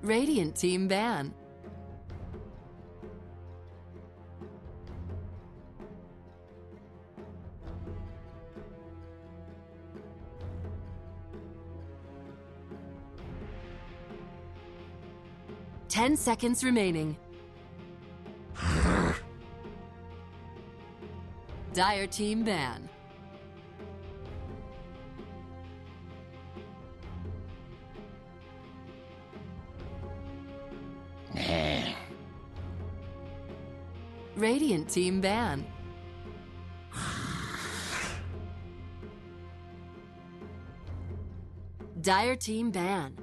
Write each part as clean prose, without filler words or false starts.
Radiant team ban. Ten seconds remaining. Dire team ban. Radiant team ban. Dire team ban.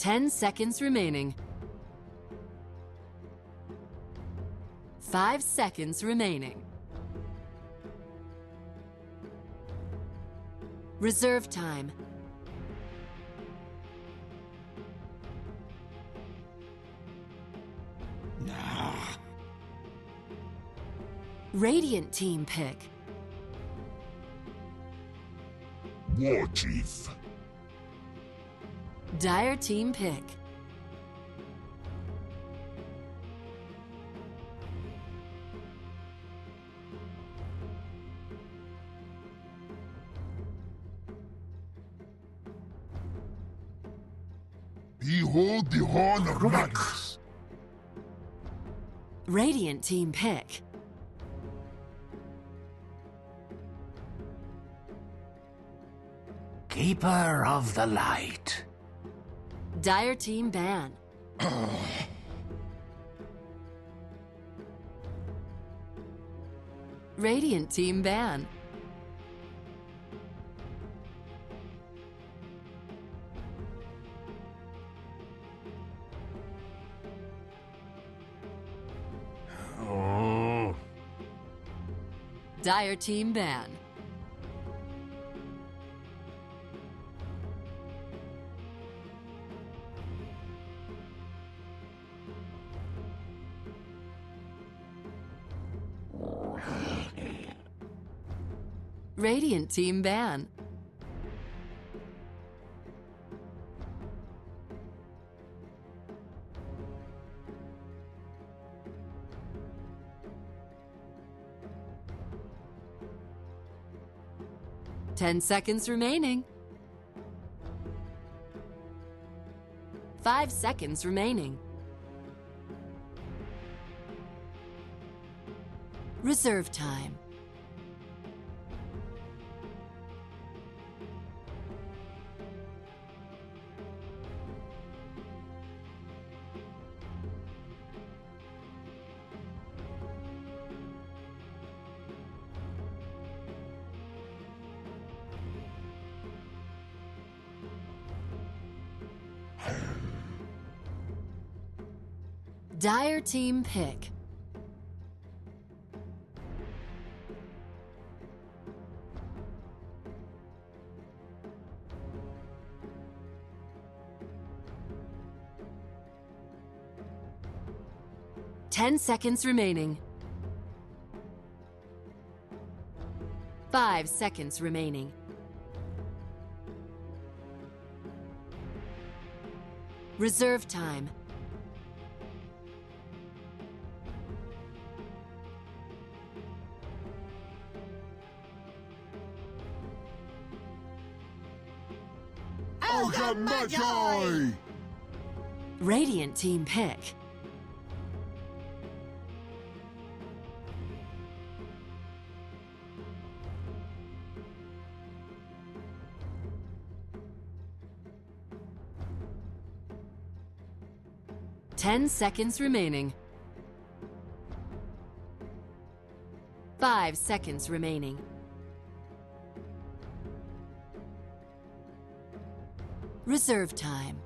10 seconds remaining. 5 seconds remaining. Reserve time. Radiant team pick. War Chief. Dire team pick. Behold the horn of Magnus. Radiant team pick. Keeper of the Light. Dire team ban. Radiant team ban. Oh. Dire team ban. Radiant team ban. Ten seconds remaining. 5 seconds remaining. Reserve time. Dire team pick. Ten seconds remaining. 5 seconds remaining. Reserve time. Ogre Magi! Radiant team pick. Ten seconds remaining. 5 seconds remaining. Reserve time.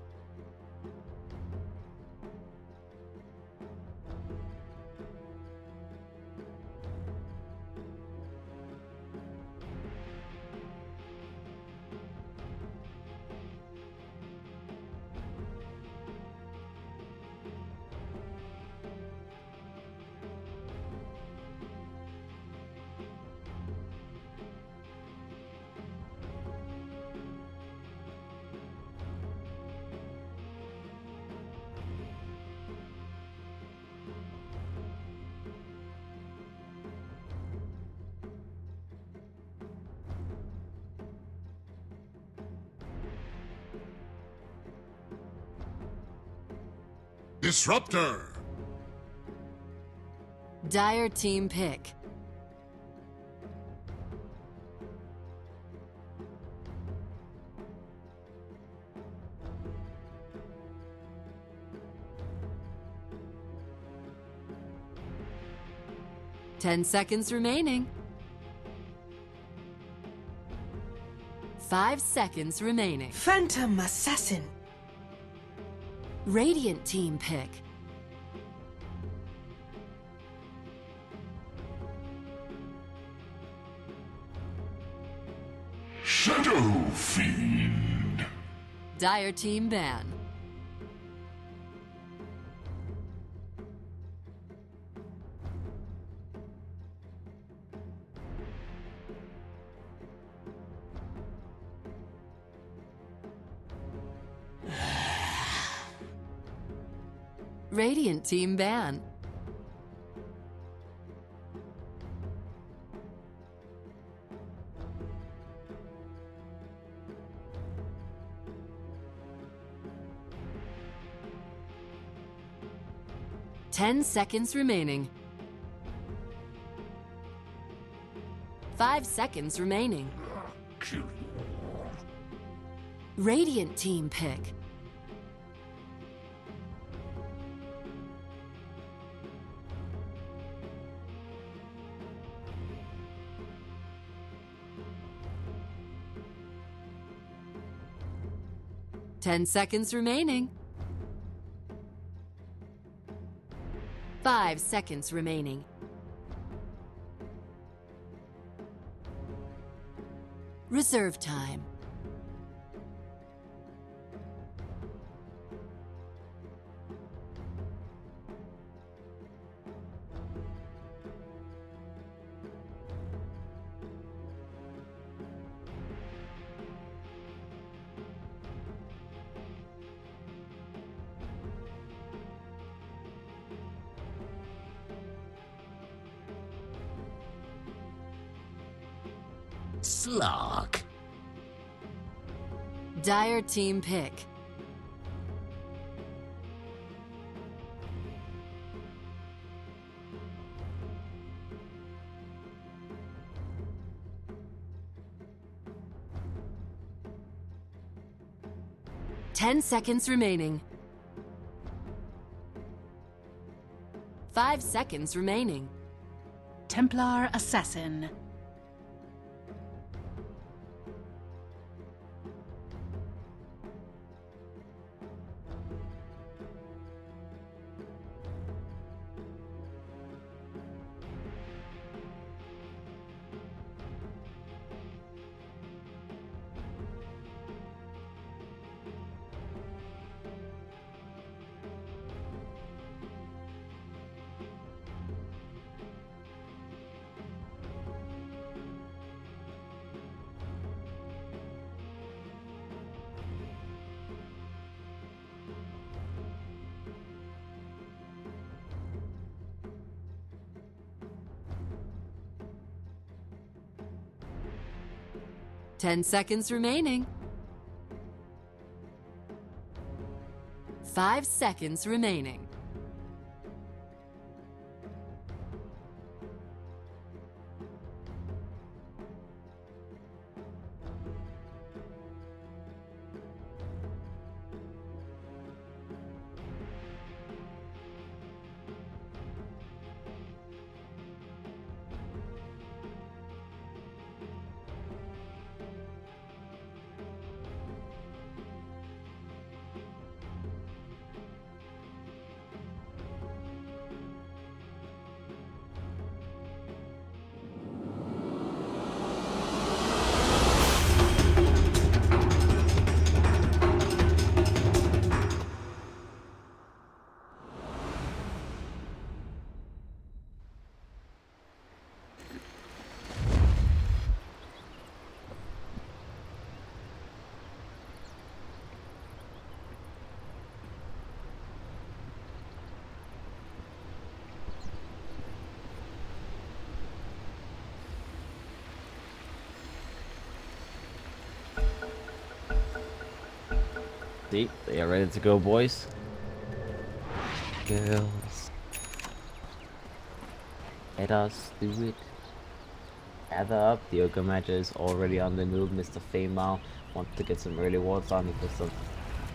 Disruptor. Dire team pick. Ten seconds remaining. 5 seconds remaining. Phantom Assassin. Radiant team pick. Shadow Fiend. Dire team ban. Radiant team ban. Ten seconds remaining. 5 seconds remaining. Radiant team pick. Ten seconds remaining. 5 seconds remaining. Reserve time. Slog. Dire team pick. Ten seconds remaining. 5 seconds remaining. Templar Assassin. Ten seconds remaining. 5 seconds remaining. See, they are ready to go, boys. Girls. Let us do it. Gather up. The Ogre Magi is already on the move. Mr. Feymau wants to get some early wards on. He puts some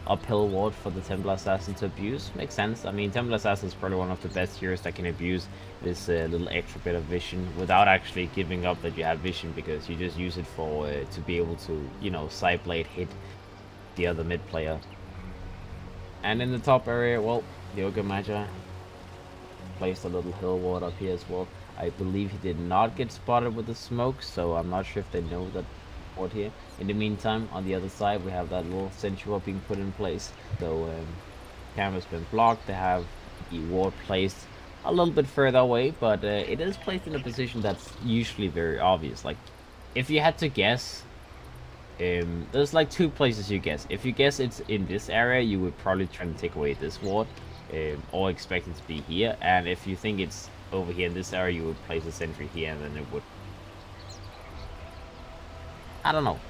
uphill ward for the Templar Assassin to abuse. Makes sense. I mean, Templar Assassin is probably one of the best heroes that can abuse this little extra bit of vision without actually giving up that you have vision, because you just use it for to be able to, you know, side blade hit the other mid player. And in the top area, well, the Ogre Magi placed a little hill ward up here as well. I believe he did not get spotted with the smoke, so I'm not sure if they know that ward here. In the meantime, on the other side, we have that little sentry ward being put in place. So camera's been blocked. They have the ward placed a little bit further away, but it is placed in a position that's usually very obvious. Like, if you had to guess, there's like two places you guess. If you guess it's in this area, you would probably try to take away this ward, or expect it to be here. And if you think it's over here in this area, you would place a sentry here, and then it would, I don't know,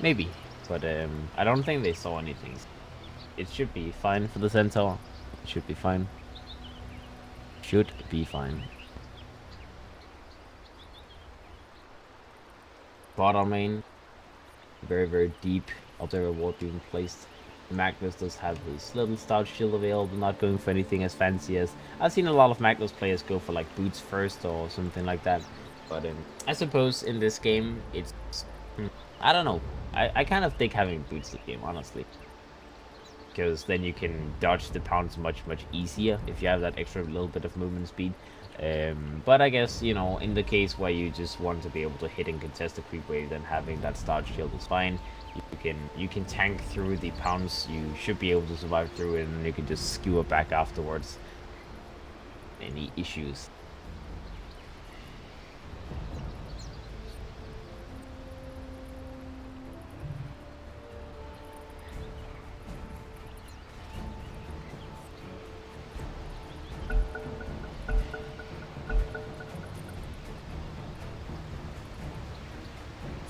maybe, but I don't think they saw anything. It should be fine for the Centaur. It should be fine. Should be fine. Bottom lane, very, very deep. Up there, a ward being placed. Magnus does have his little stout shield available, not going for anything as fancy as... I've seen a lot of Magnus players go for like boots first or something like that. But I suppose in this game, it's... I don't know. I kind of think having boots this game, honestly. Because then you can dodge the pounds much, much easier if you have that extra little bit of movement speed. But I guess, you know, in the case where you just want to be able to hit and contest the creep wave, then having that stout shield is fine. You can tank through the pounds. You should be able to survive through it, and you can just skewer back afterwards. Any issues?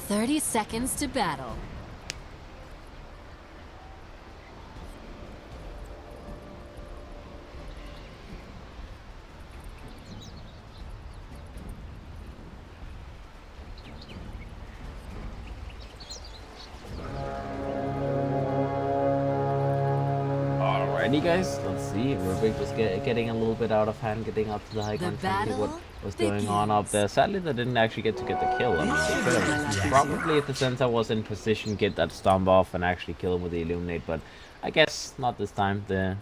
"30 seconds to battle." Alrighty guys, let's see. Rubik was getting a little bit out of hand, getting up to the high ground, trying to see what was going on up there. Sadly, they didn't actually get to get the kill. I mean, they could have probably, if the Centaur was in position, get that stomp off and actually kill him with the Illuminate, but I guess not this time. The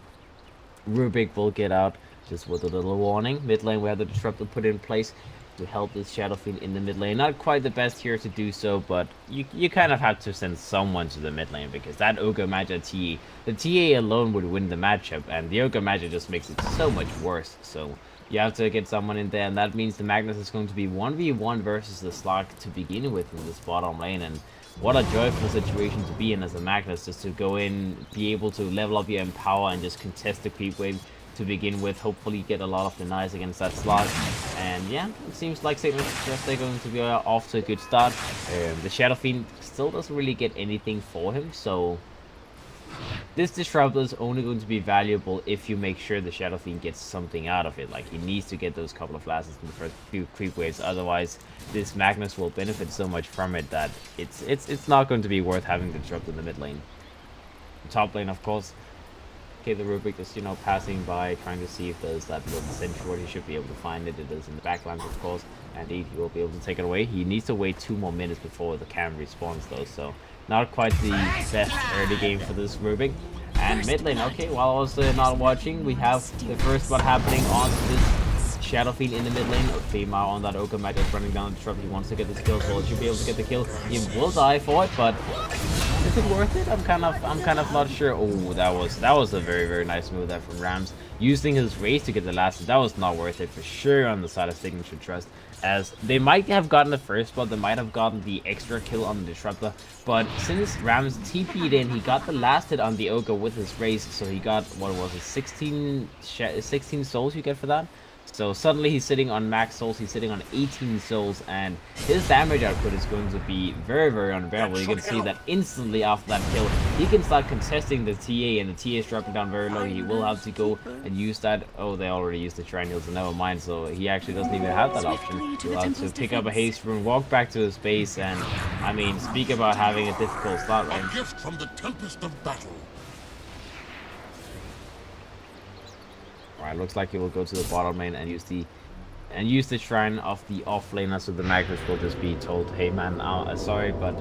Rubik will get out just with a little warning. Mid lane, we have the Disruptor put in place to help this Shadow Fiend in the mid lane. Not quite the best here to do so, but you kind of have to send someone to the mid lane, because that Ogre Magi TA, the TA alone would win the matchup, and the Ogre Magi just makes it so much worse. So you have to get someone in there, and that means the Magnus is going to be 1v1 versus the Slug to begin with in this bottom lane. And what a joyful situation to be in as a Magnus, just to go in, be able to level up your Empower and just contest the creep wave to begin with. Hopefully get a lot of denies against that Slug. And yeah, it seems like Sigma Stress, they're going to be off to a good start. The Shadow Fiend still doesn't really get anything for him, so this Disruptor is only going to be valuable if you make sure the Shadow Fiend gets something out of it. Like, he needs to get those couple of lasses in the first few creep waves, otherwise this Magnus will benefit so much from it that it's not going to be worth having the Disruptor in the mid lane. The top lane, of course, okay, the Rubik is, you know, passing by, trying to see if there's that little sentry ward. He should be able to find it. It is in the backlines, of course, and he will be able to take it away. He needs to wait 2 more minutes before the cam respawns, though, so not quite the best early game for this Rubik. And mid lane, okay, while I was not watching, we have the first one happening on this Shadow Fiend in the mid lane. Feymau on that Ogre Magi running down the Disruptor. He wants to get this kill, so he should be able to get the kill. He will die for it, but is it worth it? I'm kind of not sure. Oh, that was a very, very nice move there from Rams, using his race to get the last. That was not worth it for sure on the side of Signature Trust, as they might have gotten the first spot, they might have gotten the extra kill on the Disruptor, but since Rams TP'd in, he got the last hit on the Ogre with his race, so he got, what was it, 16 souls you get for that. So suddenly he's sitting on max souls, he's sitting on 18 souls, and his damage output is going to be very, very unbearable. You can see that instantly after that kill, he can start contesting the TA, and the TA is dropping down very low. He will have to go and use that. Oh, they already used the Shrine Heal, so never mind. So he actually doesn't even have that option. He'll have to pick up a haste rune, walk back to his base, and I mean, speak about having a difficult start, right? A gift from the tempest of battle. Alright, looks like he will go to the bottom lane and use the shrine of the offlaner, so the Magnus will just be told, hey man, sorry, but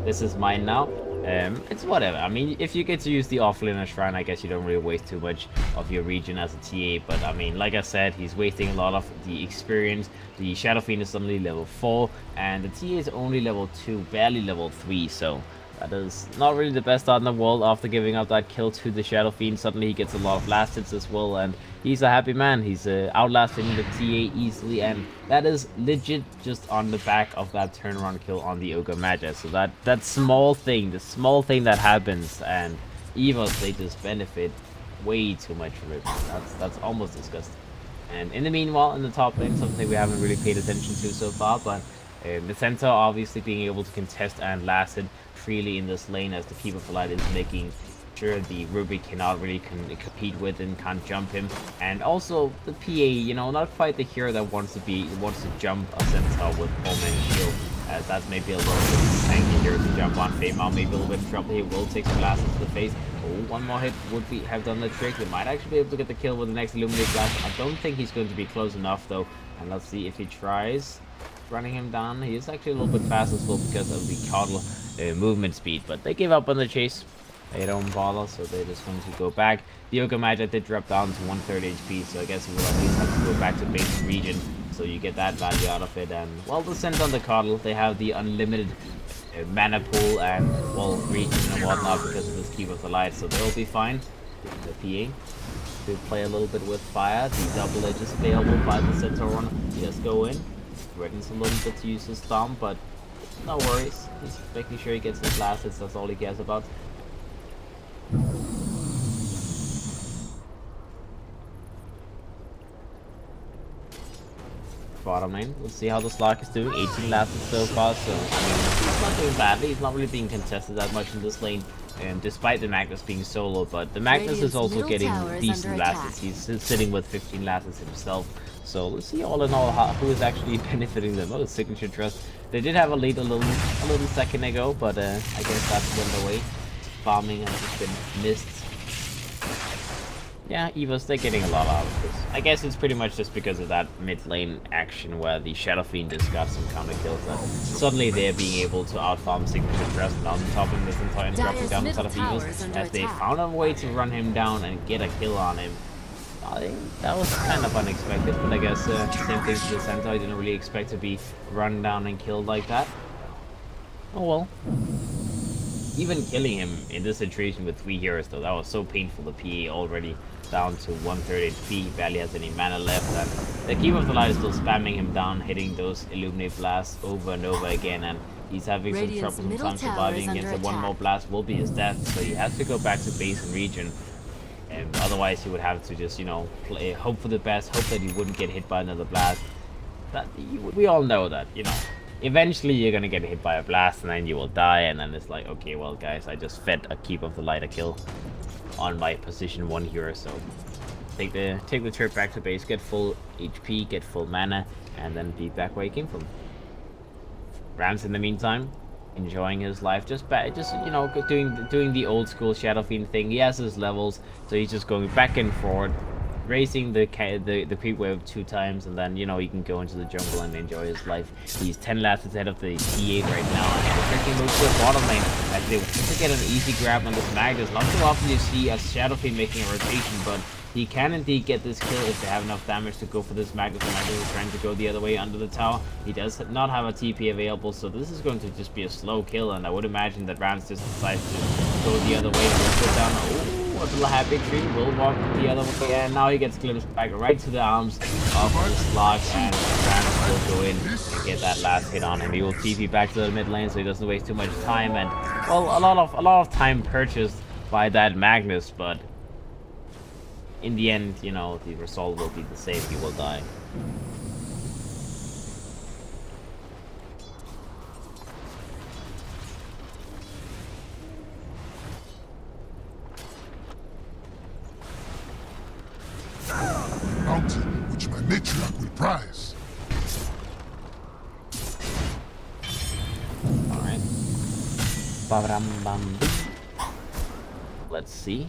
this is mine now. It's whatever. I mean, if you get to use the offlaner shrine, I guess you don't really waste too much of your region as a TA, but I mean, like I said, he's wasting a lot of the experience. The Shadow Fiend is suddenly level 4, and the TA is only level 2, barely level 3, so that is not really the best start in the world. After giving up that kill to the Shadow Fiend, suddenly he gets a lot of last hits as well, and he's a happy man. He's outlasting the TA easily, and that is legit just on the back of that turnaround kill on the Ogre Magi. So that small thing, the small thing that happens, and Evos, they just benefit way too much from it. That's almost disgusting. And in the meanwhile, in the top lane, something we haven't really paid attention to so far, but the Centaur obviously being able to contest and last hit freely in this lane, as the Keeper of the Light is making sure the Ruby cannot really compete with and can't jump him. And also the PA, you know, not quite the hero that wants to jump a Centaur with full shield, as that's maybe a little bit tanky hero to jump on. Feymar maybe a little bit in trouble. He will take some blasts into the face. Oh, one more hit would have done the trick. They might actually be able to get the kill with the next Illuminate Blast. I don't think he's going to be close enough though, and let's see if he tries running him down. He is actually a little bit fast as well because of the Coddle movement speed, but they give up on the chase. They don't bother, so they're just going to go back. The Ogre Magi did drop down to 130 HP, so I guess we will at least have to go back to base region, so you get that value out of it. And well, the Scent on the Coddle, they have the unlimited mana pool and, well, region and whatnot because of this Keep of the Light, so they'll be fine. The PA to play a little bit with fire. The double edge is available by the Centaur runner. He does go in, threatens a little bit to use his Stomp, but no worries. He's making sure he gets his blast hits, that's all he cares about. Bottom lane, let's see how the Slark is doing. 18 last hits so far, so I mean, he's not doing badly. He's not really being contested that much in this lane, despite the Magnus being solo, but the Magnus is also getting decent last hits. He's sitting with 15 last hits himself. So let's see all in all who is actually benefiting them. Oh, the Signature Trust. They did have a lead a little second ago, but I guess that's went away. Farming has just been missed. Yeah, Evos, they're getting a lot out of this. I guess it's pretty much just because of that mid lane action where the Shadow Fiend just got some counter kills, that suddenly they're being able to outfarm Signature Trust, and on top of this entire dropping down inside of Evos, as they found a way to run him down and get a kill on him. I think that was kind of unexpected, but I guess same thing to the Centaur. I didn't really expect to be run down and killed like that. Oh well. Even killing him in this situation with 3 heroes though, that was so painful. The PA already down to 130 HP, barely has any mana left, and the Keeper of the Light is still spamming him down, hitting those Illuminate Blasts over and over again, and he's having some trouble sometimes surviving against it. One more blast will be his death, so he has to go back to base and region. And otherwise he would have to just, you know, hope for the best, hope that he wouldn't get hit by another blast. We all know that, you know, eventually you're gonna get hit by a blast and then you will die, and then it's like, okay, well guys, I just fed a Keep of the Light a kill on my position 1 hero, so take the trip back to base, get full HP, get full mana, and then be back where he came from. Rams in the meantime, enjoying his life, just you know, doing the old school Shadow Fiend thing. He has his levels, so he's just going back and forth, raising the creep wave 2 times, and then, you know, he can go into the jungle and enjoy his life. He's 10 laps ahead of the TA right now, and they're taking move to the bottom lane as they want to get an easy grab on this Magnus. Not too often you see a Shadow Fiend making a rotation, but he can indeed get this kill if they have enough damage to go for this Magnus. The Magnus is trying to go the other way under the tower. He does not have a TP available, so this is going to just be a slow kill, and I would imagine that Rams just decides to go the other way. He'll go down. Oh, a little happy tree will walk the other way, and now he gets glimpsed back right to the arms of the Slug, and Rams will go in and get that last hit on him. He will TP back to the mid lane so he doesn't waste too much time, and well, a lot of time purchased by that Magnus, but in the end, you know, the result will be the same. He will die. Bounty which my matriarch will prize. Alright. Ba-ram-bam-bam. Let's see.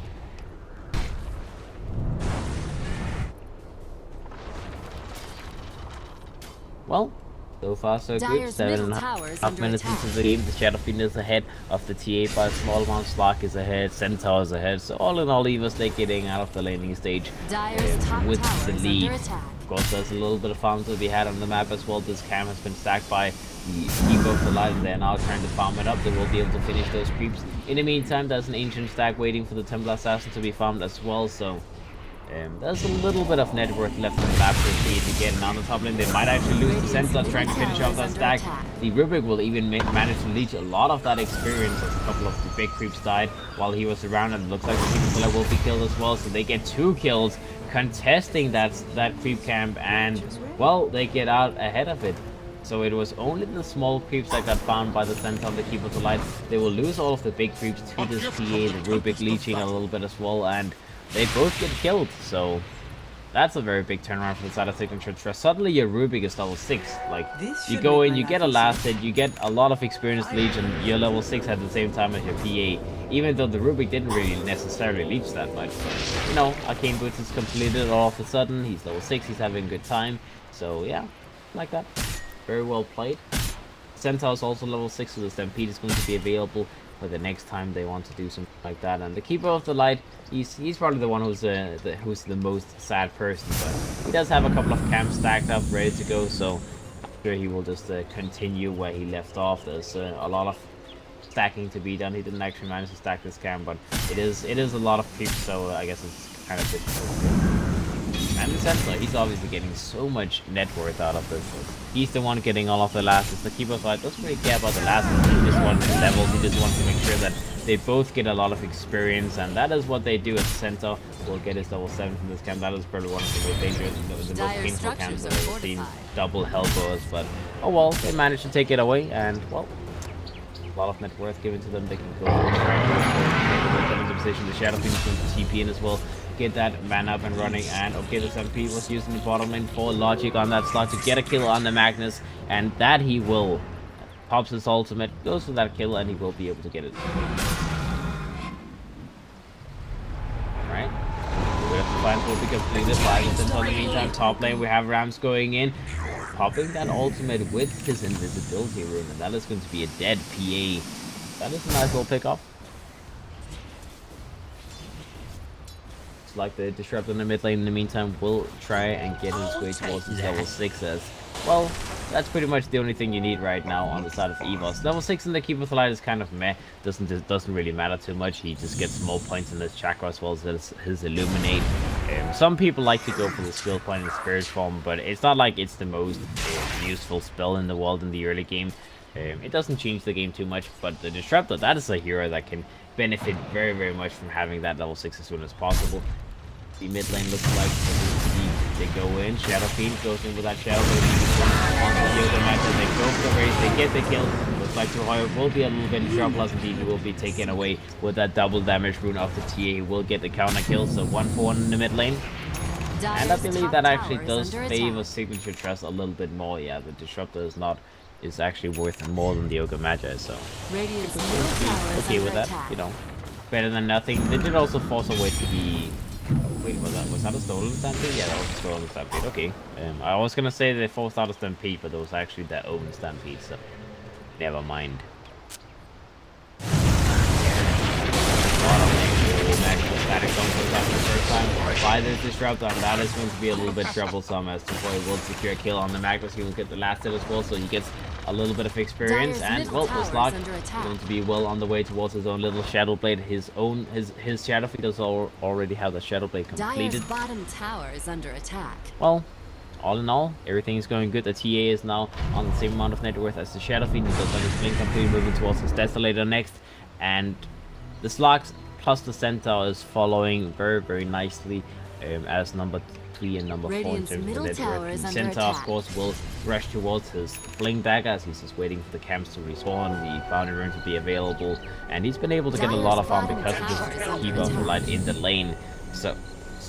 Well, so far so good. Dyer's middle 7.5 tower is under minutes attack. into the game. The Shadow Fiend is ahead of the TA by a small amount. Slark is ahead. Centaur is ahead. So all in all, Evos, they're getting out of the laning stage Dyer's top with tower the is lead. under attack. Of course, there's a little bit of farm to be had on the map as well. This cam has been stacked by the Keeper of the Light, and they're now trying to farm it up. They will be able to finish those creeps. In the meantime, there's an ancient stack waiting for the Templar Assassin to be farmed as well. So there's a little bit of net worth left on the map for T to get, and on the top lane they might actually lose the Centaur trying to finish off that stack. The Rubik will even manage to leech a lot of that experience as a couple of the big creeps died while he was around, and it looks like the Keeper of the Light will be killed as well. So they get 2 kills contesting that creep camp, and well, they get out ahead of it. So it was only the small creeps that got found by the Centaur and the Keeper of the Light. They will lose all of the big creeps to this PA, the Rubik leeching a little bit as well, and they both get killed. So that's a very big turnaround for the side of Signature Trust. Suddenly your Rubik is level 6. Like, you go in, you get a last hit, you get a lot of experience leech, and you're level 6 at the same time as your PA. Even though the Rubik didn't really necessarily leech that much. But, you know, Arcane Boots is completed all of a sudden. He's level 6, he's having a good time. So yeah, like that. Very well played. Centaur is also level 6, so the Stampede is going to be available for the next time they want to do something like that. And the Keeper of the Light, he's probably the one who's the most sad person, but he does have a couple of camps stacked up, ready to go. So I'm sure he will just continue where he left off. There's a lot of stacking to be done. He didn't actually manage to stack this camp, but it is a lot of creeps, so I guess it's kind of difficult. And the Centaur, he's obviously getting so much net worth out of this. He's the one getting all of the lasts. The Keeper of the Light doesn't really care about the lasts. He just wants the levels. He just wants to make sure that they both get a lot of experience, and that is what they do. As Centaur will get his level 7 from this camp. That is probably one of the most dangerous, the most painful camps I've ever seen. Double Hellbows, but oh well, they managed to take it away, and well, a lot of net worth given to them. They can go for the strength, get into position. The Shadow Fiend is going to TP in as well. Get that man up and running, and okay, the SMP was using the bottom lane for logic on that slot to get a kill on the Magnus, and that he will. Pops his ultimate, goes for that kill, and he will be able to get it. Alright, the finals will be completed by the Centaur. In the meantime, top lane we have Rams going in, popping that ultimate with his invisibility rune, and that is going to be a dead PA. That is a nice little pick off. Like the Disruptor in the mid lane in the meantime will try and get his way towards his level 6 as well. That's pretty much the only thing you need right now on the side of Evos. Level 6 in the Keeper of the Light is kind of meh. Doesn't really matter too much. He just gets more points in his chakra as well as his Illuminate. Some people like to go for the skill point in Spirit Form, but it's not like it's the most useful spell in the world in the early game. It doesn't change the game too much, but the Disruptor, that is a hero that can benefit very, very much from having that level 6 as soon as possible. The mid lane looks like they go in. Shadow Fiend goes in with that Shadow Fiend onto the Yoga match, and they go for the race. They get the kill. Looks like Troy will be a little bit in trouble as indeed he will be taken away with that double damage rune of the TA. He will get the counter kill, so 1-for-1 in the mid lane. And I believe that actually does favor Signature Trust a little bit more. Yeah, the Disruptor is actually worth more than the Yoga Magi, so okay with that, you know, better than nothing. They did also force a way to be. Wait, was that a stolen stampede? Yeah, that was a stolen stampede. Okay. I was gonna say they forced out a stampede, but it was actually their own stampede, so never mind. Static comes out for the first time by the Disruptor, and that is going to be a little bit troublesome as Tupoy will secure a kill on the Magnus. He will get the last hit as well, so he gets a little bit of experience, and well, this lock is going to be well on the way towards his own little Shadow Blade. His Shadow Fiend does already have the Shadow Blade completed. Dyer's bottom tower is under attack. Well, all in all, everything is going good. The TA is now on the same amount of net worth as the Shadow Fiend. He does have his blink completely moving towards his Desolator next, and the Slugs plus the Centaur is following very, very nicely as number 3 and number 4 in Radiant's terms of middle the net tower worth. is The under center, of attack. course, will rush towards his blink dagger as he's just waiting for the camps to respawn, the bounty rune to be available, and he's been able to get a lot of farm because of this keeper of the light in the lane. So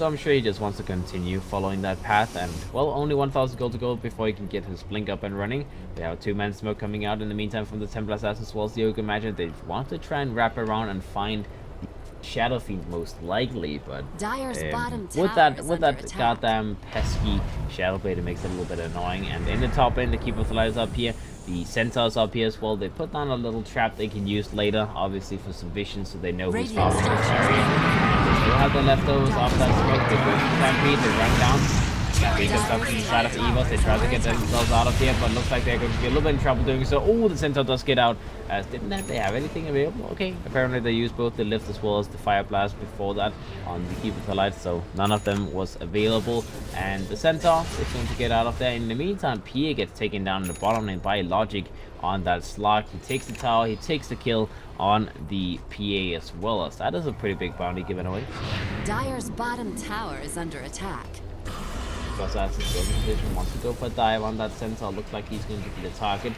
I'm sure he just wants to continue following that path, and well, only 1,000 gold to go before he can get his blink up and running. We have a 2-man smoke coming out in the meantime from the Templar Assassins as well as the Ogre Magi. They want to try and wrap around and find Shadow Fiend most likely, but Dire's bottom with tower is that under attack. goddamn pesky Shadow Blade, it makes it a little bit annoying. And in the top lane, the Keeper of the Light is up here, the Centaur's up here as well. They put down a little trap they can use later, obviously for some vision, so they know who's Radiant following this structures. area. They still have the leftovers off that smoke. They push the stampede, they run down. Stampede gets up to the side of Evos. They try to get themselves out of here, but looks like they're going to be a little bit in trouble doing so. Oh, the Centaur does get out. Didn't they have anything available? Okay, apparently they used both the lift as well as the fire blast before that on the Keeper of the Light, so none of them was available. And the Centaur is going to get out of there. In the meantime, PA gets taken down in the bottom lane by Logic on that slug. He takes the tower, he takes the kill on the PA as well, as that is a pretty big bounty given away. Dire's bottom tower is under attack. Because as his position wants to go for a dive on that Centaur, looks like he's going to be the target.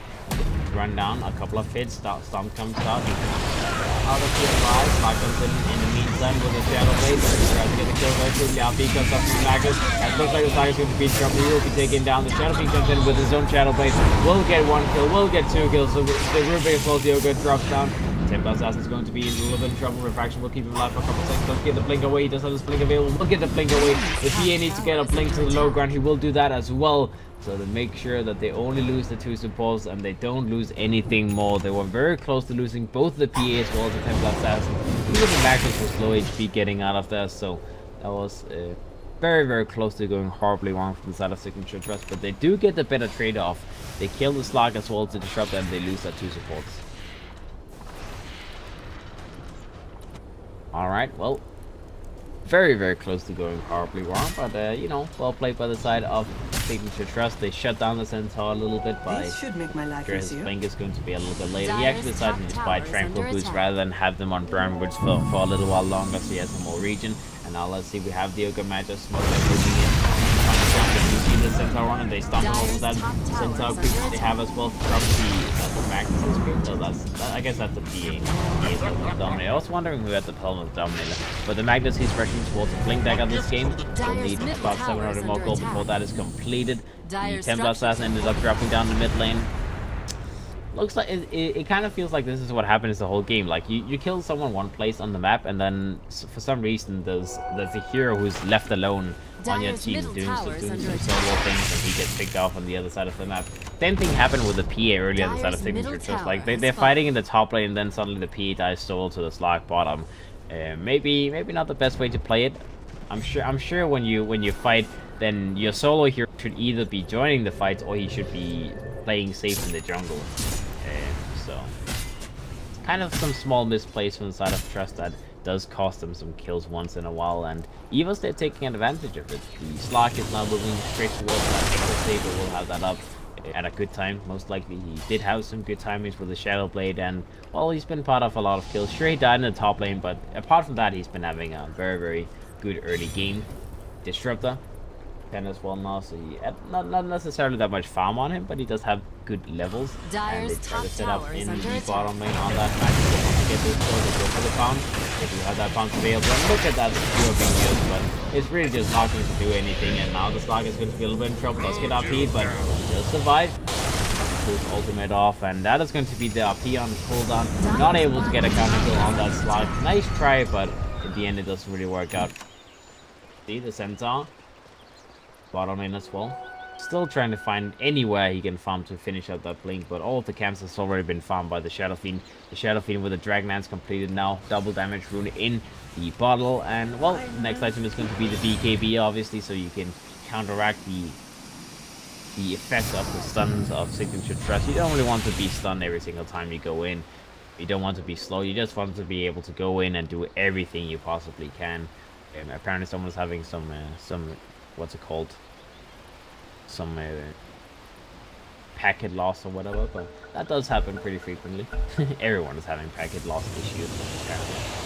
Run down, a couple of hits, Stomp comes out, out of the alive, Slug comes in the meantime with a Shadow Blade, tries to get the kill very quickly, RP comes up from the Magnus, and looks like the Slug is going to be in trouble. He will be taken down, the Shadow Fiend comes in with his own Shadow Blade, will get 1 kill, will get 2 kills, so the Rubik as well as the Ogre drops down. Templar Assassin is going to be in a little bit of trouble. Refraction will keep him alive for a couple of seconds. Doesn't get the blink away. He does have his blink available. Will get the blink away. If PA needs to get a blink to the low ground, he will do that as well. So to make sure that they only lose the 2 supports and they don't lose anything more. They were very close to losing both the PA as well as the Templar Assassin. Even the Magnus was low HP getting out of there. So that was very, very close to going horribly wrong from the side of Signature Trust. But they do get the better trade-off. They kill the Slug as well to disrupt and they lose their 2 supports. Alright, well, very, very close to going horribly wrong, but, you know, well played by the side of Signature Trust. They shut down the Centaur a little bit by This should make my life sure his easier. blink is going to be a little bit later. He Dire's actually decided to top just buy tower is Tranquil under Boots attack. rather than have them on Burn Boots for a little while longer, so he has some more region. And now let's see, we have the Ogre Magi smoke that's moving in. You see the Centaur on and they stomp all of that Centaur creep that they have as well from the Magnus creep. So I guess that's the PA. He is the Dominator. I was wondering who had the helm of the Dominator. But the Magnus, he's rushing towards the blink dagger this game. He'll need about 700 more gold before that is completed. The Templar Assassin ended up dropping down the mid lane. Looks like it kind of feels like this is what happens the whole game. Like you kill someone one place on the map, and then for some reason there's a hero who's left alone on your Dire's team middle doing tower is some under solo things, and he gets picked off on the other side of the map. Same thing happened with the PA earlier on the side of Dire's Signature middle Trust. Like tower they're has fighting in the top lane, and then suddenly the PA dies solo to the Slug bottom. Maybe not the best way to play it. I'm sure when you fight, then your solo hero should either be joining the fight or he should be playing safe in the jungle. So kind of some small misplays from the side of Trust that does cost them some kills once in a while, and Evos, they're taking advantage of it. The Slug is now moving straight towards that extra save, but we'll have that up at a good time. Most likely he did have some good timings with the Shadow Blade, and well, he's been part of a lot of kills. Sure, he died in the top lane, but apart from that, he's been having a very, very good early game. Disruptor can as well now, so he had not necessarily that much farm on him, but he does have good levels. And they Dire's try to top set up tower in is under the attack. bottom lane on that match. They want to get this kill, they go for the pound. They do have that pound available, and look at that hero being used, but it's really just not going to do anything. And now the Slug is going to be a little bit in trouble. Does get RP, but he does survive. Pulls ultimate off, and that is going to be the RP on the cooldown. Not able to get a counter kill on that Slug. Nice try, but in the end it doesn't really work out. See the Centaur bottom lane as well. Still trying to find anywhere he can farm to finish out that blink, but all of the camps has already been farmed by the Shadow Fiend. The Shadow Fiend with the Dragonlance completed now. Double damage rune in the bottle, and well, the next item is going to be the BKB, obviously, so you can counteract the effect of the stuns of Signature Trust. You don't really want to be stunned every single time you go in. You don't want to be slow. You just want to be able to go in and do everything you possibly can. Apparently someone's having some what's it called? Some packet loss or whatever, but that does happen pretty frequently. Everyone is having packet loss issues.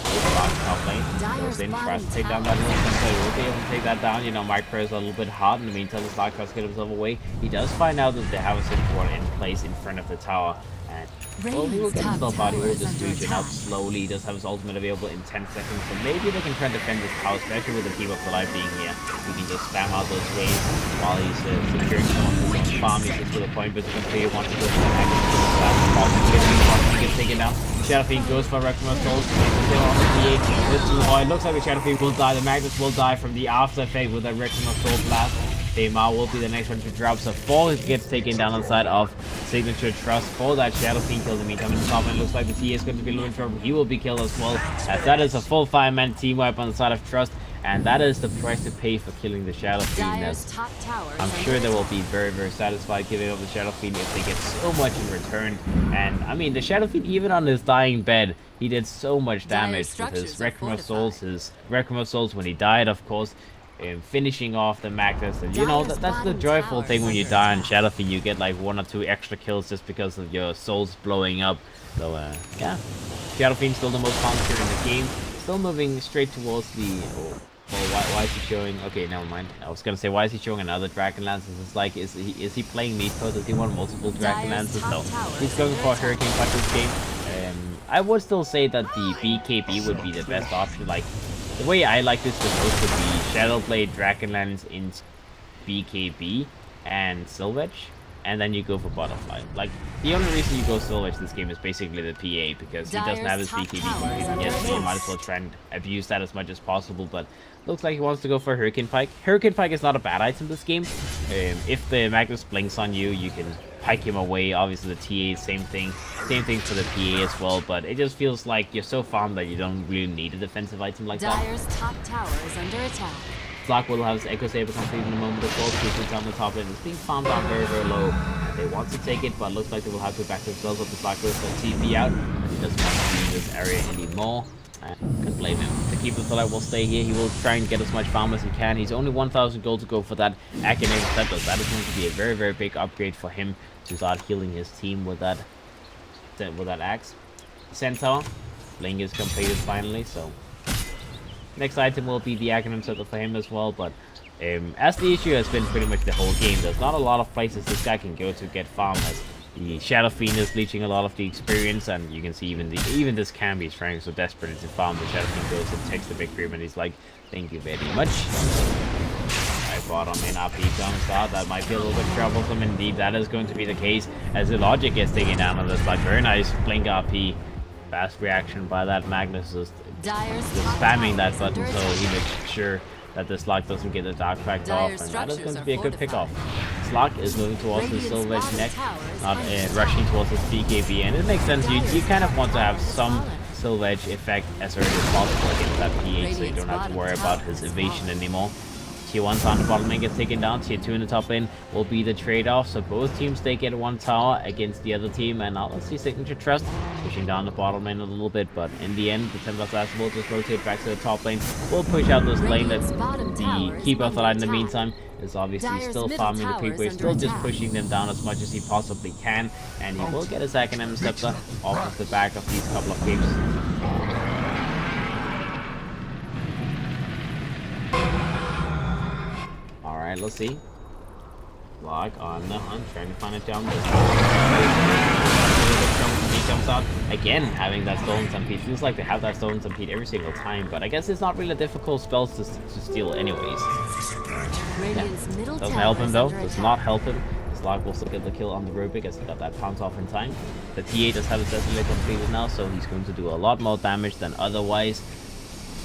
Top lane goes in, tries to take down that little Sensei. He will be able to take that down. You know, Micro is a little bit hot. In the meantime, the Slack tries to get himself away. He does find out that they have a support in place in front of the tower. And well, he will get himself out. He will just reach it out slowly. He does have his ultimate available in 10 seconds. So maybe they can try to defend this tower, especially with the Keep Up the Life being here. He can just spam out those waves while he's securing some of his own farm. He's just to the point, but he wants to go for the he gets taken down. Shadow Fiend goes for Reclamation Souls. Still on the PA. It's too high. It looks like the Shadow Fiend will die. The Magnus will die from the after effect with that Reclamation Soul blast. Daymar will be the next one to drop. So 4 gets taken down on the side of Signature Trust for that Shadow Fiend kill. In the meantime, in the top end, looks like the TA is going to be a little in trouble. He will be killed as well. As that is a full 5-man team wipe on the side of Trust. And that is the price to pay for killing the Shadow Fiend. I'm sure they will be very, very satisfied giving up the Shadow Fiend if they get so much in return. And I mean, the Shadow Fiend, even on his dying bed, he did so much damage with his Requiem of Souls. His Requiem of Souls when he died, of course, finishing off the Magnus. And you know, that's the joyful thing when you die on Shadow Fiend. You get like 1 or 2 extra kills just because of your souls blowing up. So yeah, Shadow Fiend's still the most popular in the game. Still moving straight towards the... Well, why is he showing? Okay, never mind. I was gonna say, why is he showing another Dragon Lances? It's like, is he playing Meatball? Does he want multiple Dragon Lances? No, he's going for a Hurricane Punch this game. I would still say that the BKB would be the best option. Like, the way I like this the most would be Shadowblade, Dragon Lance in BKB, and Sylvage. And then you go for Butterfly. Like, the only reason you go Sylvage this game is basically the PA, because he doesn't have his BKB completed yet, so you might as well try and abuse that as much as possible, but looks like he wants to go for Hurricane Pike. Hurricane Pike is not a bad item this game. If the Magnus blinks on you, you can pike him away. Obviously the TA, same thing. Same thing for the PA as well, but it just feels like you're so farmed that you don't really need a defensive item like that. Dire's top tower is under attack. Slack will have his Echo Saber complete in a moment as well. Creepers on the top lane. It's being farmed down very, very low. They want to take it, but looks like they will have to back themselves up. The Slack goes for TP out, and he doesn't want to be in this area anymore. Can blame him. The Keeper of the Light will stay here. He will try and get as much farm as he can. He's only 1,000 gold to go for that Academic Scepter. That is going to be a very, very big upgrade for him to start healing his team with that axe. Centaur. Blink is completed finally, so next item will be the Acronym Scepter for him as well, but as the issue has been pretty much the whole game, there's not a lot of places this guy can go to get farm, as the Shadow Fiend is leeching a lot of the experience, and you can see even this Camby is trying so desperately to farm. The Shadow Fiend goes and takes the big cream, and he's like, thank you very much. I brought him in RP comes out. That might be a little bit troublesome indeed. That is going to be the case as the logic gets taken down on this. Like, very nice blink RP. Fast reaction by that Magnus, just spamming that button so he makes sure that the Slug doesn't get the Dark Fact off, and that is going to be a good pickoff. Slug is moving towards the Sylvage neck, not rushing towards his BKB, and it makes sense. You kind of want to have some Sylvage effect as early as possible against that PH, so you don't have to worry about his evasion anymore. Tier 1's on the bottom lane gets taken down. Tier 2 in the top lane will be the trade-off. So both teams, they get 1 tower against the other team. And now let's see Signature Trust pushing down the bottom lane a little bit. But in the end, the Templar Assassin will just rotate back to the top lane. We'll push out this lane. That the Keeper of the Light in the meantime is obviously still farming the creep wave, still just pushing them down as much as he possibly can. And he will get his Acronym Scepter off of the back of these couple of creeps. Alright, let's see. Log on the hunt, trying to find a jump. He jumps out. Again, having that Stolen Stampede. Feels like they have that Stolen Stampede every single time, but I guess it's not really a difficult spell to steal anyways. Yeah. Doesn't help him though, does not help him. Slog will still get the kill on the Rubik as he got that pounce off in time. The TA does have his Desolator completed now, so he's going to do a lot more damage than otherwise.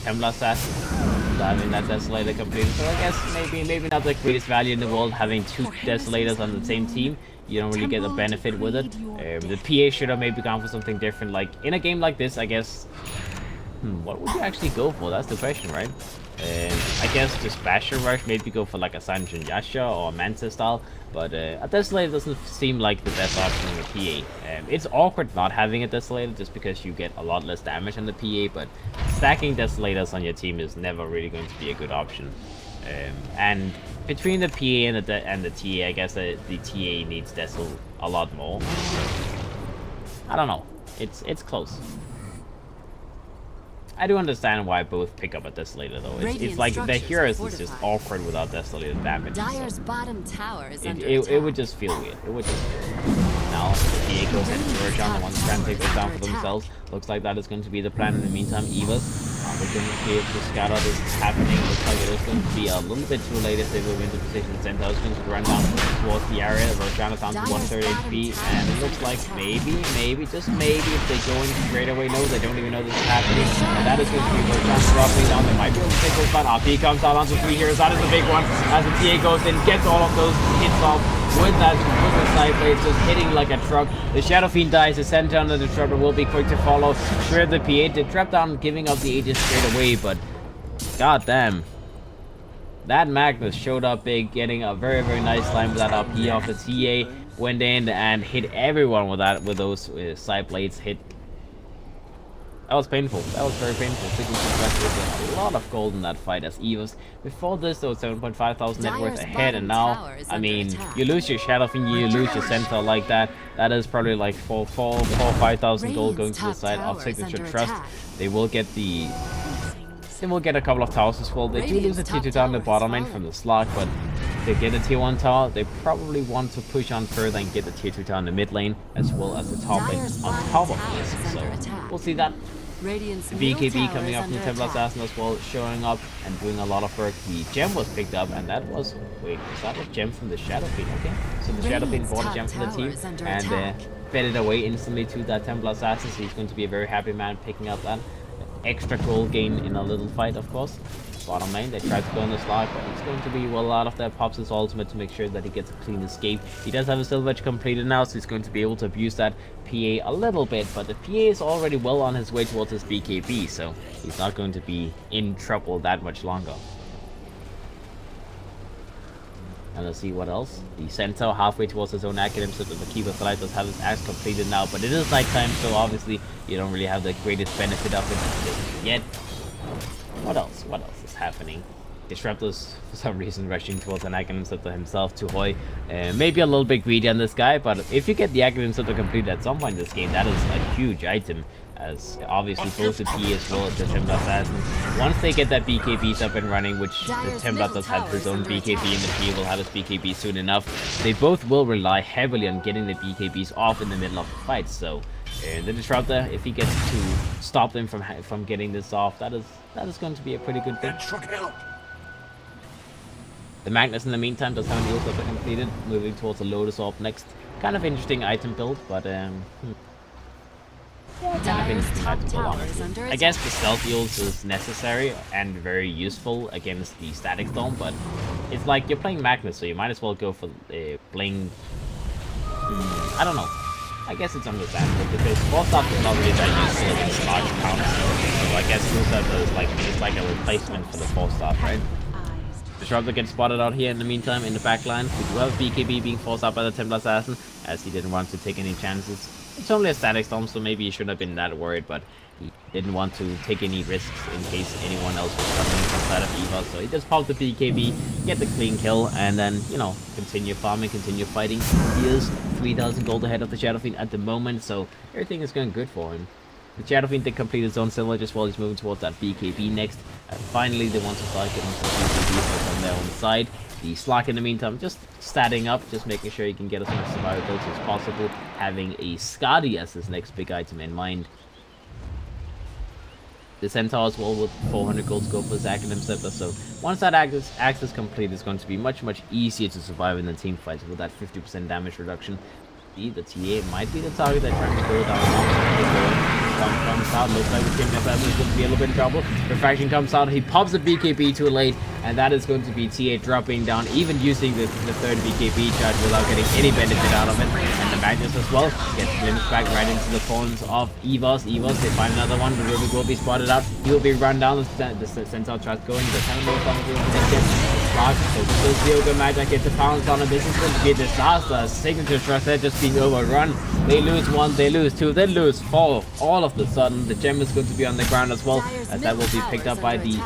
Templar Assassin having that Desolator completed, so I guess maybe not the greatest value in the world having 2 Desolators on the same team. You don't really get a benefit with it. The PA should have maybe gone for something different. Like in a game like this, I guess. What would you actually go for? That's the question, right? I guess just Basher Rush, maybe go for like a Sanjin Yasha or a Mantis style, but a Desolator doesn't seem like the best option in the PA. It's awkward not having a Desolator just because you get a lot less damage on the PA, but stacking Desolators on your team is never really going to be a good option. And between the PA and the TA, I guess the TA needs Dessel a lot more. I don't know. It's close. I do understand why both pick up a Desolator though. It's like the heroes is just awkward without Desolator damage. Dyer's bottom tower is under It attack. would just feel weird. It would just feel weird. Now, the PA goes into Roshan, the ones trying to take this down for themselves. Looks like that is going to be the plan. In the meantime, Evos are going to be able to scout out this happening. Looks like it is going to be a little bit too late if they move into position. Centaur is going to run down towards the area. Roshan is down to 130 HP, and it looks like maybe, just maybe, if they go in straight away, no, they don't even know this is happening. And that is going to be Roshan dropping down. They might be able to take this one. RP comes out onto 3 heroes. That is a big one. As the TA goes in, gets all of those hits off. With the side blades just hitting like a truck. The Shadow Fiend dies, the Centaur and the Disruptor will be quick to follow. Sure, the PA did drop down, giving up the Aegis straight away, but goddamn. That Magnus showed up big, getting a very, very nice line with that RP off the TA. Went in and hit everyone with those side blades hit. That was painful. That was very painful. A lot of gold in that fight as Evos. Before this, though, 7.5 thousand net worth ahead, and now, I mean, you lose your Shadow Fiend, you lose your Centaur like that. That is probably like 5,000 gold going to the side of Signature Trust. They will get the... They will get a couple of towers as well. They do lose a tier 2 tower in the bottom lane from the slot, but to get a tier 1 tower, they probably want to push on further and get the tier 2 tower in the mid lane, as well as the top lane on top of this. So, we'll see that. The BKB coming up from the Templar Assassin as well, showing up and doing a lot of work. The gem was picked up, and that was... Wait, was that a gem from the Shadow Fiend? Okay, so the Shadow Fiend bought a gem from the team, and fed it away instantly to that Templar Assassin, so he's going to be a very happy man picking up that extra gold gain in a little fight, of course. Bottom lane, they tried to go in the slot, but it's going to be well out of that. Pops his ultimate to make sure that he gets a clean escape. He does have a silver edge completed now, so he's going to be able to abuse that PA a little bit, but the PA is already well on his way towards his BKB, so he's not going to be in trouble that much longer. And let's see what else. The Centaur halfway towards his own academy, so that the Keeper of the Light does have his axe completed now, but it is nighttime, so obviously you don't really have the greatest benefit of it yet. What else? What else is happening? Disruptor's, for some reason, rushing towards an Aghanim Scepter himself to Hoi. Maybe a little bit greedy on this guy, but if you get the Aghanim Scepter completed at some point in this game, that is a huge item. As obviously both the P as well as the Templar Assassin, once they get that BKBs up and running, which the Templar does have his own BKB and the P will have his BKB soon enough, they both will rely heavily on getting the BKBs off in the middle of the fight. So the Disruptor, if he gets to stop them from getting this off, that is going to be a pretty good thing. The Magnus, in the meantime, does have an Eel Scepter completed, moving towards a Lotus Orb next. Kind of interesting item build, but I guess the Stealth Eels is necessary and very useful against the Static Storm, but it's like you're playing Magnus, so you might as well go for Bling. I don't know. I guess it's understandable because Force Staff is not really that useful against large counts, so I guess Eel Scepter is like a replacement for the Force Staff, right? Disruptor gets spotted out here in the meantime in the back line. We do have BKB being forced out by the Templar Assassin, as he didn't want to take any chances. It's only a Static Storm, so maybe he shouldn't have been that worried, but he didn't want to take any risks in case anyone else was coming from side of Evos. So he just popped the BKB, get the clean kill, and then, you know, continue farming, continue fighting. He is 3,000 gold ahead of the Shadow Fiend at the moment, so everything is going good for him. The Shadow Fiend did complete his own silver just while he's moving towards that BKB next. And finally, they want to start getting some BKB on their own side. The Slack, in the meantime, just statting up, just making sure he can get as much survivability as possible, having a Skadi as his next big item in mind. The Centaur as well with 400 gold scope for his Aghanim Scepter, so once that axe is complete, it's going to be much easier to survive in the team fights with that 50% damage reduction. The TA might be the target they're trying to go down. Comes out, looks like the Team Assassin is going to be a little bit in trouble. Refraction comes out, he pops the BKB too late, and that is going to be TA dropping down, even using the third BKB charge without getting any benefit out of it. And the Magnus as well gets glimpsed back right into the pawns of Evos. They find another one, the Ruby will be spotted out. He will be run down, the Centaur tries going, the Cannonball comes in to get so still Zero Magic gets a pounce on him. This is going to be a disaster. Signature Trust there just being overrun. They lose one, they lose two, they lose four. All of the sudden, the gem is going to be on the ground as well, as that will be picked up by the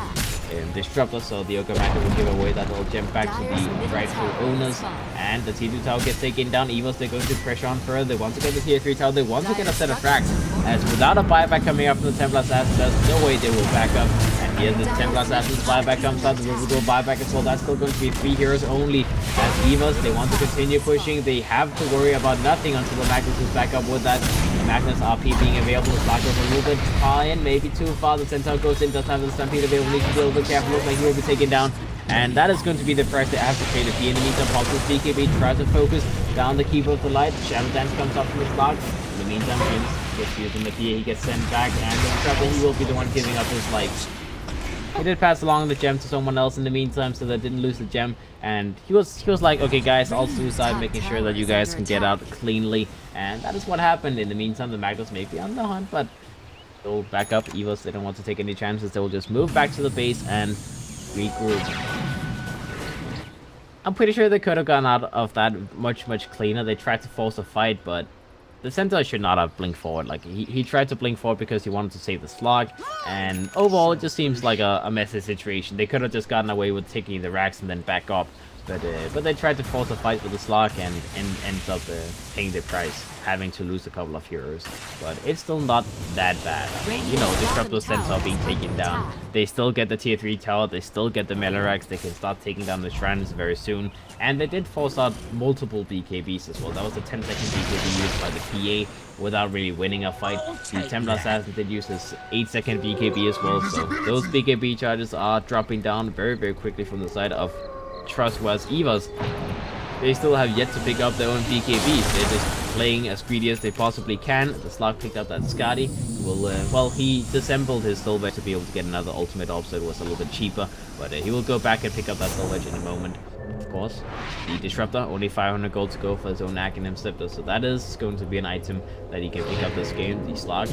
Disruptor, so the Ogre Magnet will give away that little gem back to the rightful owners. And the Tier 2 tower gets taken down. Evos, they're going to pressure on further. They want to get the Tier 3 tower. They want to get a set of frags. As without a buyback coming up from the Templar Assassin, there's no way they will back up. And here the Templar Assassin's buyback comes out. The River Go buyback as well. That's still going to be 3 heroes only. As Evos, they want to continue pushing. They have to worry about nothing until the Magnus is back up with that. Magnus RP being available. The Slack goes a little bit far in, maybe too far. The Centaur goes in, doesn't have the Stampede available. Needs to be a little bit careful. Looks like he will be taken down. And that is going to be the price they have to pay. The in the meantime, Pulse's BKB tries to focus down the Keeper of the Light. Shadow Dance comes up from the Slack. In the meantime, James gets used in the PA. He gets sent back, and the Trouble, he will be the one giving up his life. He did pass along the gem to someone else in the meantime, so they didn't lose the gem. And he was like, okay guys, I'll suicide, making sure that you guys can get out cleanly. And that is what happened. In the meantime, the Magnus may be on the hunt, but they'll back up. Evos, they don't want to take any chances. They will just move back to the base and regroup. I'm pretty sure they could have gone out of that much cleaner. They tried to force a fight, but the Centaur should not have blinked forward. Like, he tried to blink forward because he wanted to save the slog, and overall it just seems like a messy situation. They could have just gotten away with taking the racks and then back up, but they tried to force a fight with the slog and ends up paying the price, having to lose a couple of heroes. But it's still not that bad. I mean, you know, Disruptor Centaur being taken down. They still get the tier 3 tower, they still get the melee racks, they can start taking down the shrines very soon. And they did force out multiple BKBs as well. That was a 10-second BKB used by the PA without really winning a fight. The Templar Assassin did use his 8-second BKB as well, so those BKB charges are dropping down very quickly from the side of Trust, whereas Evos, they still have yet to pick up their own BKBs. They're just playing as greedy as they possibly can. The Slug picked up that Scotty. Well, he disassembled his Soul Wedge to be able to get another ultimate off, so it was a little bit cheaper. But he will go back and pick up that Soul Wedge in a moment. Of course, the Disruptor, only 500 gold to go for his own Acronym Scepter, so that is going to be an item that he can pick up this game. The Slug,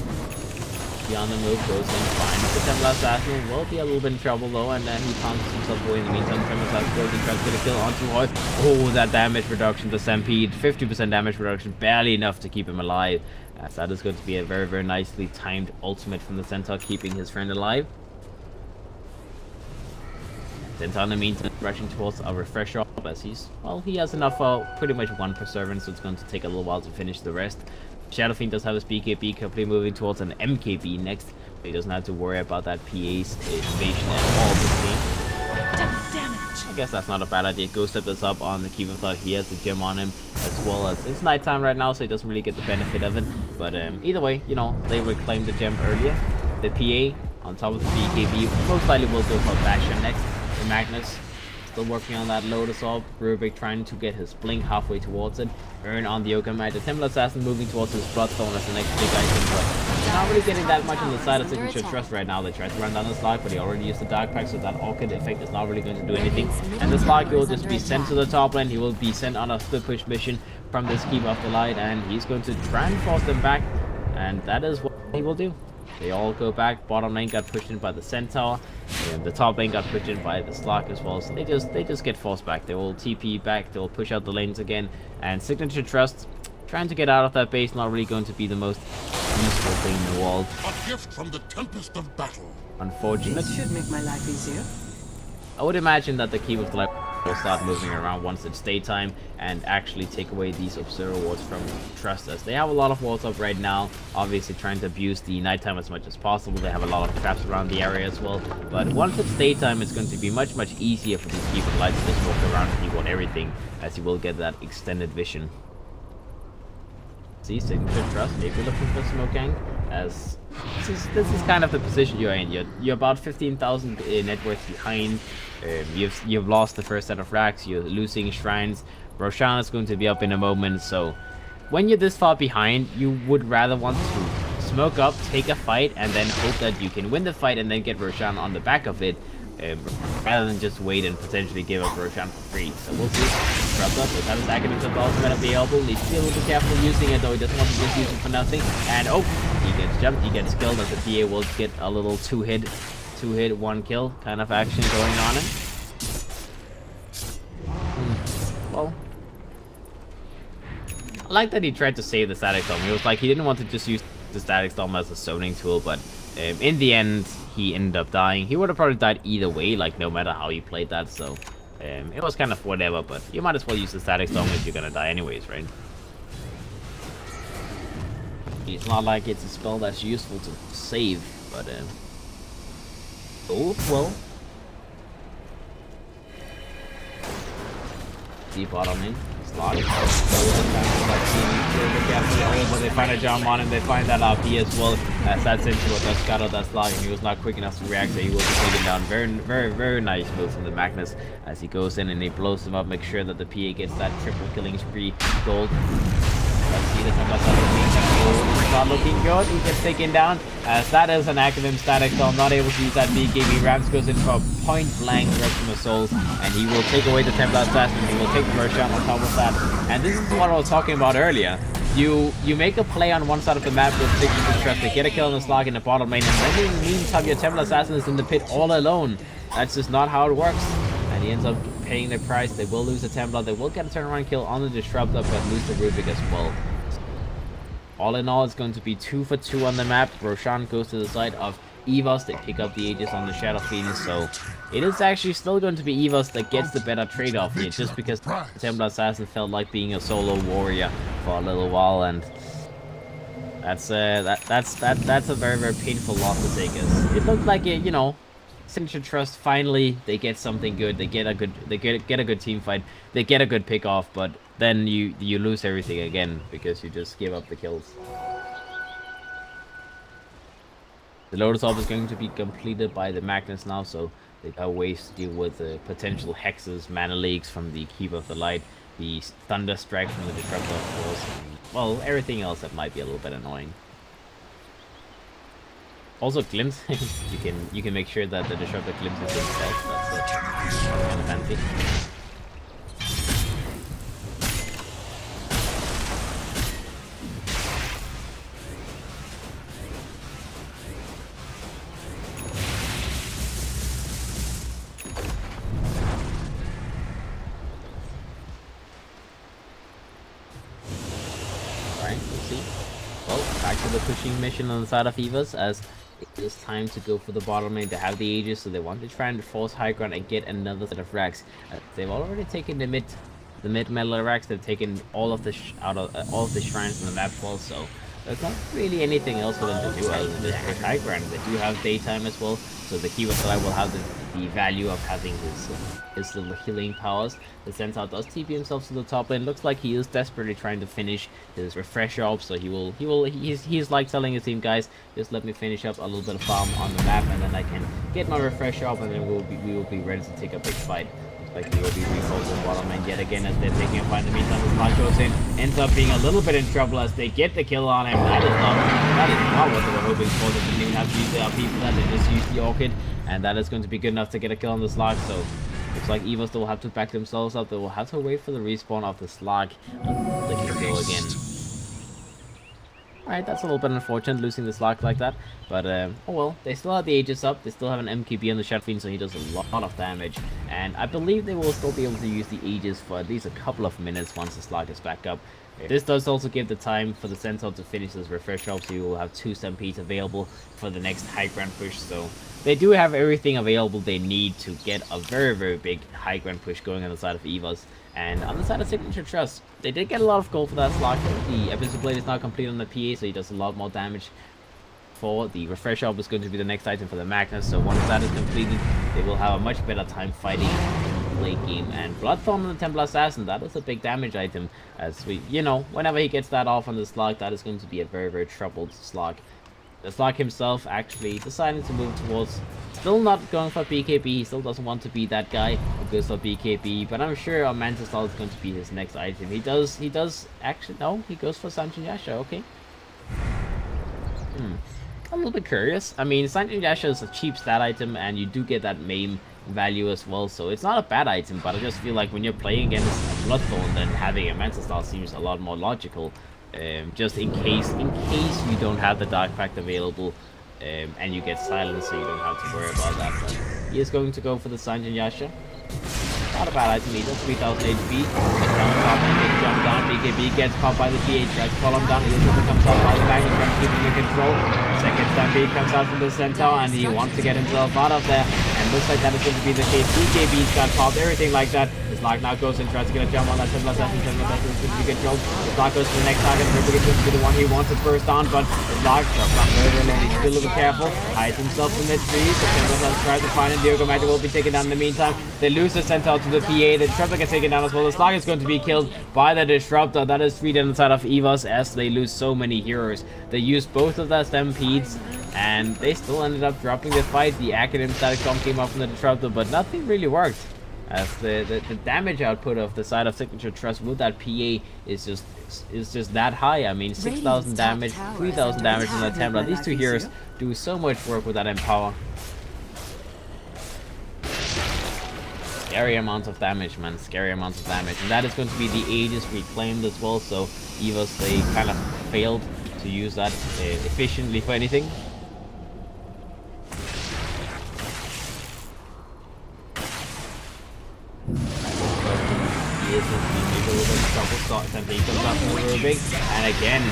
beyond the move, goes in, finds the Templar Assassin, will be a little bit in trouble though, and then he pounces himself away. In the meantime, the Templar Assassin goes and tries to get a kill onto Roy. Oh, that damage reduction to Stampede, 50% damage reduction, barely enough to keep him alive. As that is going to be a very nicely timed ultimate from the Centaur, keeping his friend alive. Centaur in the meantime rushing towards a refresher up, as he has enough for pretty much one per servant, so it's going to take a little while to finish the rest. Shadow Fiend does have his BKB, completely moving towards an MKB next, but he doesn't have to worry about that PA's invasion at all this game. I guess that's not a bad idea. Ghost Step this up on the Keeper of the Light. He has the gem on him, as well as it's nighttime right now, so he doesn't really get the benefit of it. But either way, you know, they reclaimed the gem earlier. The PA on top of the BKB most likely will go for Bastion next. The Magnus still working on that Lotus Orb. Rubik trying to get his blink halfway towards it. Earn on the Okamite. The Templar Assassin moving towards his Bloodstone as the next big item, but not really getting that much on the side of Signature Trust right now. They tried to run down the Slug, but he already used the Dark Pack, so that Orchid effect is not really going to do anything. And the Slug will just be sent to the top lane. He will be sent on a split push mission from this Keeper of the Light, and he's going to try and force them back, and that is what he will do. They all go back. Bottom lane got pushed in by the Centaur, and the top lane got pushed in by the Slug as well. So they just get forced back. They will TP back. They will push out the lanes again. And Signature Trust trying to get out of that base, not really going to be the most useful thing in the world. A gift from the tempest of battle. Unfortunate. It should make my life easier. I would imagine that the Keep of the Light will start moving around once it's daytime and actually take away these Observer wards from Trust, as they have a lot of wards up right now, obviously trying to abuse the nighttime as much as possible. They have a lot of traps around the area as well, but once it's daytime, it's going to be much easier for these Keep of the Light to just walk around and keep on everything, as you will get that extended vision. See, Signature Trust, maybe looking for Smoke Gang, as this is kind of the position you're in. You're about 15,000 net worth behind. You've lost the first set of racks. You're losing shrines. Roshan is going to be up in a moment. So when you're this far behind, you would rather want to smoke up, take a fight, and then hope that you can win the fight and then get Roshan on the back of it, rather than just wait and potentially give up Roshan for free. So we'll see. Drops up, does have his Academics of ultimate available. Needs to be a little bit careful using it, though. He doesn't want to just use it for nothing. And oh, he gets jumped, he gets killed, as the PA will get a little two-hit, one kill kind of action going on. Well, I like that he tried to save the Static Storm. He was like, he didn't want to just use the Static Storm as a zoning tool, but in the end, he ended up dying. He would have probably died either way, like no matter how he played that, so it was kind of whatever, but you might as well use the static storm if you're gonna die anyways, right? It's not like it's a spell that's useful to save, but oh well. Deep bottom in. Slot. But they find a jump on him. They find that RP as well. That's into what does scatter that slot, and he was not quick enough to react, so he will be taken down. Very nice move from the Magnus as he goes in and he blows him up. Make sure that the PA gets that triple killing spree. Gold. Let's see the Templar it's not looking good. He gets taken down. As that is an active static storm, not able to use that BKB. Rams goes in for a point blank Requiem of Souls, and he will take away the Templar Assassin. He will take the first shot on top of that. And this is what I was talking about earlier. You make a play on one side of the map with Signature Trust to get a kill on the slog in the bottom lane, and then in the meantime your Templar Assassin is in the pit all alone. That's just not how it works. And he ends up paying the price. They will lose the Templar. They will get a turnaround kill on the Disruptor, but lose the Rubik as well. All in all, it's going to be 2 for 2 on the map. Roshan goes to the side of Evos. They pick up the Aegis on the Shadow Fiend, so it is actually still going to be Evos that gets the better trade-off here, just because the Templar Assassin felt like being a solo warrior for a little while, and that's a very painful loss to take. As it looked like it, you know, Signature Trust finally they get something good. They get a good team fight. They get a good pick off, but then you lose everything again because you just give up the kills. The Lotus Orb is going to be completed by the Magnus now, so they have ways to deal with the potential hexes, mana leaks from the Keeper of the Light, the Thunder Strike from the Disruptor, of course, and, well, everything else that might be a little bit annoying. Also, glimpse. you can make sure that the Disruptor glimpses himself. That's kind of fancy. Alright, we'll see. Well, back to the pushing mission on the side of Evos, as it is time to go for the bottom lane to have the Aegis, so they want to try and force high ground and get another set of racks. They've already taken the mid metal racks. They've taken all of the all of the shrines on the map full, so there's not really anything else for them to do other than just push high ground. They do have daytime as well, so the Keeper of the Light will have the value of having his little healing powers. The Centaur does TP himself to the top lane. Looks like he is desperately trying to finish his refresher up, so he's like telling his team, guys, just let me finish up a little bit of farm on the map, and then I can get my refresher up, and then we will be ready to take a big fight. Like he will be refocusing bottom lane yet again as they're taking a fight. In the meantime, the Slot goes in, ends up being a little bit in trouble as they get the kill on him. That is not what they were hoping for. They didn't even have to use the RP for that. They just used the Orchid, and that is going to be good enough to get a kill on the Slot. So looks like Evos will have to back themselves up. They will have to wait for the respawn of the Slug until they can go again. Alright, that's a little bit unfortunate, losing the Slug like that. But, oh well, they still have the Aegis up. They still have an MKB on the Shadow Fiend, so he does a lot of damage. And I believe they will still be able to use the Aegis for at least a couple of minutes once the Slug is back up. This does also give the time for the Centaur to finish his refresh up, so you will have 2 Stampedes available for the next high ground push. So they do have everything available they need to get a very big high ground push going on the side of Evos. And on the side of Signature Trust, they did get a lot of gold for that Slug. The Episode Blade is now complete on the PA, so he does a lot more damage. For the refresh up is going to be the next item for the Magnus, so once that is completed, they will have a much better time fighting the late game. And Bloodthorn on the Templar Assassin, that is a big damage item, as we, you know, whenever he gets that off on the Slug, that is going to be a very troubled Slug. The Slug himself actually decided to move towards, still not going for BKB. He still doesn't want to be that guy who goes for BKB, but I'm sure Mantis is going to be his next item. He does actually, no, he goes for Sanjin Yasha, okay. I'm a little bit curious. I mean, Sanjin Yasha is a cheap stat item, and you do get that MAME value as well, so it's not a bad item, but I just feel like when you're playing against a Bloodthorn, then having a Mantis seems a lot more logical. Just in case you don't have the Dark Pact available, and you get silenced, so you don't have to worry about that. But he is going to go for the Sanjin Yasha. Not a bad item either. 3000 HP. Down top and just jump down. BKB gets caught by the PH. Tries to follow him down. He comes out by the back and tries to keep him in control. Second Stampede comes out from the Centaur and he wants to get himself out of there. And looks like that is going to be the case. BKB's got popped, everything like that. The Slark now goes and tries to get a jump on that Templar Assassin. Templar Assassin is going to be controlled. The Slark goes to the next target. River gets to the one he wants to burst on, but the Slark drops on very early and he's still a little bit careful. Hides himself in the trees. The Templar Assassin tries to find him. The Ogre Magic will be taken down in the meantime. They lose the Centaur to the PA. The Disruptor gets taken down as well. The Slark is going to be killed by the Disruptor. That is 3 down the side of Evos as they lose so many heroes. They used both of their Stampedes and they still ended up dropping the fight. The Academ Static Bomb came up from the Disruptor, but nothing really worked. As the damage output of the side of Signature Trust with that PA is just that high. I mean, 6,000 damage, 3,000 damage in the Templar. These two heroes do so much work with that Empower. Scary amounts of damage, man. Scary amounts of damage. And that is going to be the Aegis reclaimed as well. So Evos, they kind of failed to use that efficiently for anything. He comes up really big, and again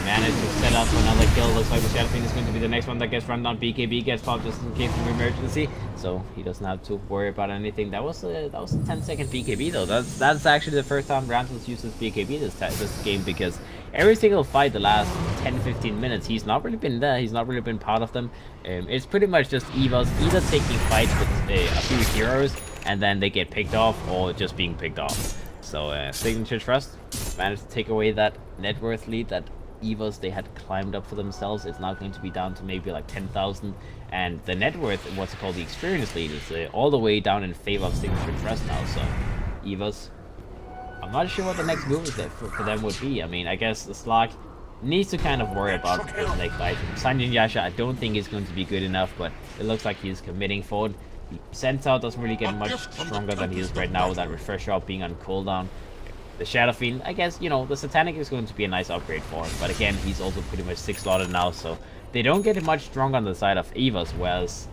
managed to set up another kill. Looks like the Shadow Fiend is going to be the next one that gets run down. BKB gets popped just in case of emergency, so he doesn't have to worry about anything. That was a 10-second BKB though. That's actually the first time Ramses used his BKB this game, because every single fight the last 10-15 minutes he's not really been there. He's not really been part of them. It's pretty much just Evos either taking fights with a few heroes and then they get picked off, or just being picked off. So Signature Trust managed to take away that net worth lead that Evos they had climbed up for themselves. It's now going to be down to maybe like 10,000, and the net worth, what's it called, the experience lead, is all the way down in favor of Signature Trust now. So Evos, I'm not sure what the next move is there for them would be. I mean, I guess the Slark needs to kind of worry about his next item. Sanjin Yasha, I don't think is going to be good enough, but it looks like he's committing forward. The Centaur doesn't really get much stronger than he is right now with that refresh up being on cooldown. The Shadow Fiend, I guess, you know, the Satanic is going to be a nice upgrade for him, but again, he's also pretty much 6-slotted now, so they don't get much stronger on the side of Evos, whereas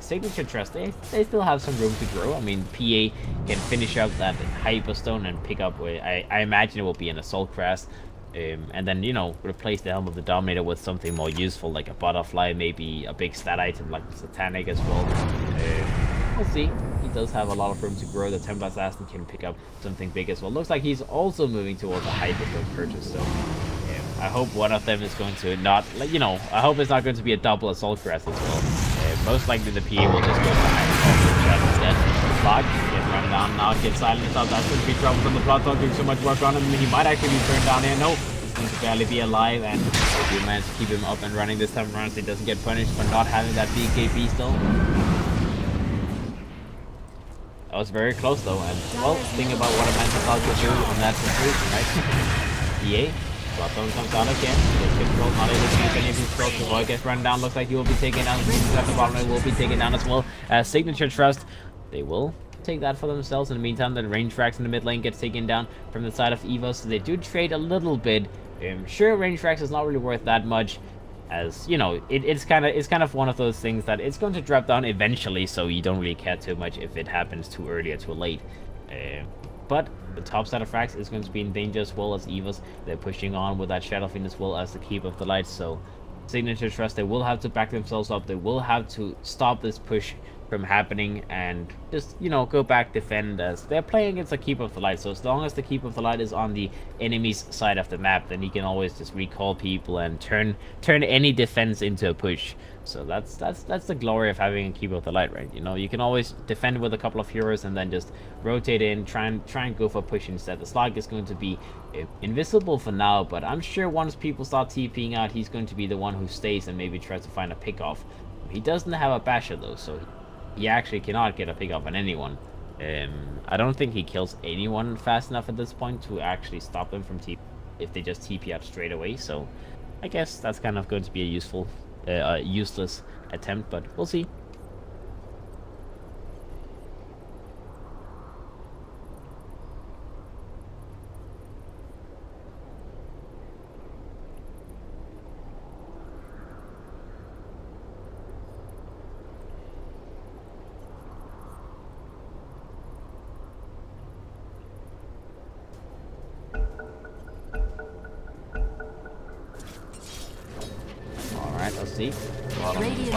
Signature Trust, they still have some room to grow. I mean, PA can finish up that Hyperstone and pick up, I imagine it will be an Assault Crest, and then, you know, replace the Helm of the Dominator with something more useful, like a Butterfly, maybe a big stat item like the Satanic as well. We'll see. He does have a lot of room to grow. The Templar Assassin can pick up something big as well. Looks like he's also moving towards a Hyperstone purchase, so I hope one of them is going to not, like, you know, I hope it's not going to be a double Assault Crest as well. Most likely the PA will just go for Hyperstone instead. Slark gets run down now, gets silenced out. That's going to be trouble from the plot dog doing so much work on him. He might actually be turned down here. No, he's going to barely be alive, and if you manage to keep him up and running this time around, so he doesn't get punished for not having that BKB still. That was very close though, and well, think about what a Mental Cloud could do in that situation, right? EA, Bloodstone comes out again, gets controlled, not able to use any of his spells. The boy gets run down, looks like he will be taken down. The bottom will be taken down as well. Signature Trust, they will take that for themselves. In the meantime, the range frags in the mid lane gets taken down from the side of Evos, so they do trade a little bit. Sure, range frags is not really worth that much, as you know, it's kind of one of those things that it's going to drop down eventually, so you don't really care too much if it happens too early or too late. But the top side of frags is going to be in danger as well as Evos. They're pushing on with that Shadow Fiend as well as the Keep of the Light, so Signature Trust, they will have to back themselves up. They will have to stop this push from happening and just, you know, go back, defend, as they're playing against the Keep of the Light. So as long as the Keep of the Light is on the enemy's side of the map, then you can always just recall people and turn any defense into a push. So that's the glory of having a Keep of the Light, right? You know, you can always defend with a couple of heroes and then just rotate in, try and go for a push instead. The Slark is going to be invisible for now, but I'm sure once people start TPing out, he's going to be the one who stays and maybe tries to find a pick off. He doesn't have a basher though, so he actually cannot get a pick off on anyone. I don't think he kills anyone fast enough at this point to actually stop them from TP if they just TP out straight away. So I guess that's kind of going to be a useless attempt, but we'll see. see. Radiant's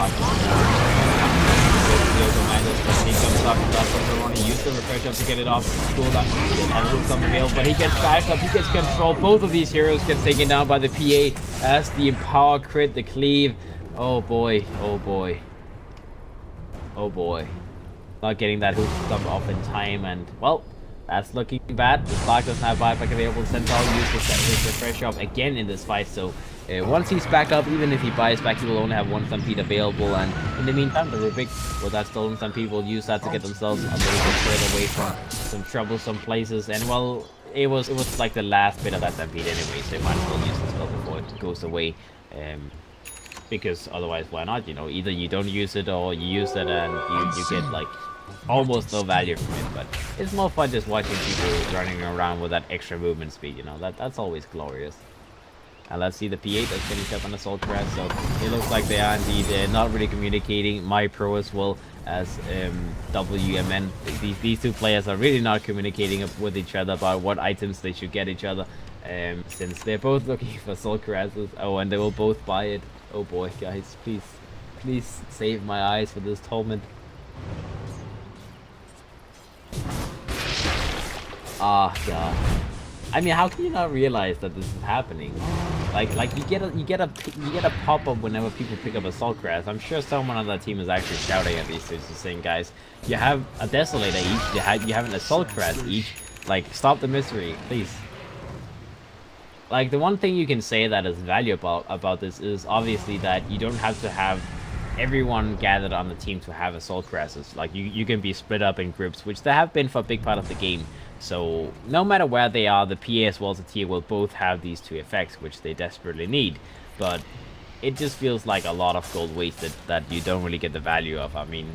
He comes up and doesn't want to use the refresh up to get it off. Cooldown. And Hook's unveiled, but he gets bashed up. He gets control. Both of these heroes get taken down by the PA as the Empower crit, the cleave. Oh boy. Oh boy. Oh boy. Not getting that hook stuff off in time, and well, that's looking bad. The Slark doesn't have buyback available. Centaur uses his refresh up again in this fight, so once he's back up, even if he buys back, he will only have one Stampede available, and in the meantime, the Rubik with that stolen Stampede will use that to get themselves a little bit further away from some troublesome places, and well, it was like the last bit of that Stampede anyway, so you might as well use the spell before it goes away, because otherwise, why not? You know, either you don't use it or you use it and you get like almost no value from it, but it's more fun just watching people running around with that extra movement speed, you know, that's always glorious. And let's see the P8 that's finished up on Assault Crash, so it looks like they are indeed not really communicating. My Pro as well as WMN. These two players are really not communicating with each other about what items they should get each other, since they're both looking for Assault Crashes. Oh, and they will both buy it. Oh boy, guys, please save my eyes for this torment. Ah, God. I mean, how can you not realize that this is happening? Like you get a pop up whenever people pick up Assault Crash. I'm sure someone on that team is actually shouting at these dudes, saying, "Guys, you have a Desolator each. You have an Assault Crash each. Like, stop the misery, please." Like, the one thing you can say that is valuable about this is obviously that you don't have to have everyone gathered on the team to have Assault Crashes. Like, you can be split up in groups, which they have been for a big part of the game. So, no matter where they are, the PA as well as the TA will both have these two effects, which they desperately need. But it just feels like a lot of gold wasted that you don't really get the value of. I mean,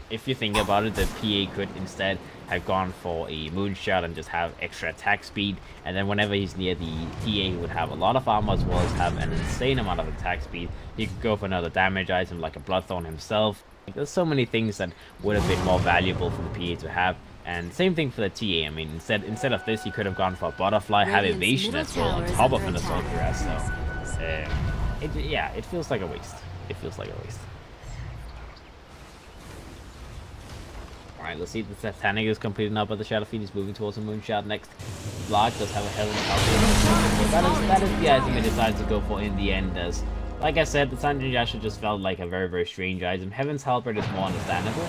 if you think about it, the PA could instead have gone for a moonshot and just have extra attack speed, and then whenever he's near the TA, he would have a lot of armor as well as have an insane amount of attack speed. He could go for another damage item like a Bloodthorn himself. There's so many things that would have been more valuable for the PA to have. And same thing for the TA. I mean, instead of this, he could have gone for a Butterfly, have Evasion as well on top of an Assault Crash. So, yeah, it feels like a waste. It feels like a waste. Alright, let's see. The Satanic is completed now by the Shadow Fiend. He's moving towards a Moonshot next. Blarg does have a hell of an That is the item he decided to go for in the end, as like I said, the Sanjin Yasha just felt like a very, very strange item. Heaven's Halberd is more understandable.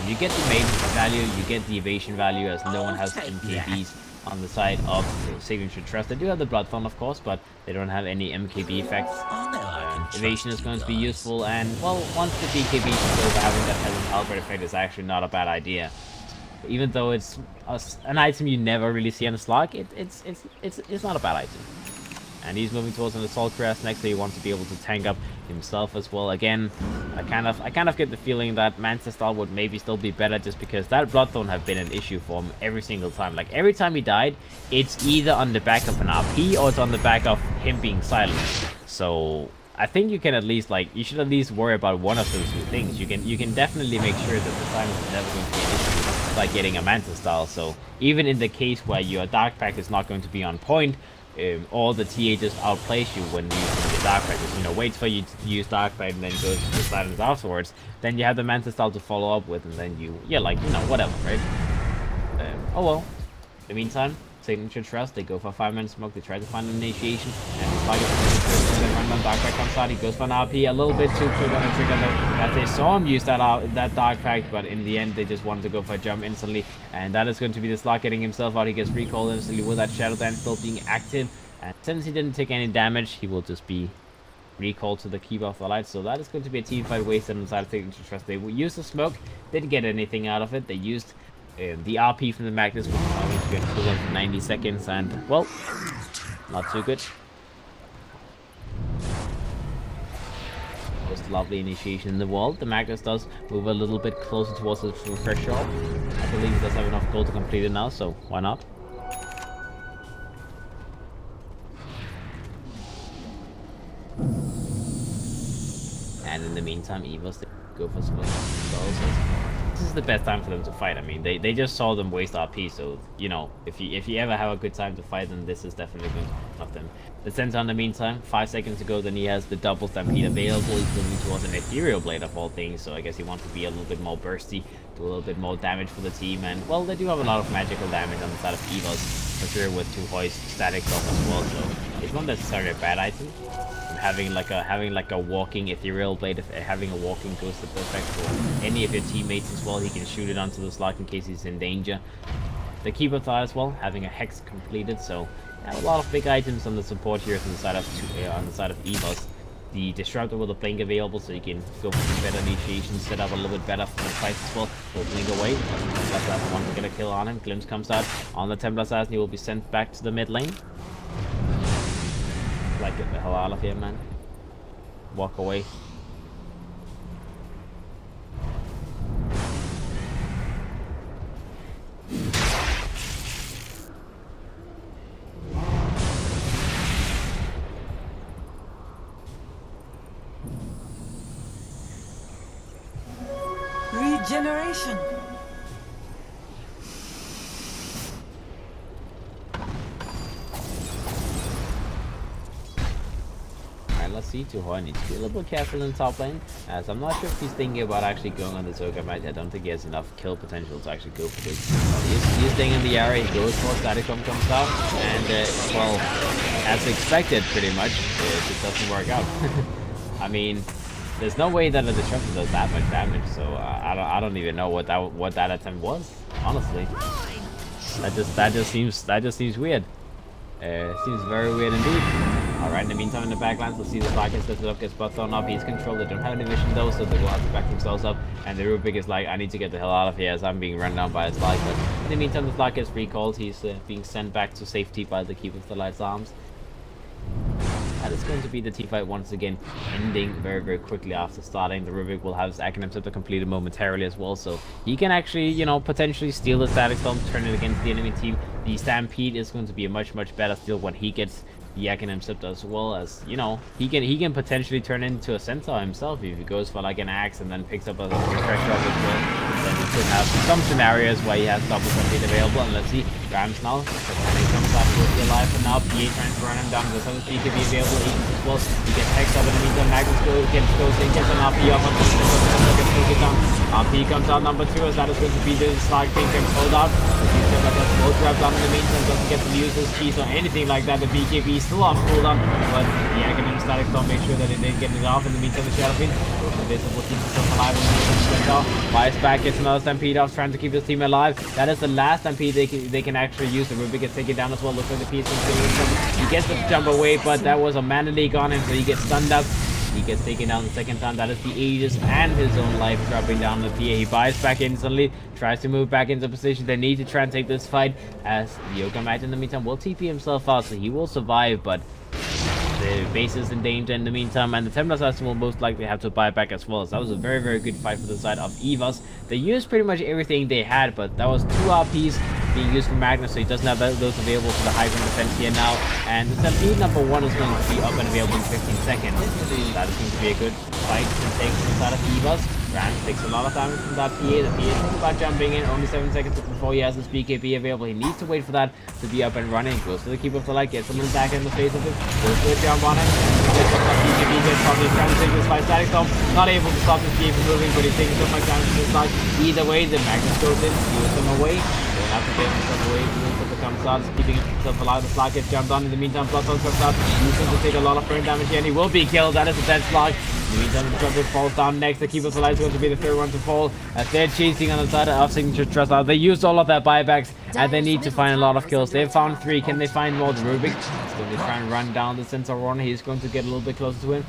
You get the main value, you get the evasion value, as no one has MKBs on the side of Saving Should Trust. They do have the Bloodthorn, of course, but they don't have any MKB effects. Evasion is going to be useful, and well, once the BKB is over, having that Heaven's Halberd effect is actually not a bad idea. Even though it's an item you never really see on the slot, it's not a bad item. And he's moving towards an Assault Crash next, so he wants to be able to tank up himself as well. Again, I kind of get the feeling that Manta Style would maybe still be better, just because that Bloodthorn have been an issue for him every single time. Like, every time he died, it's either on the back of an RP or it's on the back of him being silenced. So I think you can at least, like, you should at least worry about one of those two things. You can definitely make sure that the silence is never going to be an issue by getting a Manta Style. So even in the case where your Dark Pact is not going to be on point, or the TA just outplays you when using the Dark Pact, you know, waits for you to use Dark Pact and then goes to silence afterwards, then you have the Manta Style to follow up with, and then yeah, like, you know, whatever, right? Oh well. In the meantime, Signature Trust, they go for a 5-minute smoke, they try to find an initiation, and it's like a Dark Pact comes out, he goes for an RP, a little bit too quick on the trigger though, as they saw him use that Dark Pact, but in the end they just wanted to go for a jump instantly, and that is going to be the Slot getting himself out. He gets recalled instantly with that Shadow Dance still being active, and since he didn't take any damage, he will just be recalled to the Keeper of the Light, so that is going to be a team fight wasted on the side of Signature Trust. They used the smoke, didn't get anything out of it, they used the RP from the Magnus, which is only to be equivalent to 90 seconds, and, well, not too good. Most lovely initiation in the world. The Magnus does move a little bit closer towards the refresh shop. I believe he does have enough gold to complete it now, so why not? And in the meantime, Evos, they go for some this is the best time for them to fight. I mean, they just saw them waste RP, so, you know, if you ever have a good time to fight, then this is definitely going to be one of them. The Centaur, in the meantime, 5 seconds ago, then he has the double Stampede available. He's moving towards an Ethereal Blade of all things, so I guess he wants to be a little bit more bursty, do a little bit more damage for the team, and, well, they do have a lot of magical damage on the side of Evos, for sure, with 2 hoist static stuff as well, so it's not necessarily a bad item. Having like a walking Ethereal Blade, having a walking Ghost effect for any of your teammates as well. He can shoot it onto the slot in case he's in danger. The Keep of Thought as well, having a Hex completed, so yeah, a lot of big items on the support here on the side of Evos. The Disruptor with a Blink available, so you can go for better initiation, set up a little bit better for the fight as well. Will blink away. That's the one to get a kill on him. Glimpse comes out on the Templar Assassin. He will be sent back to the mid lane. Like, get the hell out of here, man. Walk away. Regeneration. Let's see, Tuhoi needs to be a little bit careful in the top lane, as I'm not sure if he's thinking about actually going on the Zoga match. I don't think he has enough kill potential to actually go for this. He's staying in the area, he goes for Static Bomb comes out, and well, as expected pretty much, it doesn't work out. I mean, there's no way that a Disruptor does that much damage, so I don't even know what that attempt was, honestly. That just seems weird. Seems very weird indeed. Alright, in the meantime, in the backlines, let's see the Fly gets lifted up, gets buffed on up. He's controlled. They don't have any vision though, so they will have to back themselves up. And the Rubik is like, I need to get the hell out of here as I'm being run down by a Slug. But in the meantime, the Slug gets recalled. He's being sent back to safety by the Keep of the Light's arms. That is going to be the T-fight once again, ending very, very quickly after starting. The Rubik will have his Acronym Scepter completed momentarily as well, so he can actually, you know, potentially steal the Static Storm, turn it against the enemy team. The Stampede is going to be a much, much better steal when he gets the Acronym Scepter, as well as, you know, he can potentially turn into a Centaur himself if he goes for like an axe and then picks up a pressure up as well. Then he could have some scenarios where he has double Stampede available, and let's see, Rams now, he comes out with the alive, and now PA trying to run him down. The 7 speed could be available, as well. He gets hexed up in the meantime. Magnus goes in, gets an RP up on the gets taken down. RP comes out number 2, as that is going to be the Slug being controlled out. Both grabs on in the meantime, doesn't get to use his keys or anything like that. The BKB is still on cooldown, but the Academic Static Storm make sure that they didn't get it off. In the meantime, the Shadow Fiend goes invisible, keeps himself alive, and the fires back, gets another Stampede off, trying to keep his team alive. That is the last Stampede they can actually use. The Rubik gets taken down as well. Looks like the piece he gets the jump away, but that was a mana leak on him, so he gets stunned up. He gets taken down the second time. That is the Aegis and his own life dropping down the PA. He buys back instantly, tries to move back into position. They need to try and take this fight, as the Yoga Knight in the meantime will TP himself out, so he will survive, but the base is in danger in the meantime, and the Templar Assassin will most likely have to buy back as well. So that was a very, very good fight for the side of Evos. They used pretty much everything they had, but that was 2 RPs being used for Magnus, so he doesn't have those available for the high ground defense here now. And the Stampede number 1 is going to be up and available in 15 seconds. That is going to be a good fight to take from the side of Evos. Rand takes a lot of damage from that PA. The PA is thinking about jumping in, only 7 seconds before he has his BKB available. He needs to wait for that to be up and running. Goes to the Keep of the Light, gets a little back in the face of it, goes to a jump on him, gets up that BKB, gets probably trying to take this by Static Storm. Not able to stop his PA from moving, but he's taking so much damage to his side. Either way, the Magnus goes in, steals him away. Don't have to get himself away. Comes out, keeping himself alive. The Slug gets jumped on. In the meantime, Bloodthorn comes out. He's going to take a lot of burn damage here, and he will be killed. That is a dead Slug. In the meantime, the Disruptor falls down next. The Keep of the Light is going to be the 3rd one to fall, as they're chasing on the side of Signature Trust out. They used all of their buybacks, and they need to find a lot of kills. They've found 3. Can they find more? The Rubik is going to try and run down the Centaur one. He's going to get a little bit closer to him.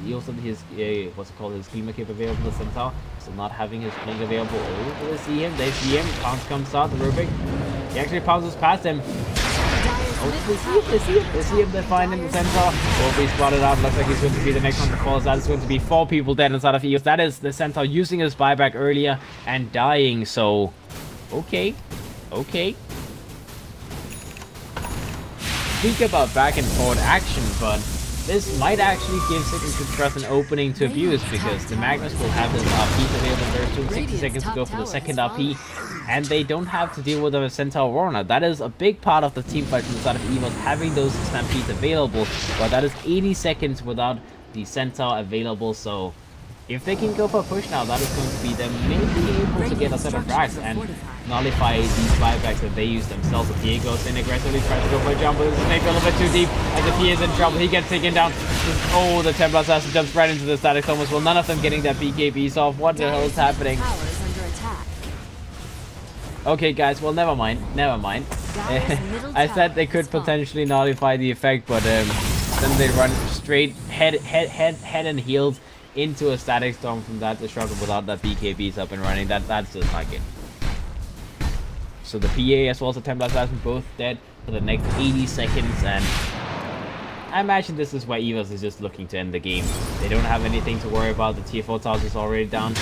He also has his what's it called, his Klima Cape available. The Centaur still not having his Blink available. Oh, they see him. They see him. Pounce comes out. The Rubik, he actually pounces past him. Oh, they see him, they find him. The Centaur will be spotted out. Looks like he's going to be the next one to fall. That is going to be 4 people dead inside of Evos. That is the Centaur using his buyback earlier and dying, so okay. Speak about back and forward action, but this might actually give Signature Trust an opening to abuse, because the Magnus will have his RPs available very soon, 60 seconds to go for the second RP, and they don't have to deal with a Centaur Warner. That is a big part of the team fight from the side of Evos, having those Stampedes available, but that is 80 seconds without the Centaur available, so if they can go for a push now, that is going to be them maybe able to get a set of racks and nullify these buybacks that they use themselves. The PA goes in aggressively, tries to go for a jump, but it's a little bit too deep, as the PA is in trouble. He gets taken down. Oh, the Templar Assassin jumps right into the static Thomas. Well, none of them getting that BKBs off. What the hell is happening? Okay, guys, well, never mind. I said they could potentially nullify the effect, but then they run straight head and heels into a static storm from that destruction without that BKBs up and running. That's just not good. So the PA as well as the Templar Assassin both dead for the next 80 seconds, and I imagine this is why Evos is just looking to end the game. They don't have anything to worry about. The TFO toss is already down. The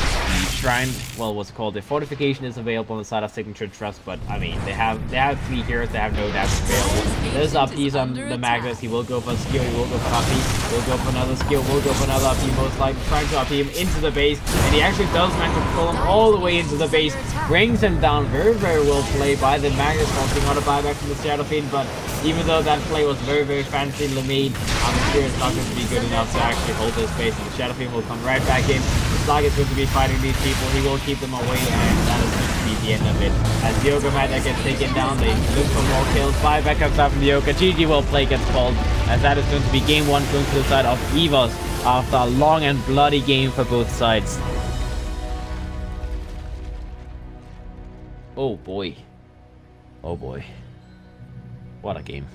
shrine, well, what's it called? The fortification is available on the side of Signature Trust, but I mean, they have 3 heroes. They have no damage available. There's RPs on the Magnus. He will go for a skill. He will go for RP. He'll go for another skill. Will go for another RP. Most likely trying to RP him into the base, and he actually does manage to pull him all the way into the base. Brings him down. Very, very well played by the Magnus, wanting on a buyback from the Shadow Fiend, but even though that play was very, very fancy made, I'm sure it's not going to be good enough to actually hold this base, and the Shadow Fiend will come right back in. The Slag is going to be fighting these people. He will keep them away, and that is going to be the end of it. As the Yoga Meta gets taken down, they look for more kills. Buyback comes out from the Yoga. GG well played gets called, as that is going to be game 1 going to the side of Evos after a long and bloody game for both sides. Oh boy. Oh boy. What a game.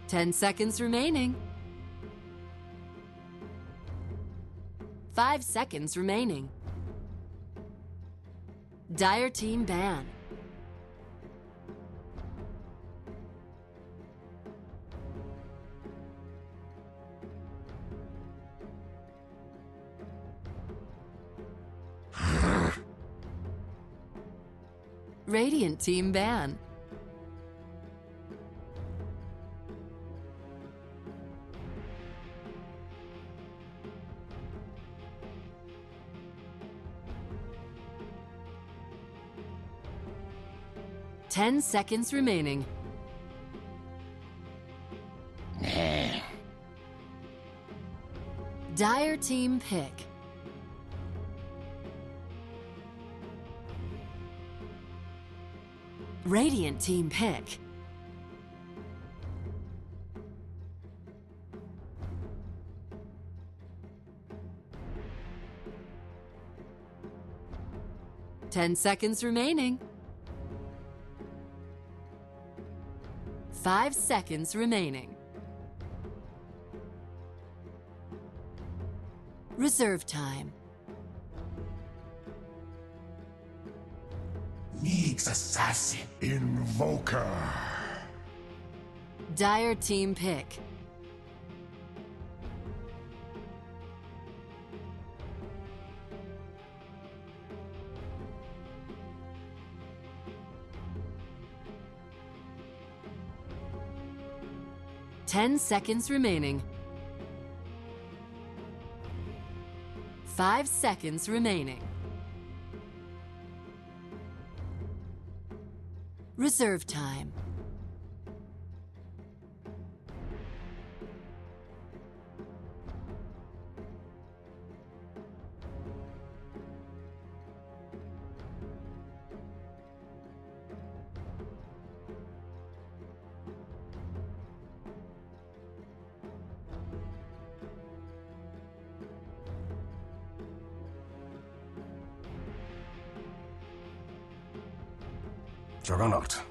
10 seconds remaining. 5 seconds remaining. Dire team ban. Radiant team ban. Ten seconds remaining. Dire team pick. Radiant team pick. Ten seconds remaining. 5 seconds remaining. Reserve time. Needs assassin. Invoker. Dire team pick. Ten seconds remaining. 5 seconds remaining. Reserve time. Juggernaut.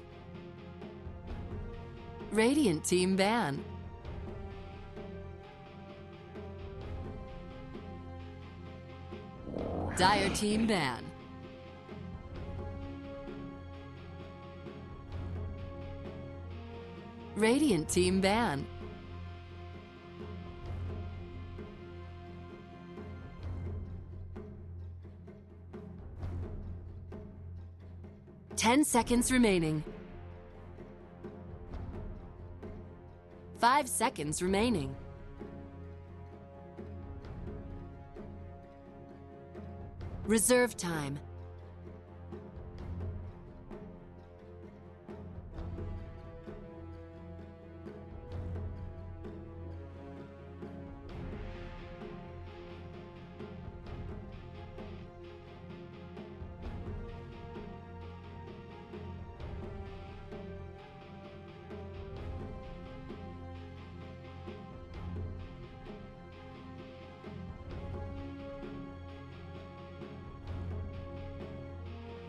Radiant team ban. Dire team ban. Radiant team ban. Ten seconds remaining. 5 seconds remaining. Reserve time.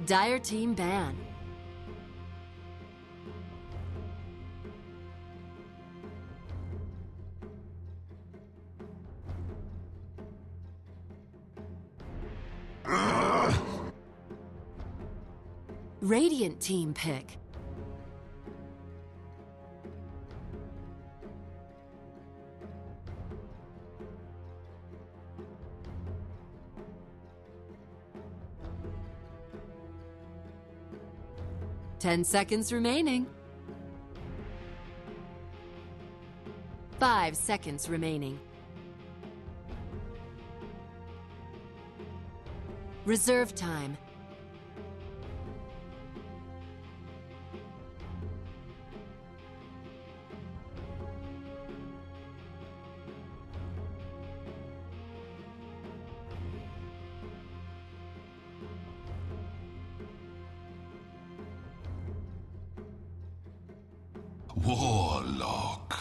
Dire team ban. Radiant team pick. Ten seconds remaining. 5 seconds remaining. Reserve time. Warlock.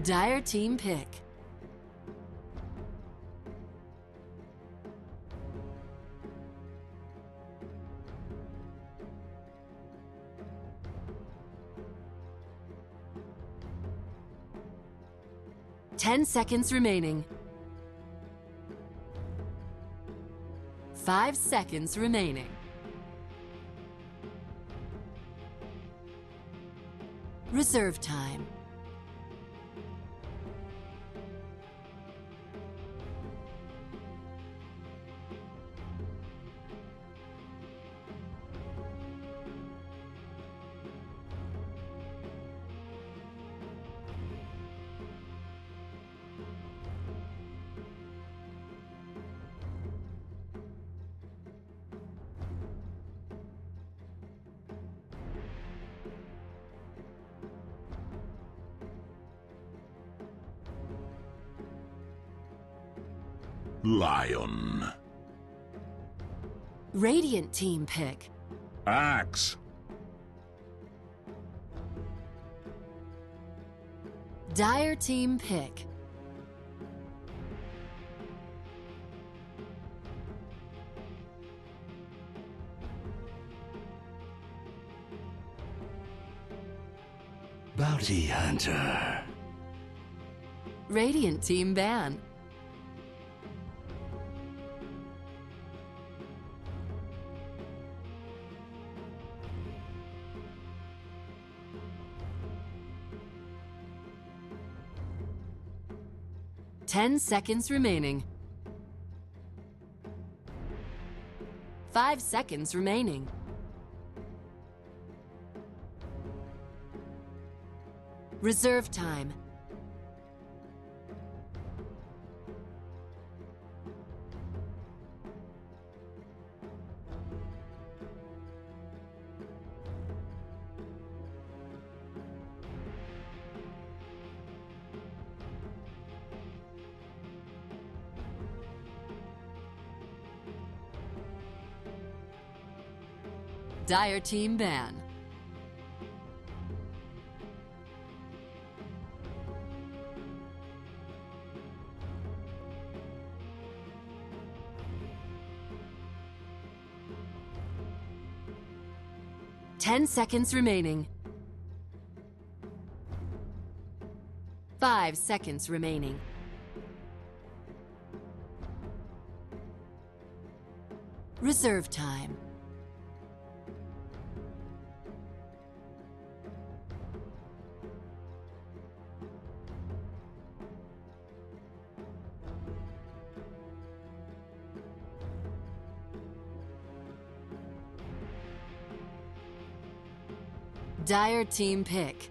Dire team pick. 10 seconds remaining. 5 seconds remaining. Reserve time. Lion. Radiant team pick. Axe. Dire team pick. Bounty hunter. Radiant team ban. Ten seconds remaining. 5 seconds remaining. Reserve time. Dire team ban. Ten seconds remaining. 5 seconds remaining. Reserve time. Dire team pick.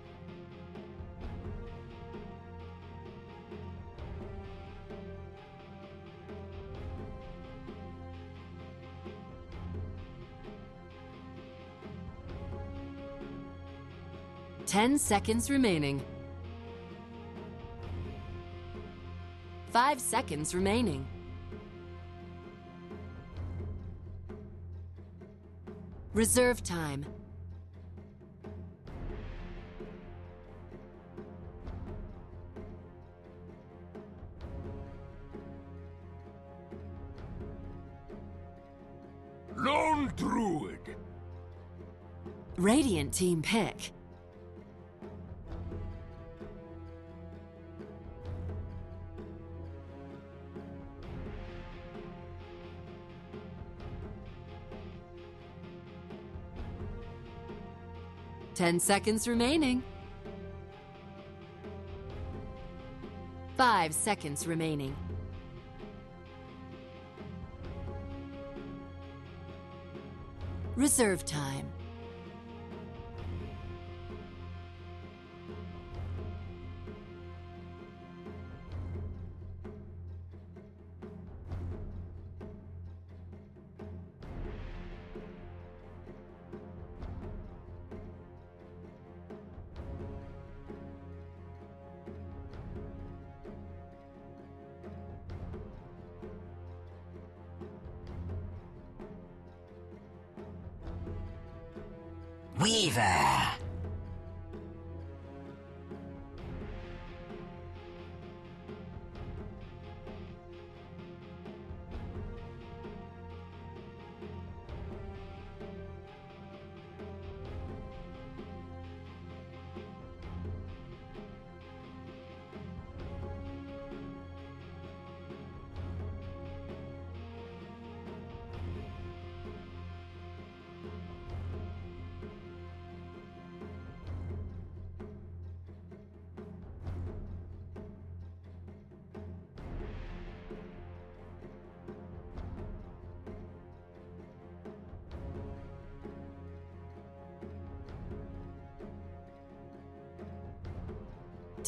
Ten seconds remaining. 5 seconds remaining. Reserve time. Lone Druid. Radiant team pick. Ten seconds remaining. 5 seconds remaining. Reserve time. Weaver.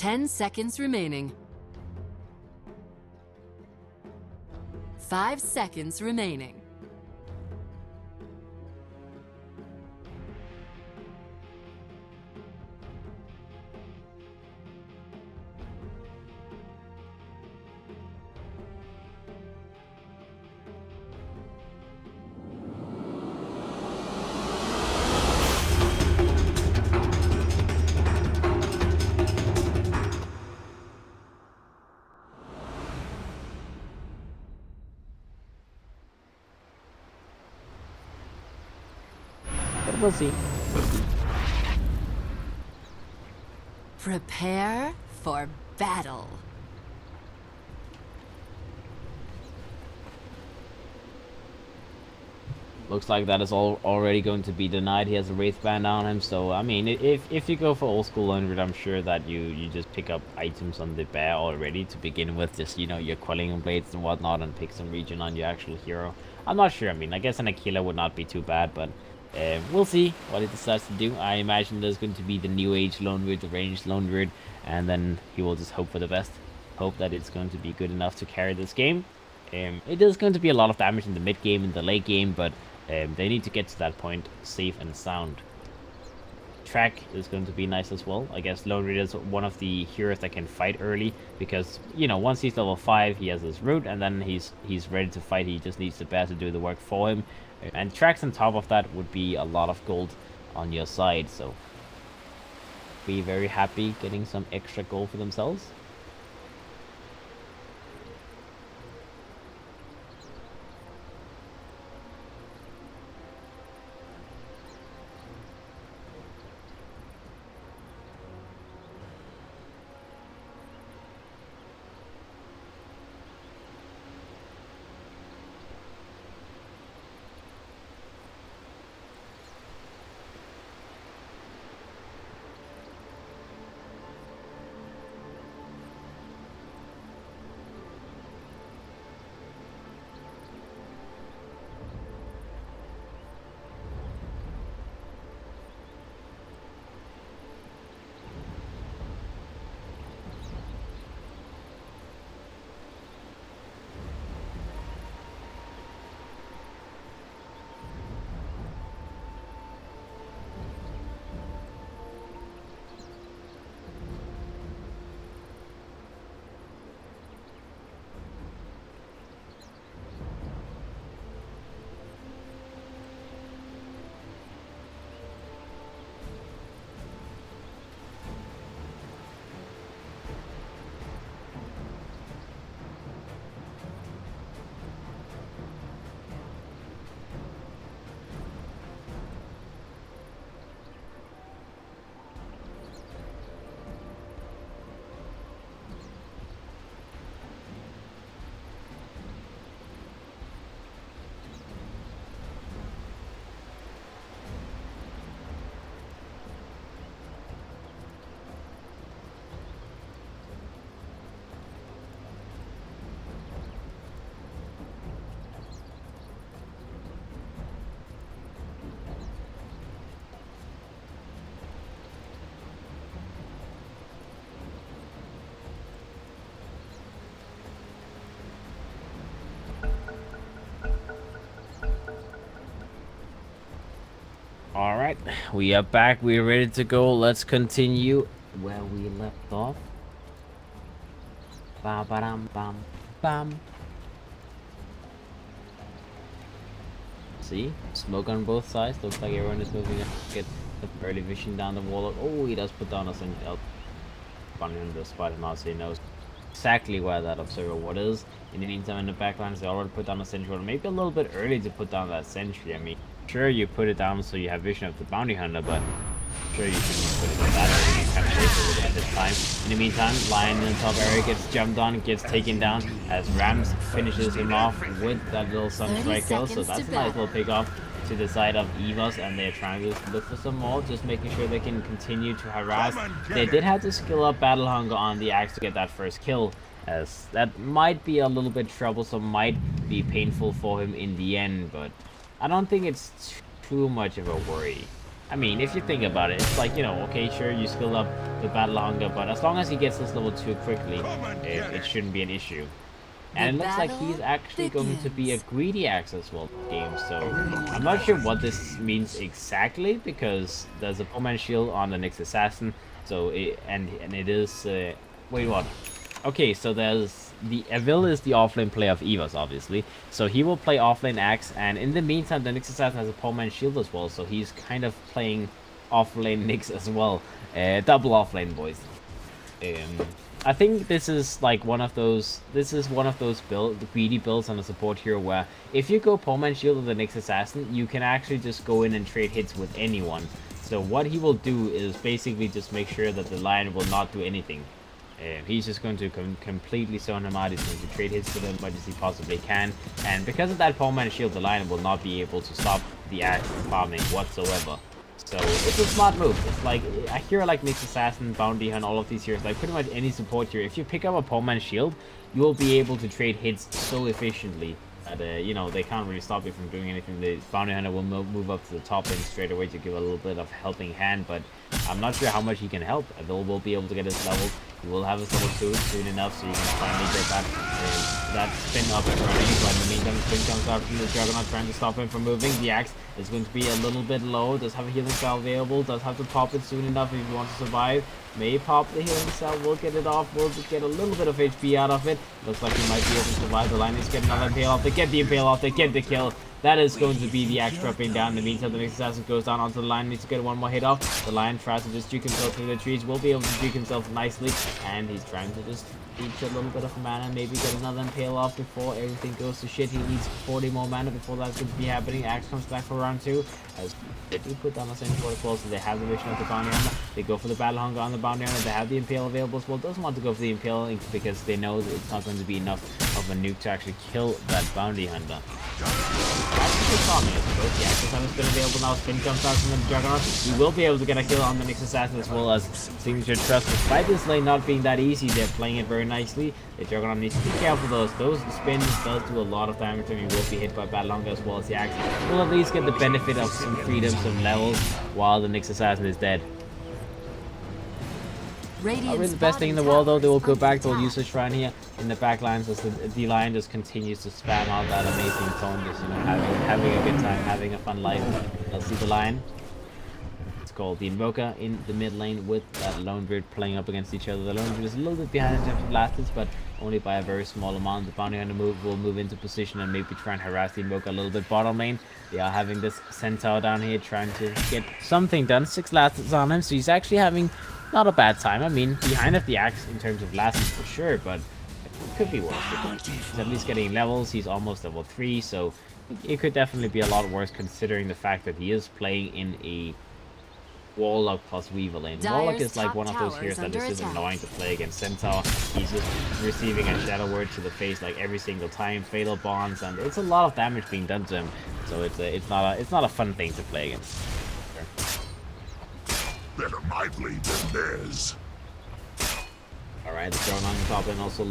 10 seconds remaining. 5 seconds remaining. But we'll see. Prepare for battle. Looks like that is all already going to be denied. He has a Wraith Band on him, so I mean, if you go for old school 100, I'm sure that you just pick up items on the bear already to begin with, just, you know, your Quelling Blades and whatnot, and pick some regen on your actual hero. I'm not sure. I mean, I guess an Aquila would not be too bad, but we'll see what he decides to do. I imagine there's going to be the New Age Lone Druid, the ranged Lone Druid, and then he will just hope for the best. Hope that it's going to be good enough to carry this game. It is going to be a lot of damage in the mid game and the late game, but they need to get to that point safe and sound. Track is going to be nice as well. I guess Lone Druid is one of the heroes that can fight early, because, you know, once he's level 5, he has his root, and then he's ready to fight. He just needs the bear to do the work for him. And tracks on top of that would be a lot of gold on your side, so be very happy getting some extra gold for themselves. Alright, we are back. We're ready to go. Let's continue where we left off. Ba ba dum bam bam. See? Smoke on both sides. Looks like everyone is moving up. Get the early vision down the wall. Oh, he does put down a sentinel. Funny in the spot, and also he knows exactly where that observer ward is. In the meantime, in the backlines, they already put down a sentry. Maybe a little bit early to put down that sentry. I mean, sure, you put it down so you have vision of the bounty hunter, but sure, you shouldn't put it in that early. You kind of waste a little bit of his time. In the meantime, Lion in the top area gets jumped on, gets taken down, as Rams finishes him off with that little Sunstrike kill. So that's a nice little pick off to the side of Evos, and they're trying to look for some more, just making sure they can continue to harass. They did have to skill up Battle Hunger on the axe to get that first kill, as that might be a little bit troublesome, might be painful for him in the end, but I don't think it's too much of a worry. I mean, if you think about it, it's like, you know, okay, sure, you skill up the Battle Hunger, but as long as he gets this level 2 quickly, it shouldn't be an issue. And it looks like he's actually going to be a greedy axe as well game, so I'm not sure what this means exactly, because there's a Pullman shield on the Nyx Assassin, so and it is wait, what? Okay, so there's the Evil is the offlane player of Evos, obviously, so he will play offlane axe, and in the meantime the Nyx Assassin has a Pullman shield as well, so he's kind of playing offlane Nyx as well. Double offlane, boys. I think this is like one of those greedy builds on a support hero where if you go Pullman shield with the Nyx Assassin, you can actually just go in and trade hits with anyone. So what he will do is basically just make sure that the Lion will not do anything. He's just going to completely zone him out. He's going to trade hits with him as much as he possibly can, and because of that Pullman shield, the Lion will not be able to stop the axe from farming whatsoever. So it's a smart move. It's like a hero like Nyx Assassin, Bounty Hunt, all of these heroes, like pretty much any support hero, if you pick up a Pullman shield, you will be able to trade hits so efficiently that you know, they can't really stop you from doing anything. The Bounty Hunter will move up to the top lane straight away to give a little bit of helping hand, but I'm not sure how much he can help. Evil will be able to get his level. He will have his level 2 soon enough, so you can finally get that spin up and running. But in the meantime, the spin comes out from the Juggernaut, trying to stop him from moving. The axe is going to be a little bit low. Does have a healing spell available. Does have to pop it soon enough if he wants to survive. May pop the healing spell. We'll get it off. We'll just get a little bit of HP out of it. Looks like he might be able to survive. The line is getting another impale off. They get the impale off. They get the kill. That is going to be the axe dropping down. In the meantime, the Nyx Assassin goes down onto the Lion, needs to get one more hit off. The Lion tries to just juke himself through the trees, will be able to juke himself nicely, and he's trying to just reach a little bit of mana, maybe get another impale off before everything goes to shit. He needs 40 more mana before that's going to be happening. Axe comes back for round 2, as they do put down the same sword as well, so they have the vision of the Bounty Hunter. They go for the Battle Hunger on the Bounty Hunter. They have the impale available as well. Doesn't want to go for the impale because they know that it's not going to be enough of a nuke to actually kill that Bounty Hunter. I suppose. The Axis has been available now. Spin comes out from the Juggernaut. He will be able to get a kill on the Nyx Assassin as well as Signature Trust. Despite this lane not being that easy, they're playing it very nicely. The Juggernaut needs to be careful of those. Spins does do a lot of damage, and he will be hit by Battle Hunger as well as the Axis. Will at least get the benefit of some freedom, some levels, while the Nyx Assassin is dead. Not really the best thing in the world though. They will go back, they'll use the shrine here in the back lines as the Lion just continues to spam out that amazing tone, just, you know, having a good time, having a fun life. Let's see the Lion. It's called the Invoker in the mid lane with that Lone Beard playing up against each other. The Lone Beard is a little bit behind in terms of last hits, but only by a very small amount. The Bounty Hunter will move into position and maybe try and harass the Invoker a little bit bottom lane. They are having this Centaur down here trying to get something done. 6 last hits on him, so he's actually having not a bad time. I mean, behind of the axe in terms of last hits for sure, but it could be worse. He's at least getting levels. He's almost level 3, so it could definitely be a lot worse considering the fact that he is playing in a Warlock plus Weaver lane. Warlock is like one of those heroes that is just annoying to play against. Centaur, he's just receiving a Shadow Word to the face like every single time, Fatal Bonds, and it's a lot of damage being done to him. So it's not a fun thing to play against. Better my blade than theirs. Alright, the drone on the top and also a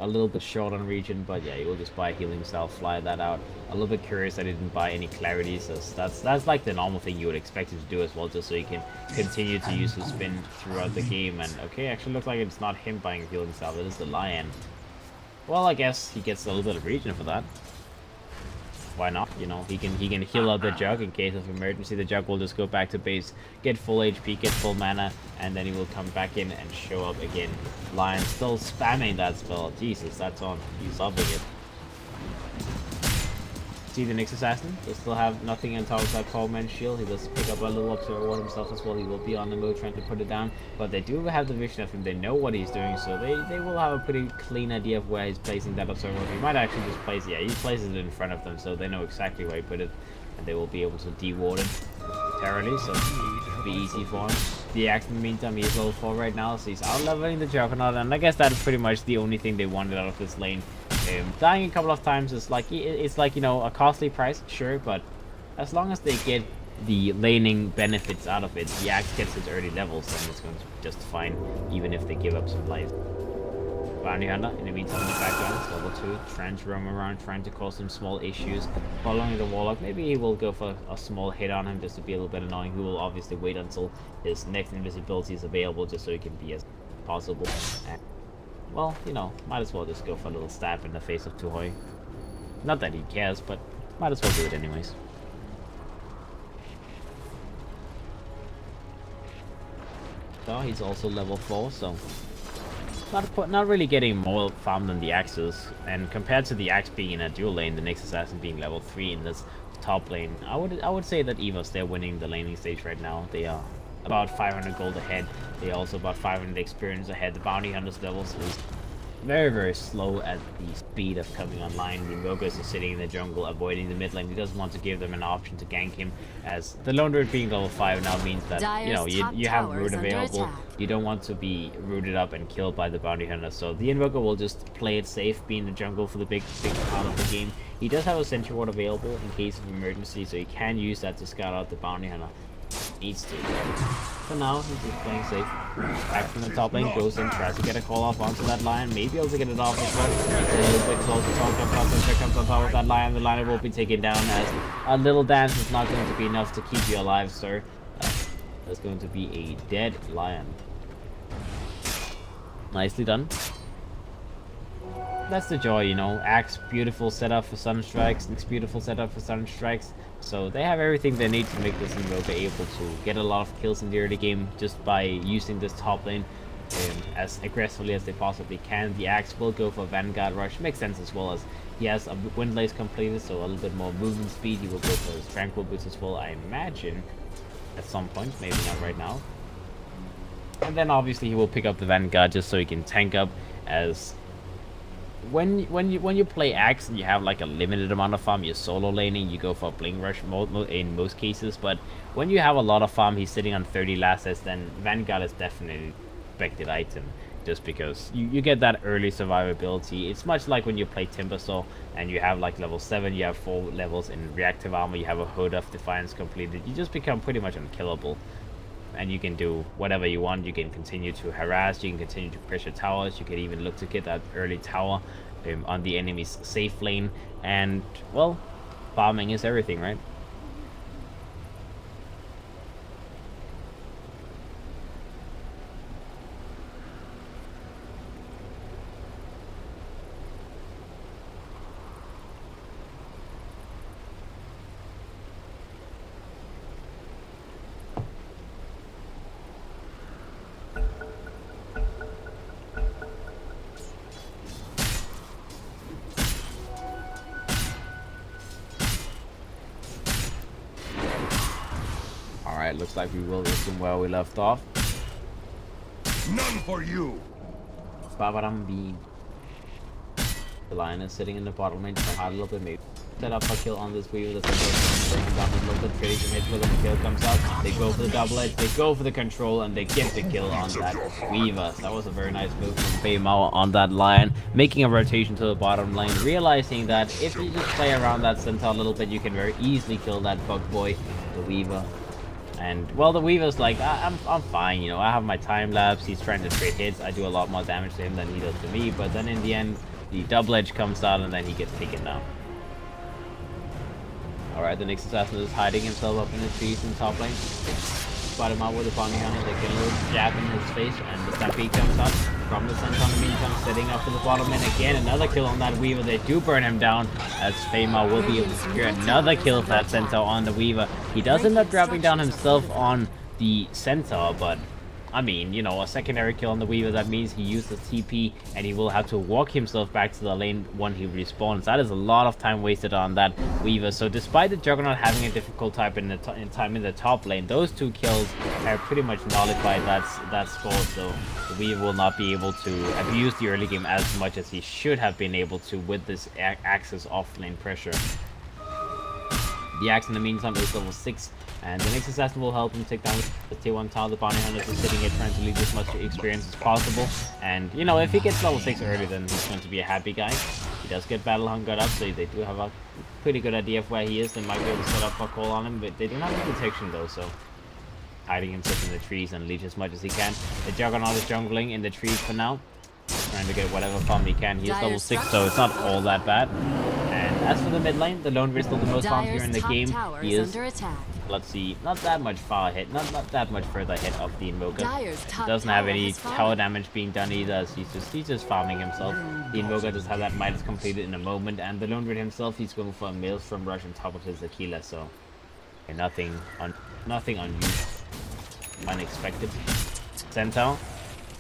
little bit short on region, but yeah, you will just buy healing style, fly that out. A little bit curious I didn't buy any clarity, so that's like the normal thing you would expect it to do as well, just so you can continue to use the spin throughout the game. And okay, actually looks like it's not him buying healing style, it is the Lion. Well, I guess he gets a little bit of region for that. Why not? You know, he can heal out the Jug in case of emergency. The Jug will just go back to base, get full HP, get full mana, and then he will come back in and show up again. Lion still spamming that spell. Jesus, that's on. He's loving it. See the Nyx Assassin? They still have nothing on top of that Pullman shield. He does pick up a little Observer Ward himself as well. He will be on the move trying to put it down. But they do have the vision of him. They know what he's doing, so they will have a pretty clean idea of where he's placing that Observer Ward. He might actually just place it. Yeah, he places it in front of them, so they know exactly where he put it. And they will be able to de-ward it momentarily, so it'll be easy for him. The Axe, in the meantime, he is level 4 right now, so he's out-leveling the Juggernaut, and I guess that's pretty much the only thing they wanted out of this lane. Dying a couple of times is like, it's like, you know, a costly price, sure, but as long as they get the laning benefits out of it, the Axe gets its early levels, and it's going to be just fine, even if they give up some life. Bounty Hunter, in the meantime, in the background, it's level 2, trying to roam around, trying to cause some small issues. Following the Warlock, maybe he will go for a small hit on him just to be a little bit annoying. He will obviously wait until his next invisibility is available just so he can be as possible. And, well, you know, might as well just go for a little stab in the face of Tuhoi. Not that he cares, but might as well do it anyways. So he's also level 4, so not really getting more farm than the Axes. And compared to the Axe being in a dual lane, the Nyx Assassin being level 3 in this top lane, I would say that Evos, they're winning the laning stage right now. They are about 500 gold ahead. They are also about 500 experience ahead. The Bounty Hunter's levels is very, very slow at the speed of coming online. The Invoker is sitting in the jungle, avoiding the mid lane. He doesn't want to give them an option to gank him, as the Lone Druid being level 5 now means that, you know, you have root available. You don't want to be rooted up and killed by the Bounty Hunter, so the Invoker will just play it safe, be in the jungle for the big part of the game. He does have a Sentry Ward available in case of emergency, so he can use that to scout out the Bounty Hunter. Needs to. For now, he's just playing safe. Back from the top lane, goes in, tries to get a call off onto that Lion. Maybe able to get it off as well. It's a little bit close to talk up, comes on top of that Lion. The Lion will be taken down, as a little dance is not going to be enough to keep you alive, sir. That's going to be a dead Lion. Nicely done. That's the joy, you know. Axe, beautiful setup for Sunstrikes. It's beautiful setup for Sunstrikes. So they have everything they need to make this Invoker able to get a lot of kills in the early game just by using this top lane as aggressively as they possibly can. The Axe will go for Vanguard Rush. Makes sense as well, as he has a Windlace completed, so a little bit more movement speed. He will go for his Tranquil Boots as well, I imagine, at some point. Maybe not right now. And then obviously he will pick up the Vanguard just so he can tank up, as when you play Axe and you have like a limited amount of farm, you're solo laning, you go for Bling Rush in most cases. But when you have a lot of farm, he's sitting on 30 lasses, then Vanguard is definitely an expected item, just because you get that early survivability. It's much like when you play Timbersaw and you have like level 7, you have 4 levels in reactive armor, you have a Hood of Defiance completed, you just become pretty much unkillable. And you can do whatever you want. You can continue to harass, you can continue to pressure towers, you can even look to get that early tower on the enemy's safe lane. And, well, farming is everything, right? Alright, looks like we will resume where we left off. None for you. Babaram B. The Lion is sitting in the bottom lane, trying hard a little bit, maybe set up a kill on this Weaver. That's bring him down a little bit, trades him hit with him, the kill comes out. They go for the double edge, they go for the control, and they get the kill on that Weaver. That was a very nice move from Feimao on that Lion, making a rotation to the bottom lane, realizing that if you just play around that Centaur a little bit, you can very easily kill that bug boy, the Weaver. And, well, the Weaver's like, I'm fine, you know, I have my time lapse, he's trying to trade hits, I do a lot more damage to him than he does to me, but then in the end, the double edge comes out and then he gets taken down. Alright, the Nyx Assassin is hiding himself up in the trees in top lane. Spot him out with a Bounty Hunter, they get a little jab in his face, and the Stampede comes out from the Centaur in the meantime, setting up to the bottom lane again. Another kill on that Weaver, they do burn him down, as Feimao will be able to secure another kill for that Centaur on the Weaver. He does end up dropping down himself on the Centaur, but I mean, you know, a secondary kill on the Weaver, that means he used the TP and he will have to walk himself back to the lane when he respawns. That is a lot of time wasted on that Weaver. So despite the Juggernaut having a difficult time in the top lane, those 2 kills have pretty much nullified that score. So the Weaver will not be able to abuse the early game as much as he should have been able to with this Axe's off lane pressure. The Axe in the meantime is level 6. And the Nyx Assassin will help him take down the tier 1 tower. The Bounty Hunter is sitting here trying to leave as much experience as possible. And, you know, if he gets level 6 early, then he's going to be a happy guy. He does get Battle Hungered up, so they do have a pretty good idea of where he is. They might be able to set up a call on him, but they don't have any protection though, so hiding himself in the trees and leech as much as he can. The Juggernaut is jungling in the trees for now. trying to get whatever farm he can. He is level Dire's 6, so it's not all that bad. And as for the mid lane, the Lone Ridge still the most farmed here in the Top game. tower He is, under attack. let's see, not that much far ahead, not that much further ahead of the Invoker. Dire's top Doesn't have tower any has fallen. tower damage being done either, as he's just farming himself. The Invoker does have that Midas completed in a moment, and the Lone Ridge himself, he's going for a Maelstrom Rush on top of his Aquila, so nothing unusual, unexpected. Centaur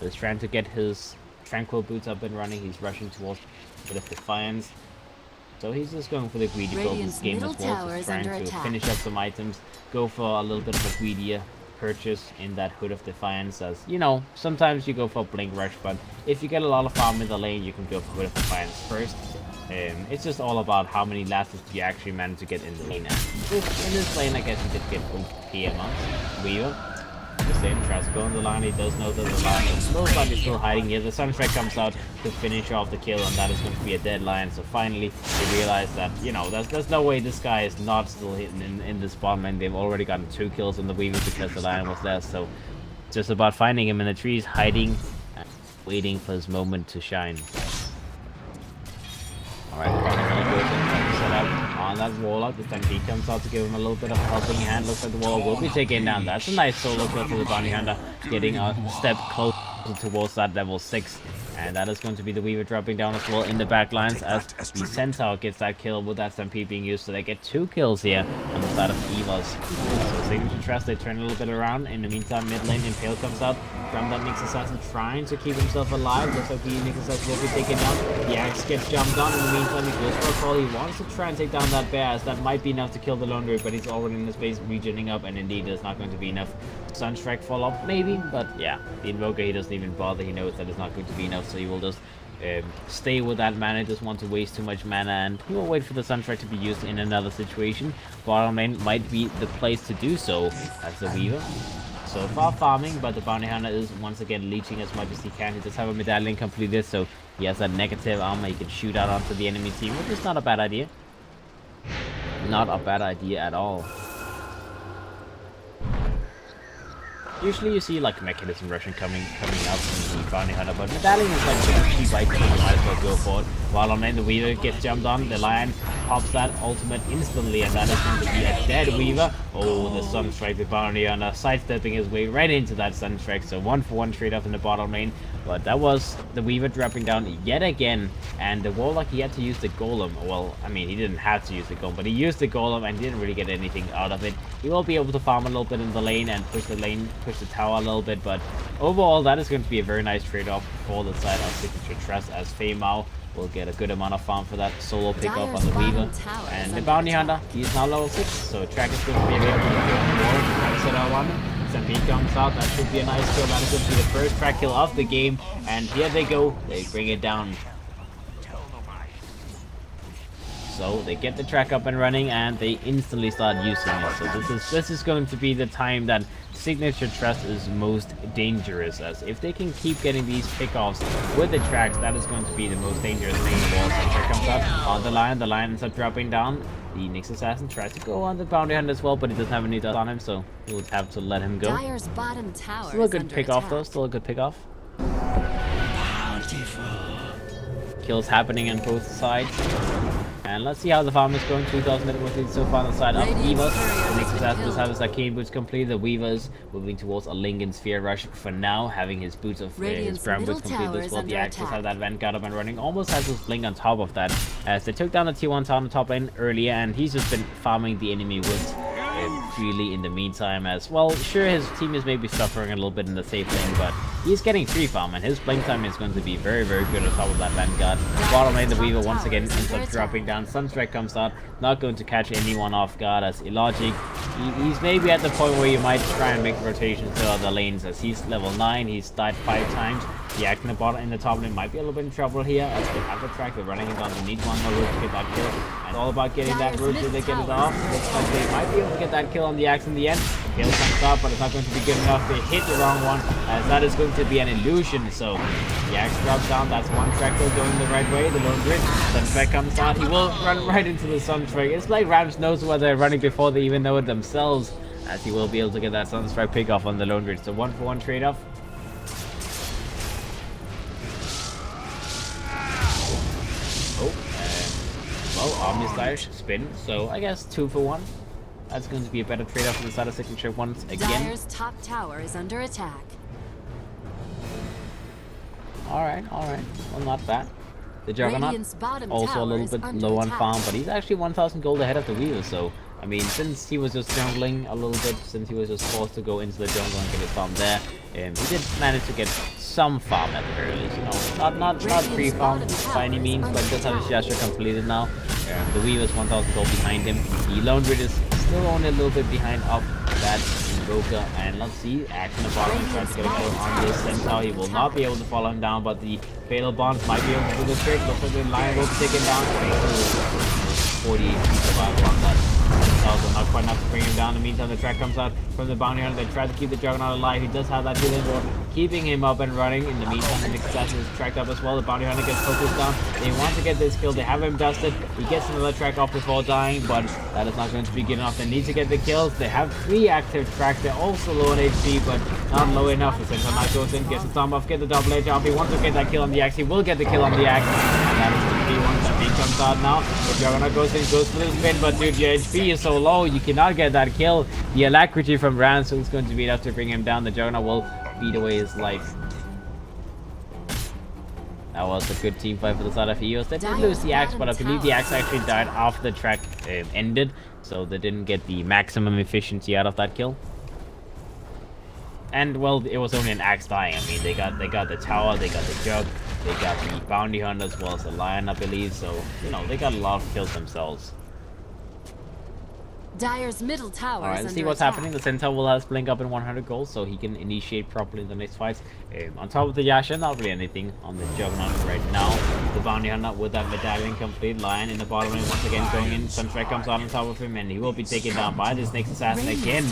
is trying to get his Tranquil Boots up and running. He's rushing towards a bit of Defiance. So he's just going for the greedy build this game as well. Just trying to finish up some items, go for a little bit of a greedier purchase in that Hood of Defiance. As you know, sometimes you go for Blink Rush, but if you get a lot of farm in the lane, you can go for Hood of Defiance first. It's just all about how many lasses you actually manage to get in the lane. And in this lane, I guess you did get okay amounts. Weaver. The same tries to go on the line. He does know that the lion is most likely still hiding here. The Sunstrike comes out to finish off the kill, and that is going to be a dead lion. So finally, they realize that, you know, there's no way this guy is not still hidden in this bottom lane. They've already gotten 2 kills on the Weaver because the lion was there. So just about finding him in the trees, hiding, and waiting for his moment to shine. Alright, finally goes and set up on that Warlock. This time he comes out to give him a little bit of a helping hand. Looks like the Warlock will be taken down. That's a nice solo kill for the Bounty Hunter, getting a step closer towards that level 6. And that is going to be the Weaver dropping down as well in the back lines as the Centaur gets that kill with that Stampede being used. So they get 2 kills here on the side of Evos. So Signature Trust, they turn a little bit around. In the meantime, mid lane, Impale comes out from that Nyx Assassin trying to keep himself alive. Looks like the Nyx Assassin will be taken down. The Axe gets jumped on. In the meantime, he goes for a call. He wants to try and take down that bear, as that might be enough to kill the Lone Ridge, but he's already in his base regening up, and indeed there's not going to be enough. Sunstrike follow-up, maybe, but yeah, the Invoker, he doesn't even bother. He knows that it's not going to be enough, so he will just stay with that mana. Doesn't want to waste too much mana, and he will wait for the Sunstrike to be used in another situation. Bottom lane might be the place to do so as the Weaver. So far farming, but the Bounty Hunter is once again leeching as much as he can. He does have a medallion completed, so he has that negative armor. He can shoot out onto the enemy team, which is not a bad idea. Not a bad idea at all. Usually you see like Mechanism Russian coming out from the Bounty Hunter, but Medallion is like the cheap item, so you might as well go for it. While on lane, the Weaver gets jumped on, the Lion pops that ultimate instantly, and that is going to be a dead Weaver. Oh, the Sunstrike, the Bounty Hunter sidestepping his way right into that Sunstrike, so 1-for-1 trade off in the bottom lane. But that was the Weaver dropping down yet again, and the Warlock, he had to use the Golem. Well, I mean, he didn't have to use the Golem, but he used the Golem and didn't really get anything out of it. He will be able to farm a little bit in the lane and push the tower a little bit, but overall, that is going to be a very nice trade-off for the side of Signature Trust, as Fei Mao will get a good amount of farm for that solo pick-off on the Weaver. And the Bounty Hunter, he's now level 6, so track is going to be available to go on board. Set out one. Stampede comes out, that should be a nice kill. That is going to be the first track kill of the game, and here they go, they bring it down. So they get the track up and running, and they instantly start using it. So this is going to be the time that Signature Trust is most dangerous, as if they can keep getting these pickoffs with the tracks, that is going to be the most dangerous thing in the world. So here comes out on the Lion ends up dropping down. The Nyx Assassin tries to go on the Bounty Hunter as well, but he doesn't have any dust on him, so we would have to let him go. Dire's bottom tower Still a good pick-off though, still a good pick-off. Kills happening on both sides. And let's see how the farm is going. 2,000 net worth so far on the side of Evos. The Nyx Assassin does have his arcane boots completed. The Weaver's moving towards a Lincoln Sphere Rush for now, having his boots of his brown boots completed as well. The Axes have that Vanguard up and running. Almost has his blink on top of that, as they took down the T1 town on the top lane earlier, and he's just been farming the enemy with freely in the meantime. As well, sure, his team is maybe suffering a little bit in the safe lane, but he's getting free farm, and his blink time is going to be very, very good on top of that Vanguard. Bottom lane, the Weaver once again ends up dropping down. Sunstrike comes out, not going to catch anyone off guard, as Illogic, he's maybe at the point where you might try and make rotations to other lanes, as he's level 9, he's died 5 times. The Act in the top lane might be a little bit in trouble here, as they have the track, they're running it on. They need one more route to get that kill, and all about getting that route till they get it off. Looks like they might be able to get that kill on the Axe in the end. The kill comes up, but it's not going to be good enough. They hit the wrong one, as that is going to be an illusion. So the Axe drops down, that's one track though going the right way. The Lone Ridge, Sunstrike comes out, he will run right into the Sunstrike. It's like Rams knows where they're running before they even know it themselves, as he will be able to get that Sunstrike pick off on the Lone Ridge. So 1-for-1 trade-off. Omni Slash, spin. So I guess 2 for 1. That's going to be a better trade-off for the side of Signature once again. Dire's top tower is under attack. Alright. Well, not bad. The Juggernaut, Radiant's bottom also a tower little is bit under low on attack. farm, but he's actually 1,000 gold ahead of the Weaver, so, I mean, since he was just jungling a little bit, since he was just forced to go into the jungle and get his farm there, he did manage to get some farm at the very least, you know, not free farm by any means, but just have his gesture completed now. The Weaver's 1,000 gold behind him. The Lone Druid is still only a little bit behind of that Invoker, and let's see, action the bottom, trying to get a kill on this Centaur. He will not be able to follow him down, but the Fatal Bonds might be able to do the trick. Looks like the Lion will be taken down. 48 feet survival on that Centaur, so not quite enough to bring him down. In the meantime, the track comes out from the Bounty Hunter. They try to keep the Juggernaut alive. He does have that healing ward, keeping him up and running. In the meantime, the next assassin is tracked up as well. The Bounty Hunter gets focused down. They want to get this kill. They have him dusted. He gets another track off before dying, but that is not going to be good enough. They need to get the kills. They have 3 active tracks. They're also low on HP, but not low enough. The Centaur Knight goes in, gets the thumb off, get the double edge off. He wants to get that kill on the axe. He will get the kill on the axe. And that is going to be one that being comes out now. The Juggernaut goes in, goes for the spin, but dude, your HP is so low, you cannot get that kill. The alacrity from Ransom is going to be enough to bring him down. The Juggernaut will beat away his life. That was a good team fight for the side of Evos. They did lose the axe, but I believe the axe actually died after the track ended, so they didn't get the maximum efficiency out of that kill. And well, it was only an axe dying. I mean, they got the tower, they got the jug, they got the bounty hunter as well as the lion, I believe. So you know, they got a lot of kills themselves. Dire's middle tower Alright, is let's under see what's attack. happening. The Centaur will have Blink up in 100 gold, so he can initiate properly in the next fights. On top of the Yasha, not really anything on the Juggernaut right now. The Bounty Hunter with that medallion complete. Lion in the bottom lane once again going in. Sunstrike comes out on top of him, and he will be taken down by this next assassin again.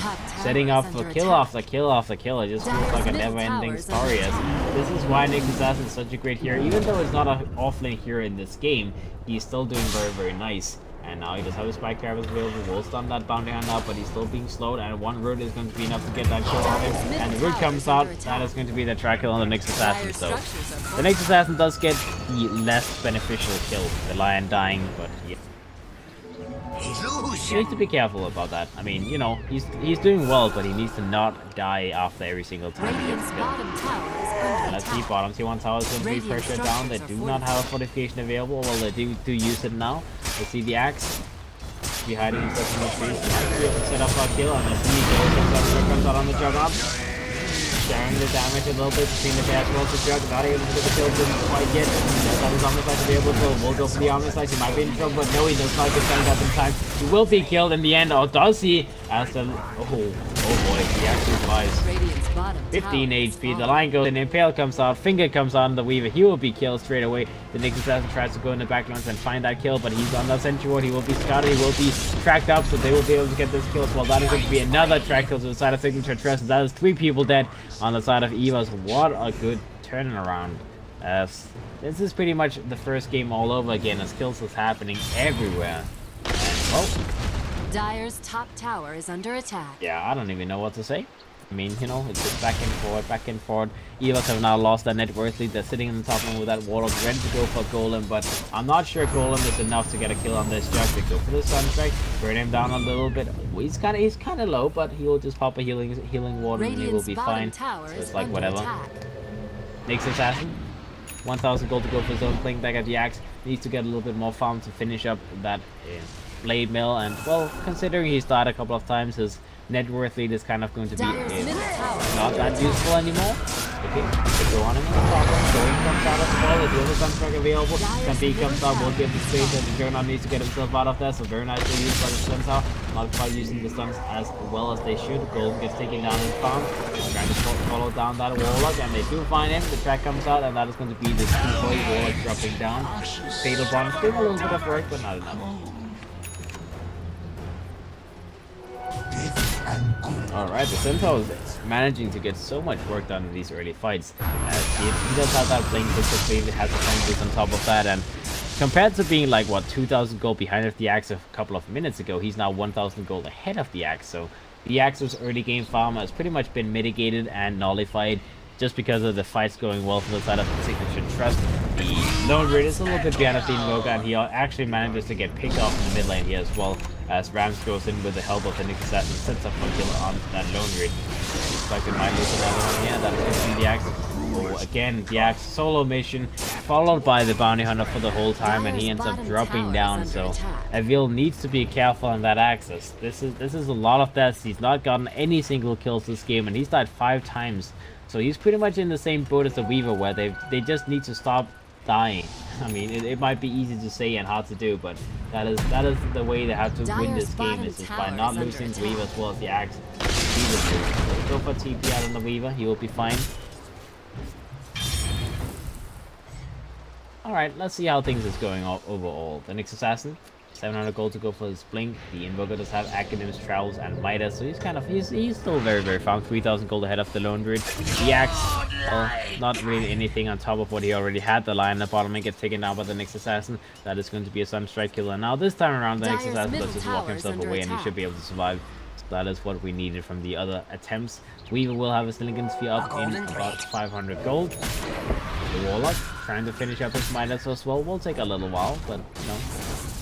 Setting up for kill after kill after kill. It just feels like a never-ending story. As this is why Nick Assassin is such a great hero. Even though it's not an offlane hero in this game, he's still doing very, very nice. And now he does have his spike carriers available. Will stun that bounty hunter up, but he's still being slowed. And one root is going to be enough to get that kill on him. And the root comes out. That is going to be the track kill on the next assassin. So the next assassin does get the less beneficial kill. The lion dying, but yeah. He needs to be careful about that. I mean, you know, he's doing well, but he needs to not die after every single time he gets killed. And let's see, bottom T1 tower is going to be pressured down. They do not have a fortification available. Well, they do use it now. Let's see the axe. Be hiding in such a trees. Set up our kill, and let's see comes out on the Juggernaut. Sharing the damage a little bit between the dash rolls the Jug. Not able to get the kill, didn't quite get. That is Omnislice to be able to. We'll go for the Omnislice. He might be in trouble, but no, he does not get sent up in time. He will be killed in the end, or does he? As the oh boy, he actually flies. 15 HP. The line goes in. Impale comes out. Finger comes out on the Weaver. He will be killed straight away. The next assassin tries to go in the back lines and find that kill, but he's on that sentry ward. He will be scouted. He will be tracked up, so they will be able to get this kill as well. That is going to be another track kill to the side of Signature Trust. That is 3 people dead on the side of Evos. What a good turnaround. As this is pretty much the first game all over again, as kills is happening everywhere. And well, Dire's top tower is under attack. yeah, I don't even know what to say. I mean, you know, it's just back and forth, back and forth. Evos have now lost their net worth lead. They're sitting in the top lane with that Warlock, ready to go for Golem, but I'm not sure Golem is enough to get a kill on this Jug. They go for the Sunstrike, burn him down a little bit. He's kind of low, but he'll just pop a healing ward and he will be fine. So it's like whatever. Next assassin, 1,000 gold to go for his own, playing back at the axe. Needs to get a little bit more farm to finish up that blade mill, and well, considering he's died a couple of times, his net worth lead is kind of going to be not that useful anymore. Okay, they go on in the problem. Going comes out as well. The other Sunstrike available. Stampede comes out, will give the space, and the Juggernaut needs to get himself out of there. So very nicely used by the stuns out. Not quite using the stuns as well as they should. Golden gets taken down in farm. Trying to follow down that Warlock, and they do find him. The track comes out, and that is going to be the 2-boy Warlock dropping down. Fatal Bomb, still a little bit of work, but not enough. Alright, the Centaur is managing to get so much work done in these early fights. As he does have that blink discipline, he has the flank boost on top of that, and compared to being like, what, 2,000 gold behind of the Axe a couple of minutes ago, he's now 1,000 gold ahead of the Axe. So the Axe's early game farm has pretty much been mitigated and nullified just because of the fights going well for the side of the Signature Trust. The Lone Raid is a little bit behind of the Invoker, and he actually manages to get picked off in the mid lane here as well, as Rams goes in with the help of the Nyx Assassin, sets up a kill on that Lone Raid. Looks like we might lose another one here. That is going to be the Axe. Oh, again, the Axe solo mission, followed by the Bounty Hunter for the whole time, and he ends up dropping down. So Evil needs to be careful on that access. This is a lot of deaths. He's not gotten any single kills this game, and he's died 5 times. So he's pretty much in the same boat as the Weaver, where they just need to stop dying. I mean, it might be easy to say and hard to do, but that is the way they have to win this game, is by not losing the Weaver as well as the Axe. Go for TP out on the Weaver, he will be fine. Alright, let's see how things is going overall. The Nyx Assassin, 700 gold to go for his Blink. The Invoker does have Academics, Travels, and Midas, so he's still very farm. 3,000 gold ahead of the Lone Druid. The Axe, well, not really anything on top of what he already had. The Lion in the bottom and gets taken down by the Nyx Assassin. That is going to be a Sunstrike killer. Now this time around, the Nyx Assassin does just walk himself away, and he should be able to survive. So that is what we needed from the other attempts. Weaver will have his Lincoln Sphere up in about 500 gold. The Warlock trying to finish up his Midas as well will take a little while, but you know,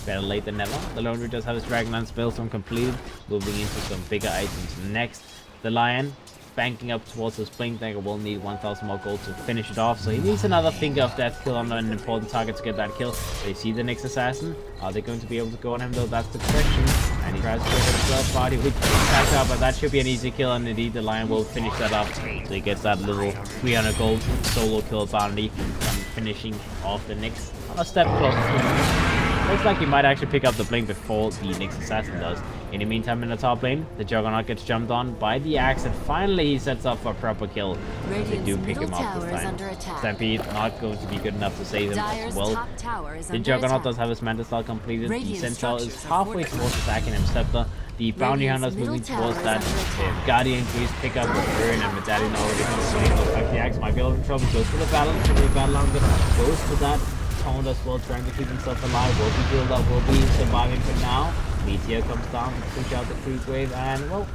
better late than never. The Lone Druid does have his Dragonlance Spellstorm completed, moving into some bigger items next. The Lion banking up towards his Blink Dagger will need 1,000 more gold to finish it off, so he needs another Finger of Death kill on an important target to get that kill. They see the Nyx Assassin. Are they going to be able to go on him though? That's the question. And he tries to go for the 12 party with back up, but that should be an easy kill, and indeed the Lion will finish that up. So he gets that little 300 gold solo kill bounty from finishing off the Nyx. A step closer to him. Looks like he might actually pick up the Blink before the Nyx Assassin does. In the meantime, in the top lane, the Juggernaut gets jumped on by the Axe, and finally he sets up for a proper kill. They do pick him up this time. Stampede not going to be good enough to save him as well. The Juggernaut does have his Mantis Style completed. The Centaur is halfway towards attacking him Scepter. The Bounty Hunter is moving towards that. Guardian Priest pick up with Burn, and Medallion already comes away. Looks like the Axe might be a little in trouble. Goes for the balance, goes for that. Taunt as well, trying to keep himself alive. Will be build up, will be surviving for now. Meteor comes down to push out the creep wave, and well,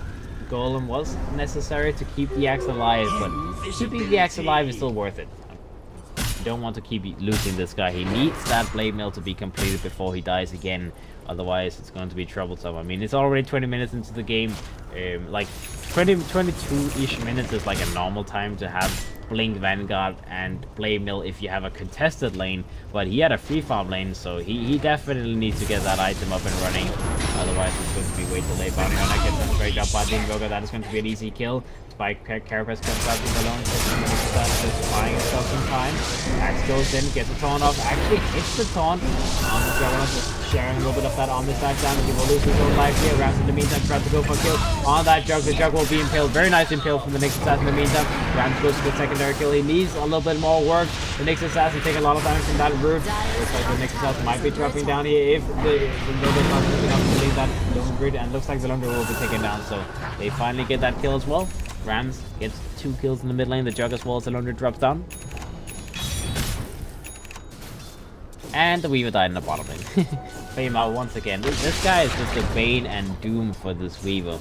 Golem was necessary to keep the Axe alive, but keeping the Axe alive is still worth it. You don't want to keep losing this guy. He needs that Blade Mail to be completed before he dies again. Otherwise, it's going to be troublesome. I mean, it's already 20 minutes into the game. Like 22-ish minutes is like a normal time to have Blink, Vanguard, and Blade Mill if you have a contested lane, but he had a free farm lane, so he definitely needs to get that item up and running. Otherwise, it's going to be way too late. Bounty Hunter gets him straight up by the Invoker. That is going to be an easy kill. Spike Carapace comes out with the lone, just buying himself some time. Axe goes in, gets a taunt off, actually hits the taunt on the Juggernaut, just sharing a little bit of that on this back down. He will lose his own life here. Rams in the meantime tries to go for a kill on that Jug. The Jug will be impaled. Very nice impale from the Nyx Assassin in the meantime. Rams goes to the secondary kill. He needs a little bit more work. The Nyx Assassin take a lot of damage from that roof. Looks like the Nyx Assassin might be dropping down here if the Nova is not moving up to leave that Lone Grid, and looks like the Lone Grid will be taken down, so they finally get that kill as well. Rams gets 2 kills in the mid lane. The Jug as well as the Lone Grid drops down. And the Weaver died in the bottom lane. Fame out once again. This guy is just a bane and doom for this Weaver.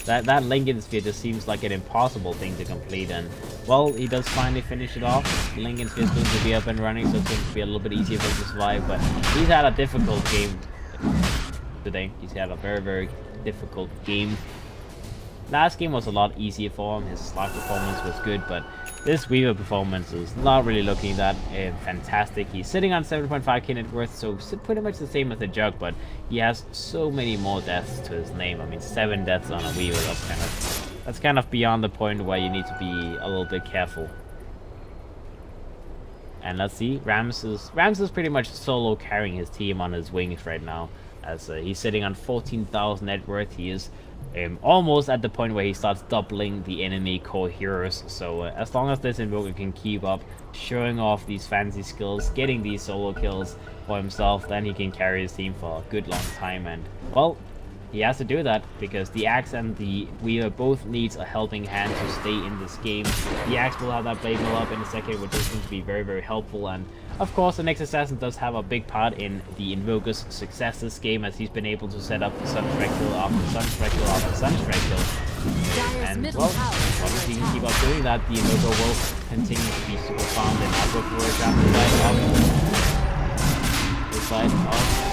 That Lincoln Sphere just seems like an impossible thing to complete, and well, he does finally finish it off. The Lincoln Sphere is going to be up and running, so it's going to be a little bit easier for him to survive, but he's had a difficult game today. He's had a very difficult game. Last game was a lot easier for him. His live performance was good, but this Weaver performance is not really looking that fantastic. He's sitting on 7.5k net worth, so pretty much the same as the Jug, but he has so many more deaths to his name. I mean, 7 deaths on a Weaver, that's kind of beyond the point where you need to be a little bit careful. And let's see, Rams is pretty much solo carrying his team on his wings right now, as he's sitting on 14,000 net worth. He is almost at the point where he starts doubling the enemy core heroes, so as long as this Invoker can keep up showing off these fancy skills, getting these solo kills for himself, then he can carry his team for a good long time. And well, he has to do that because the Axe and the Weaver both needs a helping hand to stay in this game. The Axe will have that Blade Mill up in a second, which is going to be very helpful, and of course the Nyx Assassin does have a big part in the Invoker's success this game, as he's been able to set up Sunstrike kill after Sunstrike kill after Sunstrike kill. Dyer's And middle well, tower as is long under as he can attack. keep up doing that, the Invoker will continue to be super farmed and outlook for example the side of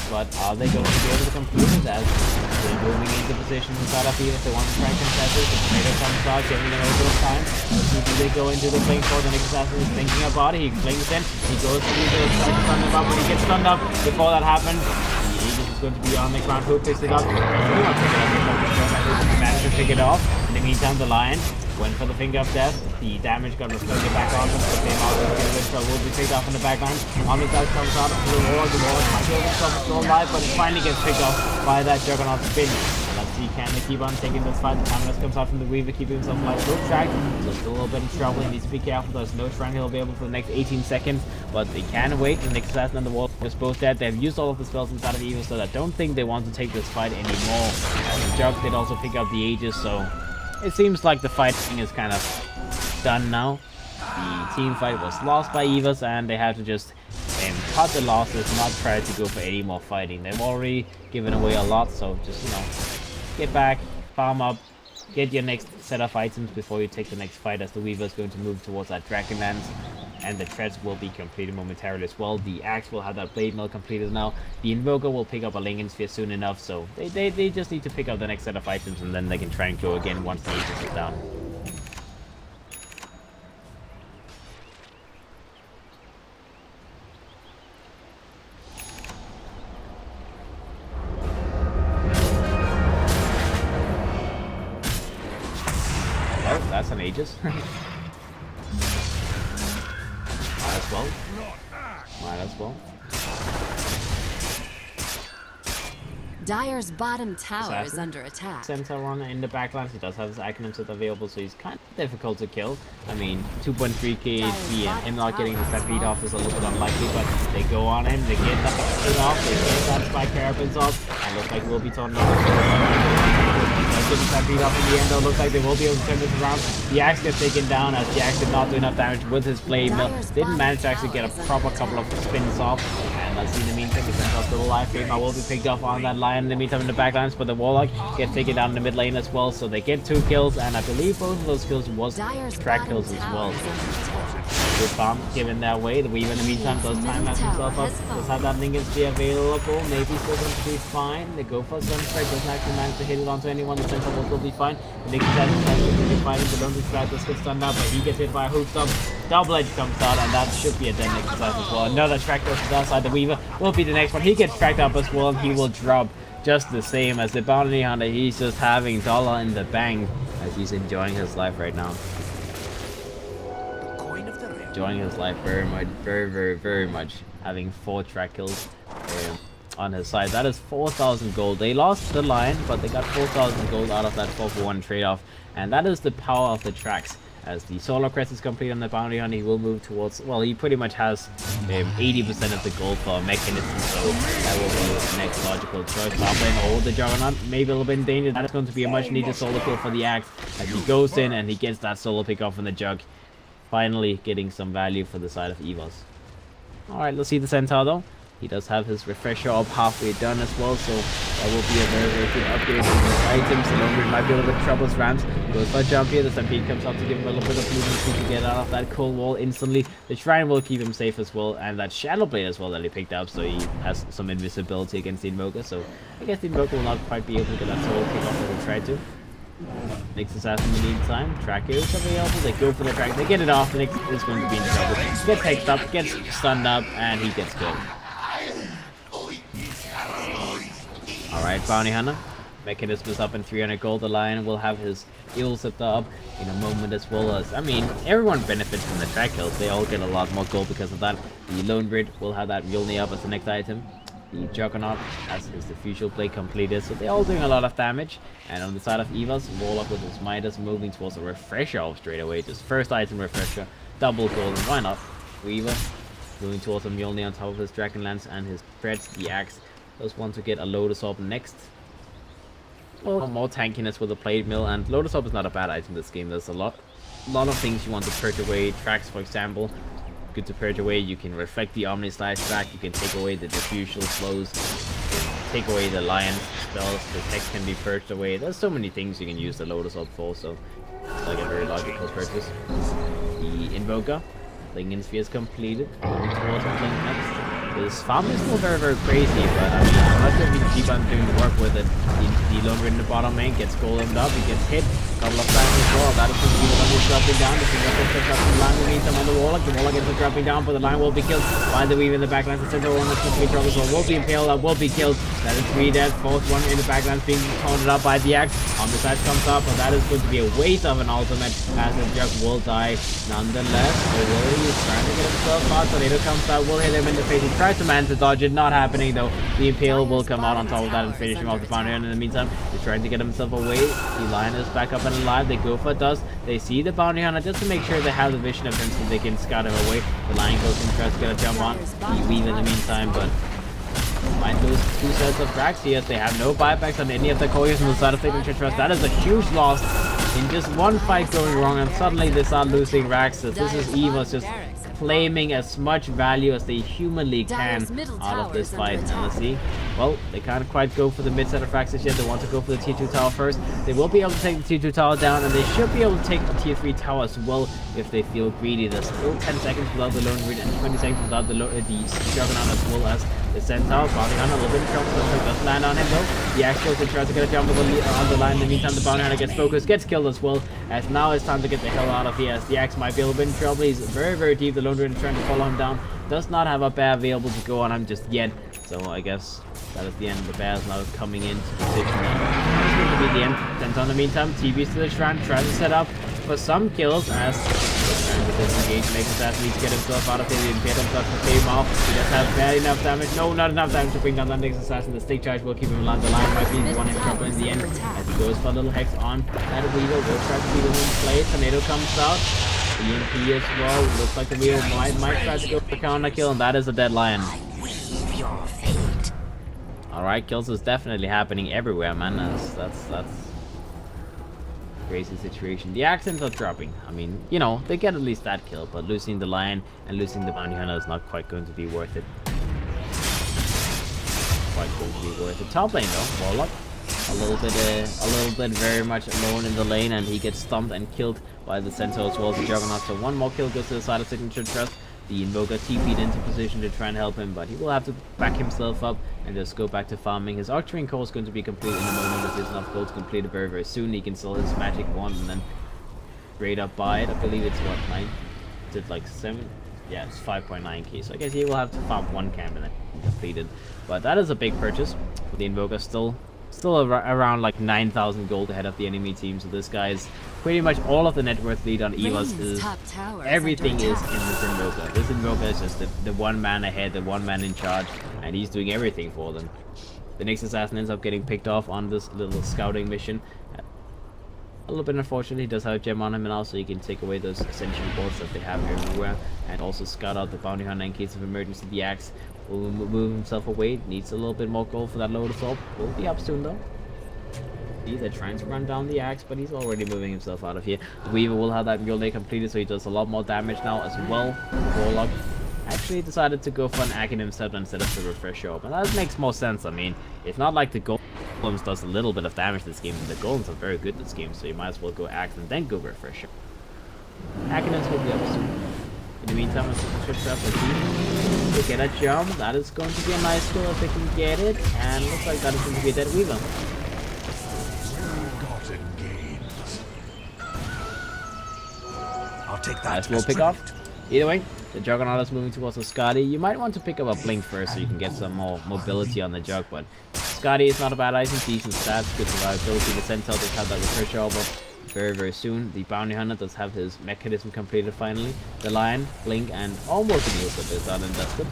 but are they going to be able to complete it as they're moving into position inside of Evos? They want to try and contest it. The Tomato comes out, giving them a little bit of time. Let's see, do they go into the flank for the next assassin is thinking about it. He flings in, he goes through the tries to stun him up, when he gets stunned up before that happens. The Aegis is going to be on the ground. Who picks it up? Anyone pick it up? He managed to pick it off. In the meantime, the Lion went for the finger of death. The damage got reflected back on him, but came out with a bit will be picked off in the backline. Omnitas comes out of the wall might kill himself, is still alive, but it finally gets picked off by that Juggernaut spin. And let's see, can they keep on taking this fight? The Timeless comes out from the Weaver, keeping himself alive. Still tracked, so still a little bit in trouble. He needs to be careful. There's no shrine he'll be able for the next 18 seconds, but they can wait. The next assassin on the wall is both dead. They've used all of the spells inside of Evos, so I don't think they want to take this fight anymore. And the Jug did also pick up the Aegis, so it seems like the fighting is kind of done now. The team fight was lost by Evos, and they had to just cut the losses, not try to go for any more fighting. They've already given away a lot, so just, you know, get back, farm up, get your next set of items before you take the next fight, as the Weaver is going to move towards that Dragonlance, and the treads will be completed momentarily as well. The Axe will have that Blade Mill completed now. The Invoker will pick up a Lincoln Sphere soon enough, so they just need to pick up the next set of items, and then they can try and go again once the Aegis is down. Oh, that's an Aegis. Might as well. Might as well. Dyer's bottom tower is under attack. Centaur runner in the backline. He does have his Acronym set available, so he's kind of difficult to kill. I mean, 2.3 KHP and him not getting the Stampede off is a little bit unlikely, but they go on him, they get that hit off, they get that Spike Carabins off, and looks like we'll be torn off. Get the Stampede off in the end, though. Looks like they will be able to turn this around. The Axe gets taken down, as the Axe did not do enough damage with his Blade Mill. Didn't manage to actually get a proper couple of spins off. And let's see, in the meantime, the Centaur still alive. Famer will be picked off on that Lion in the meantime in the backlines, but the Warlock gets taken down in the mid lane as well. So they get 2 kills, and I believe both of those kills was track kills as well. Good farm given their way. The Weaver in the meantime does time lapse himself up. Does have that Lincoln Sphere available. Maybe still going to be fine. They go for Sunstrike. Doesn't actually manage to hit it onto anyone. The Centaur will still be fine. The Nick Says is really fighting. The Lonely Strike does get stunned out, but he gets hit by a hook stomp. Double Edge comes out, and that should be a dead exercise as well. Another track goes to that side. The Weaver will be the next one. He gets tracked up as well, and he will drop just the same as the Bounty Hunter. He's just having dollar in the bank as he's enjoying his life right now. Enjoying his life very much. Having 4 track kills on his side. That is 4,000 gold. They lost the Lion, but they got 4,000 gold out of that 4-for-1 trade-off. And that is the power of the tracks. As the Solar Crest is complete on the Bounty Hunter, he will move towards, well, he pretty much has 80% of the gold for Mechanism, so that will be the next logical choice. Top lane, or the Juggernaut, maybe a little bit in danger. That is going to be a much needed solo kill for the Axe, as he goes in and he gets that solo pick off in the Jug. Finally getting some value for the side of Evos. Alright, let's see the Centaur though. He does have his refresher up halfway done as well, so that will be a very good upgrade for his items. The Lone might be a little bit troubled. Rams goes for a jump here. The Stampede comes up to give him a little bit of movement to get out of that cold wall instantly. The Shrine will keep him safe as well, and that Shadow Blade as well that he picked up, so he has some invisibility against the Invoker. So I guess the Invoker will not quite be able to get that solo kick off as he tried to. Next assassin in the meantime, track is available, they go for the track, they get it off, the next is going to be in trouble. Gets hexed up, gets stunned up, and he gets killed. Alright, Bounty Hunter. Mechanism is up in 300 gold. The Lion will have his Evil Scepter up in a moment, as well as, I mean, everyone benefits from the track kills. They all get a lot more gold because of that. The Lone Grid will have that Mjolnir up as the next item. The Juggernaut has his Diffusal Blade completed, so they're all doing a lot of damage. And on the side of Evos, Warlock with his Midas moving towards a Refresher off straight away. Just first item Refresher, double gold, and why not? Weaver moving towards a Mjolnir on top of his Dragonlance and his Threads. The Axe does want to get a Lotus Orb next. Well, more tankiness with the Blade Mill, and Lotus Orb is not a bad item in this game. There's a lot of things you want to purge away. Tracks, for example, good to purge away. You can reflect the Omni Slice track, you can take away the diffusal flows, take away the Lion spells, the text can be purged away. There's so many things you can use the Lotus up for, so it's like a very logical purchase. The Invoker, Lincoln Sphere is completed. Moving towards Blink next. His farm is still very, very crazy, but I mean, unless we keep on doing work with it, the Lone Ridge in the bottom lane gets golemed up, he gets hit a couple of times as well. That is the one who's dropping down. The Finger gets dropping the line, we need some on the Warlock. The Warlock ends up dropping down, but the line will be killed by the Weave in the backline. The center one is going to be trouble, so will be impaled, will be killed. That is 3 dead, fourth one in the backline being taunted up by the axe. On the side comes up, but that is going to be a waste of an ultimate, as the Jug will die nonetheless. He's trying to get himself out. Tornado comes out, will hit him in the face. He tries to man to dodge it, not happening though. The Impale will come out on top of that and finish him off the bounty. And in the meantime, he's trying to get himself away. The Lion is back up and alive. They go for dust. They see the bounty hunter just to make sure they have the vision of him so they can scout him away. The Lion goes and tries to get a jump on the Weave in the meantime, but find those 2 sets of frags here. They have no buybacks on any of the couriers on the side of Signature Trust. That is a huge loss in just one fight going wrong, and suddenly they start losing racks. So this is Evos just claiming as much value as they humanly can out of this fight. And let's see. Well, they can't quite go for the mid set of frags yet. They want to go for the tier 2 tower first. They will be able to take the tier 2 tower down, and they should be able to take the tier 3 tower as well if they feel greedy. There's still 10 seconds without the Lone Ridge and 20 seconds without the Juggernaut as well as the Centaur. Bounty Hunter a little bit of trouble, so it does land on him though. The Axe goes and tries to get a jump on the line. In the meantime, the Bounty Hunter gets focused, gets killed as well, as now it's time to get the hell out of here, as the Axe might be a little bit in trouble. He's very, very deep. The Lone Ridge is trying to follow him down. Does not have a bear available to go on him just yet, so I guess that is the end. The bear is now coming into position. That's going to be the end. Centaur in the meantime, TVs to the shrine, tries to set up for some kills as disengage, makes his ass need to get himself out of here. He didn't get himself to pay him off. He does have barely enough damage. No, not enough damage to bring down the next assassin. The stick charge will keep him alive. The Lion might be the one in trouble in the end as he goes for a little hex on that Weaver. Will try to beat him in play. Tornado comes out. The EMP as well. Looks like the Weaver might try to go for counter kill, and that is a dead Lion. Alright, kills is definitely happening everywhere, man. That's crazy situation. The accents are dropping. I mean, you know, they get at least that kill, but losing the Lion and losing the Bounty Hunter is not quite going to be worth it. Top lane though, Warlock a little bit very much alone in the lane, and he gets stumped and killed by the Centaur as well as the Juggernaut. So one more kill goes to the side of Signature Trust. The Invoker TP'd into position to try and help him, but he will have to back himself up and just go back to farming. His Octarine Core is going to be complete in a moment, as there's enough gold to complete it very, very soon. He can sell his magic wand and then grade up by it. I believe it's what, 9? Is it like 7? Yeah, it's 5.9k. So I guess he will have to farm one camp and then complete it. But that is a big purchase for the Invoker. Still around like 9,000 gold ahead of the enemy team. So this guy is pretty much all of the net worth lead on Evos. Is everything is in this Invoker. This Invoker is just the one man ahead, the one man in charge, and he's doing everything for them. The next assassin ends up getting picked off on this little scouting mission. A little bit unfortunate. He does have a gem on him now, so he can take away those ascension boards that they have everywhere, and also scout out the bounty hunter in case of emergency. The axe will move himself away. Needs a little bit more gold for that load assault. Will be up soon though. They're trying to run down the axe, but he's already moving himself out of here. The Weaver will have that Mule completed, so he does a lot more damage now as well. Warlock actually decided to go for an Akin himself instead of the Refresher Orb, and that makes more sense. I mean, it's not like the Golems does a little bit of damage this game. The Golems are very good this game, so you might as well go Axe and then go Refresher. Akinins will be up soon. In the meantime, let's to get a jump. That is going to be a nice kill if they can get it, and looks like that is going to be a dead Weaver. I'll take that. Nice little pick off. Either way, the Juggernaut is moving towards the Skadi. You might want to pick up a Blink first so you can get some more mobility on the Jug, but Skadi is not a bad item. Decent stats, good survivability. The Centaur does have that Refresher Orb very, very soon. The Bounty Hunter does have his mechanism completed finally. The Lion, Blink, and almost a Mule is uninvested.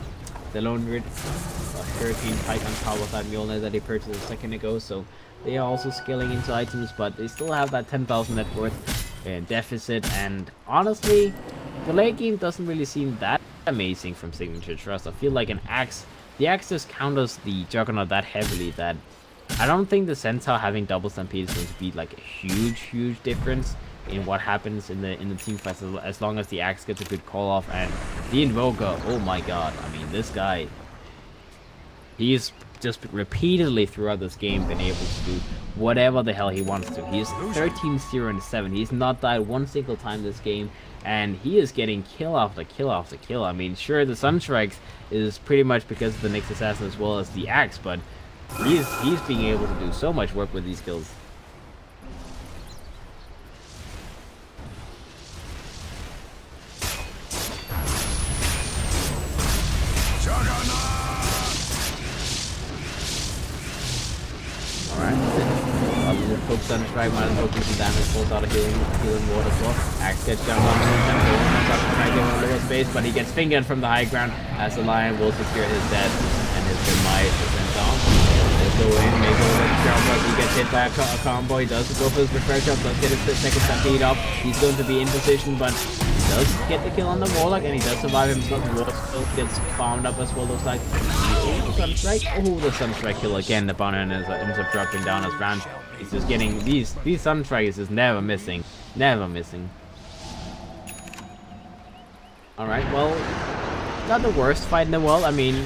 The Lone Ridge, a Hurricane Pike on top of that Mjolnir that he purchased a second ago, so they are also scaling into items, but they still have that 10,000 net worth deficit, and honestly, the late game doesn't really seem that amazing from Signature Trust. I feel like the axe just counters the Juggernaut that heavily that I don't think the Centaur having double stampede is going to be like a huge difference in what happens in the team fights, as long as the axe gets a good call off. And the Invoker, oh my god, I mean, this guy, he's just repeatedly throughout this game been able to do whatever the hell he wants to. He's 13-0-7. He's not died one single time this game, and he is getting kill after kill after kill. I mean, sure, the Sunstrikes is pretty much because of the Nyx Assassin as well as the Axe, but he's being able to do so much work with these kills. Alright, poke Sunstrike, might as well do some damage, pulls out a healing ward as well. Axe gets jumped on the temple, comes up to try to give him a lower space, but he gets fingered from the high ground as the Lion will secure his death and his demise descends on. They go in, they go with jump, but he gets hit by a combo. He does go for his refresh up, does get his second stampede up. He's going to be in position, but he does get the kill on the Warlock, and he does survive himself. The Warlock still gets farmed up as well, looks like. Sunstrike. Oh, the Sunstrike kill again. The bounty ends up dropping down as Ram. He's just getting these Sunstrikes is never missing. Never missing. Alright, well, not the worst fight in the world. I mean,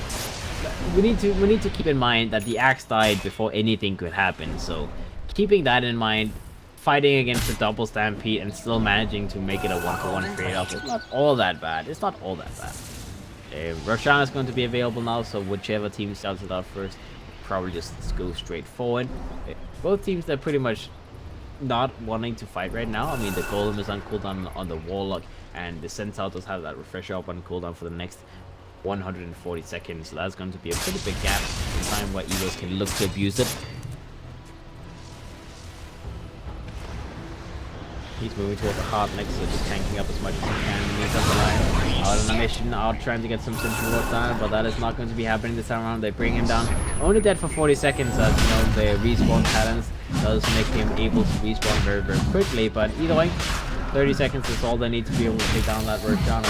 we need to keep in mind that the Axe died before anything could happen, so keeping that in mind, fighting against the double stampede and still managing to make it a 1-to-1 trade-off is not all that bad. It's not all that bad. Roshan is going to be available now, so whichever team starts it out first, probably just go straight forward. Both teams are pretty much not wanting to fight right now. I mean, the Golem is on cooldown on the Warlock, and the Centaur does have that refresher up on cooldown for the next 140 seconds. So that's going to be a pretty big gap in time where Evos can look to abuse it. He's moving towards the hard next, so just tanking up as much as he can. He's up the line, out on a mission, out trying to get some Central Ward down, but that is not going to be happening this time around. They bring him down, only dead for 40 seconds, as you know, the respawn patterns does make him able to respawn very, very quickly, but either way, 30 seconds is all they need to be able to take down that Roshan.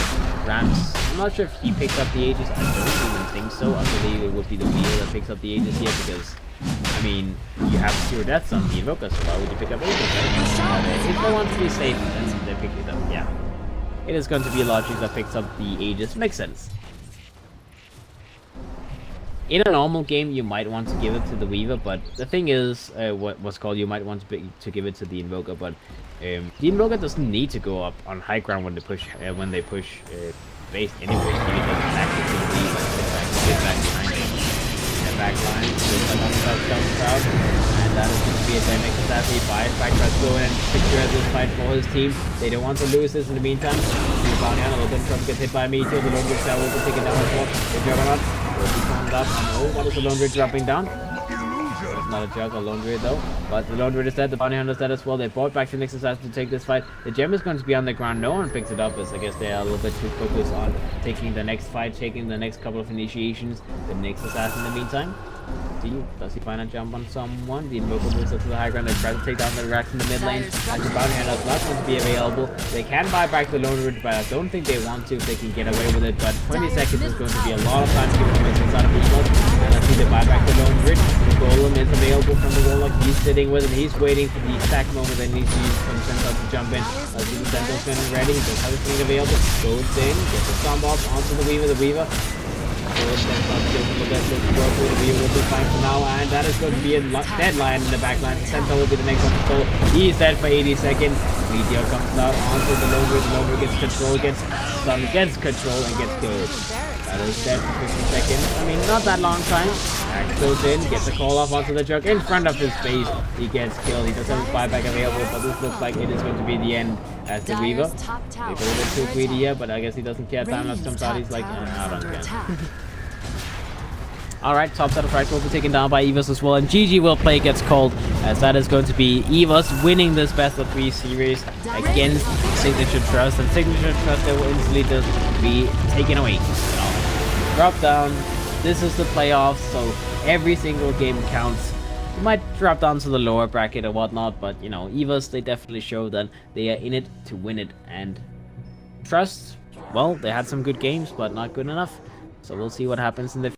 Rams, I'm not sure if he picks up the Aegis, I don't even think so. I believe it would be the Wheel that picks up the Aegis here, because I mean, you have 0 deaths on the Invoker, so why would you pick up Aegis? Right? If they want to be safe, then they pick it up. Yeah, it is going to be Logic that picks up the Aegis. Makes sense. In a normal game, you might want to give it to the Weaver, but the thing is, what's called, you might want to give it to the Invoker, but the Invoker doesn't need to go up on high ground when they push base anyway. He doesn't actually get back behind him. Back line, comes out, and that is going to be a dynamic assassin. Fight tries to go in and secure this fight for his team. They don't want to lose this in the meantime. The bounty on a little bit, Trump gets hit by a meteor. The Lone Ridge Tower will be taken down as well. The Juggernaut will be cleaned up. Oh, what is the Lone Ridge dropping down? It's not a Jug, a Lone Ridge though. But the Lone Ridge is dead, the bounty hunter is dead as well. They brought back the Nyx Assassin to take this fight. The gem is going to be on the ground. No one picks it up, as I guess they are a little bit too focused on taking the next fight, taking the next couple of initiations. The Nyx Assassin in the meantime. Does he find a jump on someone? The Invoker moves up to the high ground. They try to take down the racks in the mid lane. As the bounty hunter is not going to be available. They can buy back the Lone Ridge, but I don't think they want to if they can get away with it. But 20 seconds is going to be a lot of time to give them inside of Evos. And let's see, they buy back the Lone Ridge. The Golem is available from the Warlock. He's sitting with him. He's waiting for the exact moment they need to use for the Centaur to jump in. Let's see, the Centaur's getting ready. He does have his thing available. Goes in, gets the stomp off onto the Weaver. The Weaver the Weaver will be fine for now, and that is going to be a dead Lion in the back line. The Centaur will be the next one to fall. He is dead for 80 seconds. Meteor comes out onto the Lone Ridge. The Lone Ridge gets control, gets control, and gets killed. That is dead for 50 seconds. I mean, not that long time. Axe goes in, gets a call off onto the Jug in front of his face. He gets killed. He does have his buyback available, but this looks like it is going to be the end as the Weaver. They go a bit too greedy here, but I guess he doesn't care. Timeless comes out. He's like, I don't care. Alright, top set of Fractal will be taken down by Evos as well, and GG will play gets called, as that is going to be Evos winning this best of 3 series against Signature Trust, and Signature Trust they will instantly just be taken away. Drop down, this is the playoffs, so every single game counts. You might drop down to the lower bracket or whatnot, but you know, Evos, they definitely show that they are in it to win it, and Trust, well, they had some good games, but not good enough, so we'll see what happens in the